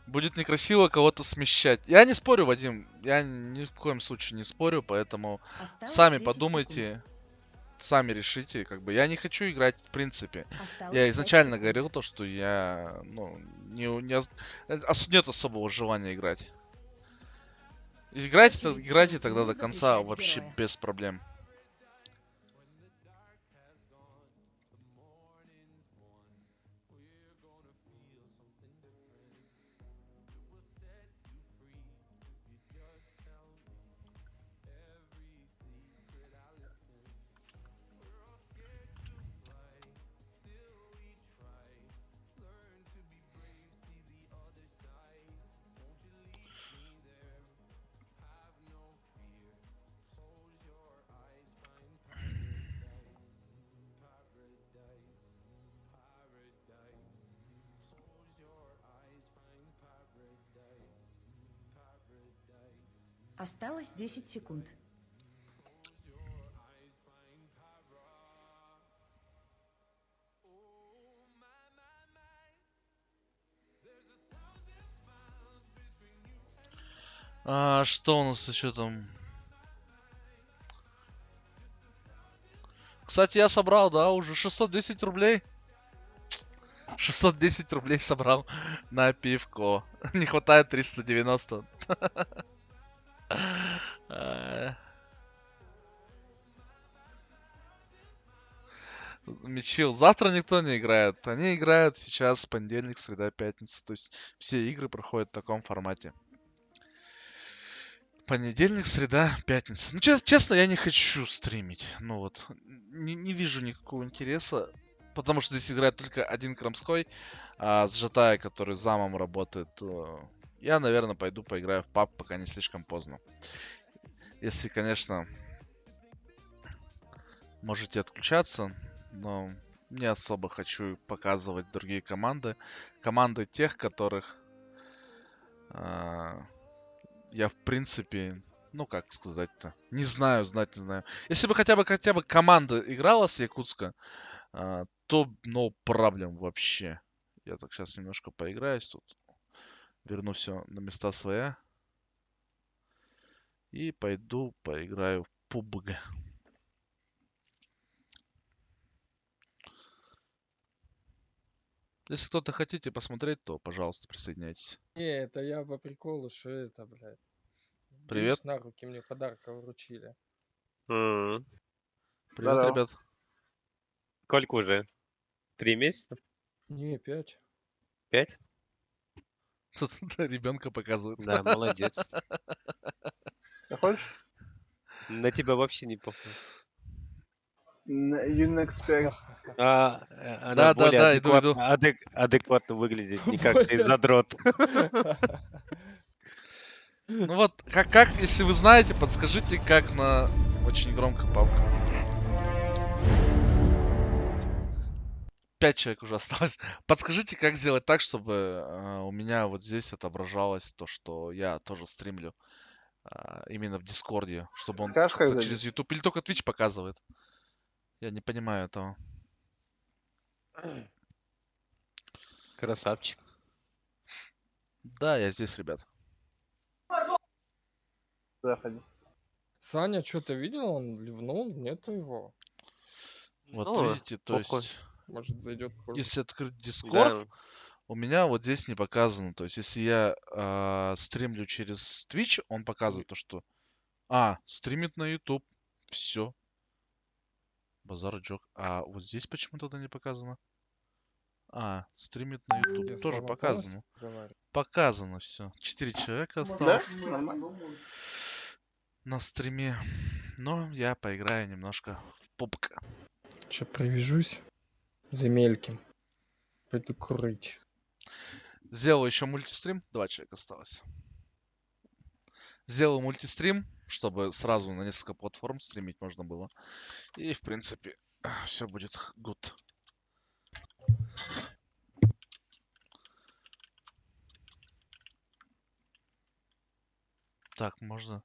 Будет некрасиво кого-то смещать. Я не спорю, Вадим. Я ни в коем случае не спорю, поэтому Осталось сами 10 подумайте, сами решите. Как бы я не хочу играть в принципе. Осталось Я 5 изначально секунд. говорил то, что я, ну, нет особого желания играть. Играйте Очередь сил тогда тьмы до конца запрещать вообще героя. без проблем. Осталось 10 секунд. Что у нас еще там? Кстати, я собрал, да, уже 610 рублей. 610 рублей собрал на пивко. Не хватает 390. Мичил, завтра никто не играет. Они играют сейчас понедельник, среда, пятница. То есть все игры проходят в таком формате. Понедельник, среда, пятница. Ну, честно, я не хочу стримить. Ну вот, не вижу никакого интереса. Потому что здесь играет только один Крамской, с Жатая, который замом работает. Я, наверное, пойду поиграю в паб, пока не слишком поздно. Если, конечно, можете отключаться. Но не особо хочу показывать другие команды. Команды тех, которых я, в принципе, Ну, как сказать-то? Не знаю, знать не знаю. Если бы хотя бы команда играла с Якутска, то no проблем вообще. Я так сейчас немножко поиграюсь тут. Верну все на места своя. И пойду поиграю в PUBG. Если кто-то хотите посмотреть, то, пожалуйста, присоединяйтесь. Не, это я по приколу, что это, блядь. Привет. Вещь на руки мне подарка вручили. Привет, Здорово. ребят. Сколько уже? 3 месяца? Не, 5. 5? Тут ребенка показывают. Да, молодец. Хочешь? На тебя вообще не похож. Она Да, более иду. адекватно выглядит, не как ты задрот. Ну вот, как, если вы знаете, подскажите, как на... Очень громко папка. 5 человек уже осталось. Подскажите, как сделать так, чтобы у меня вот здесь отображалось то, что я тоже стримлю. Именно в Дискорде. Чтобы он как-то через YouTube или только Twitch показывает. Я не понимаю этого. Красавчик. Да, я здесь, ребят. Саня, что-то видел? Он ливнул? Нету его. Вот Ну, видите, то спокойно. есть... Может, зайдет позже. Если открыть Discord, Да. у меня вот здесь не показано. То есть, если я стримлю через Twitch, он показывает то, что... стримит на YouTube. Все. Базар джок. А вот здесь почему тогда не показано? Стримит на YouTube. Я Тоже Слава показано. полностью говорю. Показано все. 4 человека осталось на стриме. Но я поиграю немножко в PUBG. Че, привяжусь за мелким. Пойду курить. Сделаю еще мультистрим. 2 человека осталось. Сделаю мультистрим, чтобы сразу на несколько платформ стримить можно было. И, в принципе, все будет good. Так, можно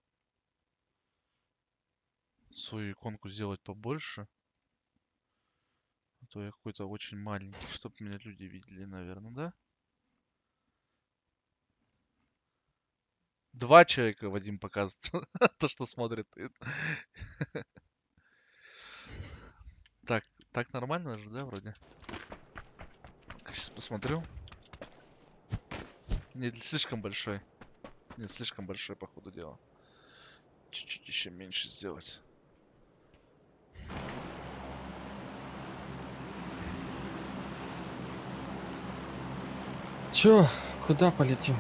свою иконку сделать побольше. А то я какой-то очень маленький, чтобы меня люди видели, наверное, да? 2 человека Вадим показывает. То, что смотрит. Так нормально же, да, вроде? Сейчас посмотрю. Нет, слишком большой. Нет, слишком большой, по ходу дела. Чуть-чуть еще меньше сделать. Чё, куда полетим?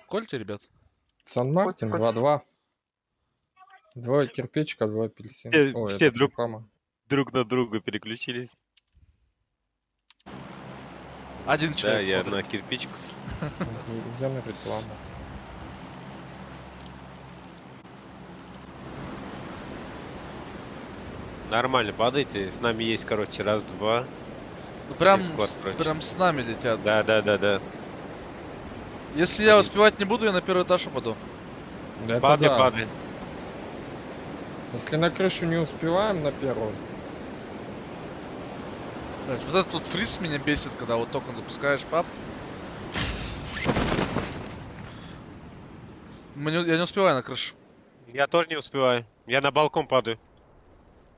Кольте, ребят. Сан-Мартин 2-2. 2 кирпичика, 2 апельсина. Все это друг реклама. на друга переключились. Один Да, человек я смотрит. на кирпичку. Я на рекламу. Нормально, падайте. С нами есть, короче, раз-два. Ну, прям, Дискорд, короче. прям с нами летят. Да. Если я успевать не буду, я на первый этаж упаду. Да, это Падай, да. падай. Если на крышу не успеваем, на первую. Блядь, вот этот тут фриз меня бесит, когда вот только запускаешь пап. Я не успеваю на крышу. Я тоже не успеваю. Я на балкон падаю.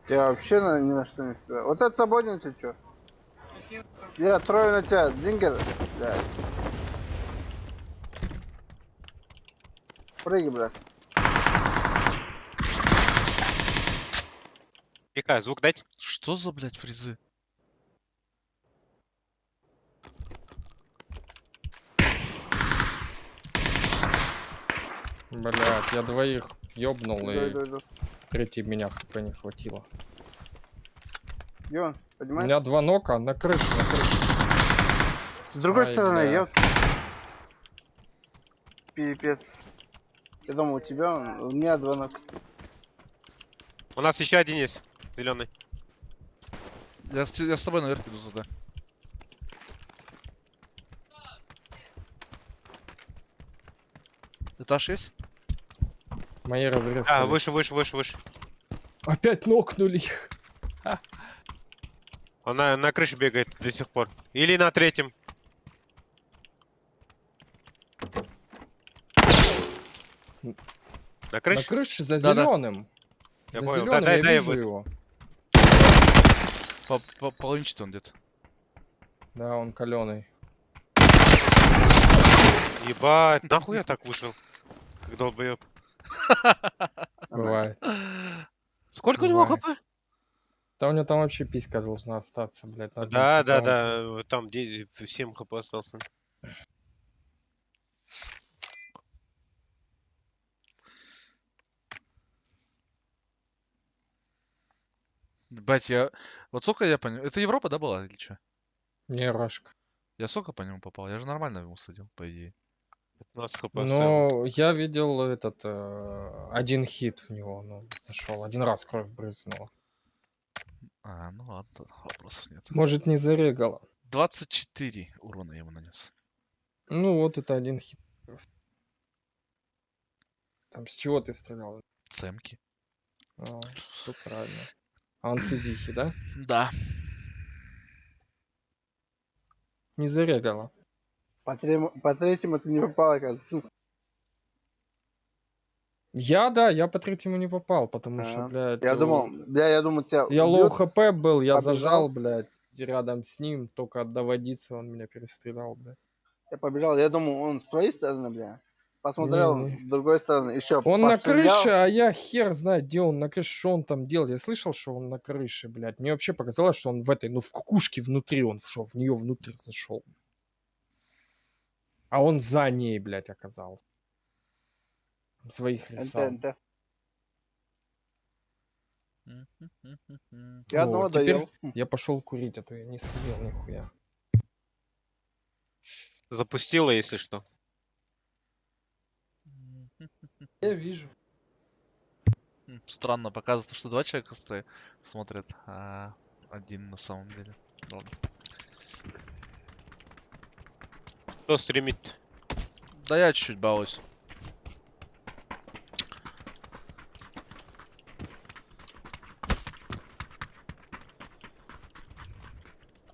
Я вообще ни на что не успеваю. Вот это свободнее что? Я трою на тебя, Дзингер. Блядь. Прыгай, блядь. Пикай, звук дать. Что за, блядь, фризы? Блять, я двоих ёбнул и Иду. третий меня хп не хватило. Где он? У Понимаешь? меня 2 нока на крыше, С другой Ай, стороны, да. ёп. Пипец. Я думал, у тебя он, у меня 2 нока. У нас еще один есть. Зеленый. Я с тобой наверх иду туда. Этаж есть? Мои разрезались. А, выше. Опять нокнули их. Он на крыше бегает до сих пор. Или на третьем. На На крыше? крыше за Да-да. зеленым. Я За понял. зеленым Дай я я вижу выйду. его. Половинчатый он где-то. Да, он каленый. Ебать, нахуй я так вышел? Как долбоеб. Бывает. Сколько у него Бывает. хп? Да у него там вообще писька должна остаться, блядь. на одном Да, хп он да. Там 7 хп остался. Бать, я... Вот сколько я по нему... Это Европа, да, была или что? Не, Рашка. Я сколько по нему попал? Я же нормально ему садил, по идее. 15 хп оставил. Ну, я видел этот один хит в него, ну, зашел. Один раз кровь брызнула. А, ну ладно, тогда вопросов нет. Может, не зарегало. 24 урона я ему нанес. Ну, вот это один хит. Там с чего ты стрелял? Цемки. А, все правильно. А он с Изихи, да? Да. Не зарегало. По третьему ты не попал, кажется. Я по третьему не попал, потому что, А. блядь... Я думал, тебя Я лоу убьют. хп был, я побежал. зажал, блядь, рядом с ним, только доводиться он меня перестрелял, блядь. Я побежал, я думал, он с твоей стороны, бля. Посмотрел Не-не. с другой стороны, еще Он на крыше, а я хер знает, где он на крыше, что он там делал. Я слышал, что он на крыше, блядь. Мне вообще показалось, что он в этой, ну, в кукушке внутри, он в нее внутрь зашел. А он за ней, блядь, оказался. Своих рисал. НТ. Я одного Вот, теперь доел. я пошел курить, а то я не съел нихуя. Запустила, если что. Я вижу. Странно, показывает, что 2 человека смотрят, а 1 на самом деле. Ладно. Кто стримит? Да я чуть-чуть балуюсь.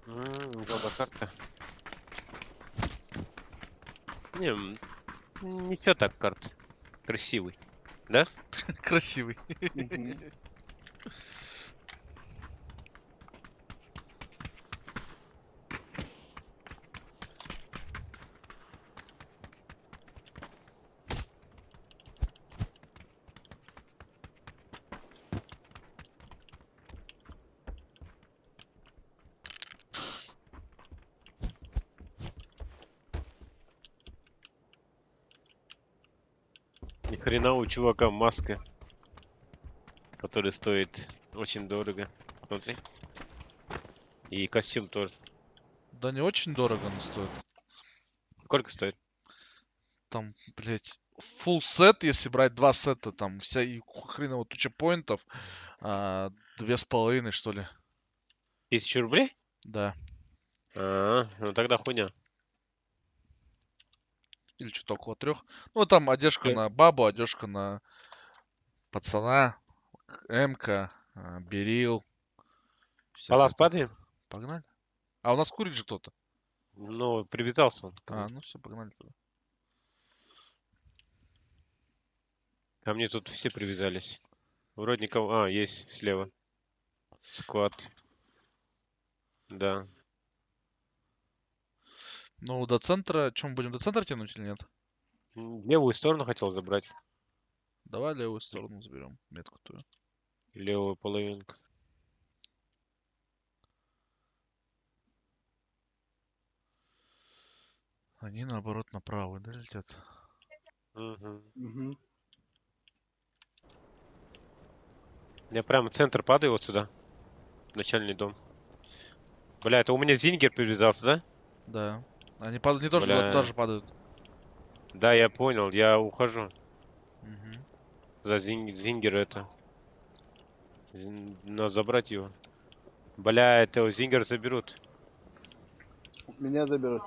Голда карта. Ничего так карта. Красивый. Да? Красивый. Ни хрена у чувака маска, который стоит очень дорого. Смотри. И костюм тоже. Да не очень дорого он стоит. Сколько стоит? Там, блять, full сет, если брать 2 сета, там вся и хреново туча поинтов, 2,5 что ли. 1000 рублей? Да. Ну тогда хуйня. Или что-то около 3. Ну, там одежка на бабу, одежка на пацана, М-ка, Берил. Палас падаем? Погнали. А у нас курит же кто-то. Ну, привязался он. Ну все, погнали туда. Ко мне тут все привязались. Вроде никого... есть слева. Сквад. Да. Ну, до центра... Чем мы будем до центра тянуть или нет? Левую сторону хотел забрать. Давай левую сторону заберем. Метку твою. Левую половинку. Они, наоборот, на правую, да, летят? Угу. Я прямо в центр падаю вот сюда. Начальный дом. Бля, это у меня Зингер привязался, да? Да. Они падают, не тоже Бля. туда же падают. Да, я понял, я ухожу. Мгм. За Зингер это. Надо забрать его. Бля, этого Зингер заберут. Меня заберут.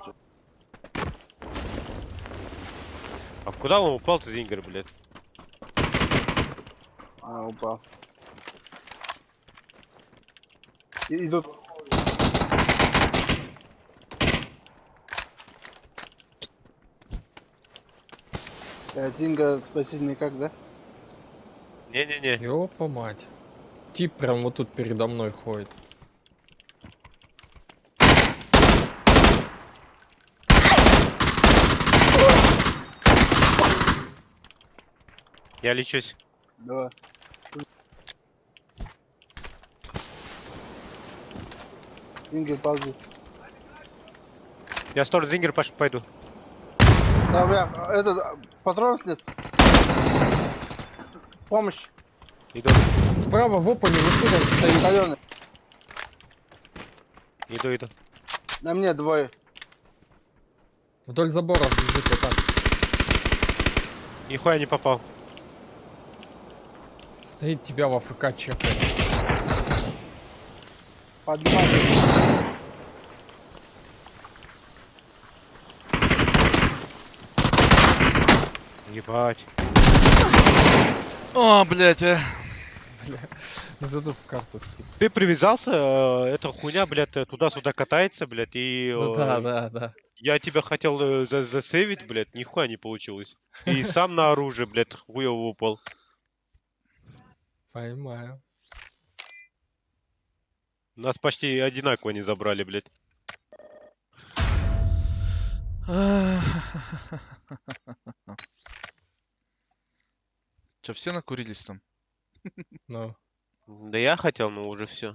А куда он упал-то, Зингер, блядь? А, упал. Идут. Динго спасить никак, да? Не-не-не. Ёпа мать. Тип прям вот тут передо мной ходит. Я лечусь. Давай. Динго ползу. Я в сторону Зингер пойду. Да, у меня этот патронов нет. Помощь. Иду. Справа в опане вот тут он стоит. Каленый. Иду. На мне двое. Вдоль забора бежит вот так. Нихуя не попал. Стоит, тебя в АФК чекает. Поднимай. Ебать. О, блядь, Бля. Зато с карту скид. Ты привязался, эта хуйня, блядь, туда-сюда катается, блядь, и Ну да, да, да. я тебя хотел засейвить, блядь, нихуя не получилось. И сам на оружие, блядь, хуёво упал. Поймаю. Нас почти одинаково не забрали, блядь. Че, все накурились там? Ну. Да я хотел, но уже все.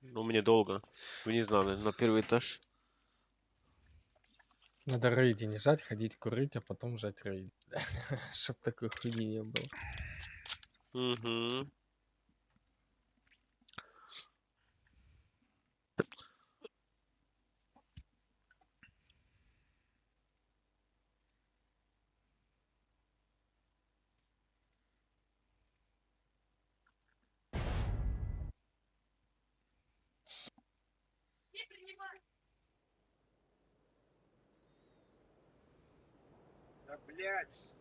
Ну, мне долго. Вниз надо, на первый этаж. Надо рейди не жать, ходить курить, а потом жать рейди. Чтоб такой хуйни не было. Угу. Да, блядь.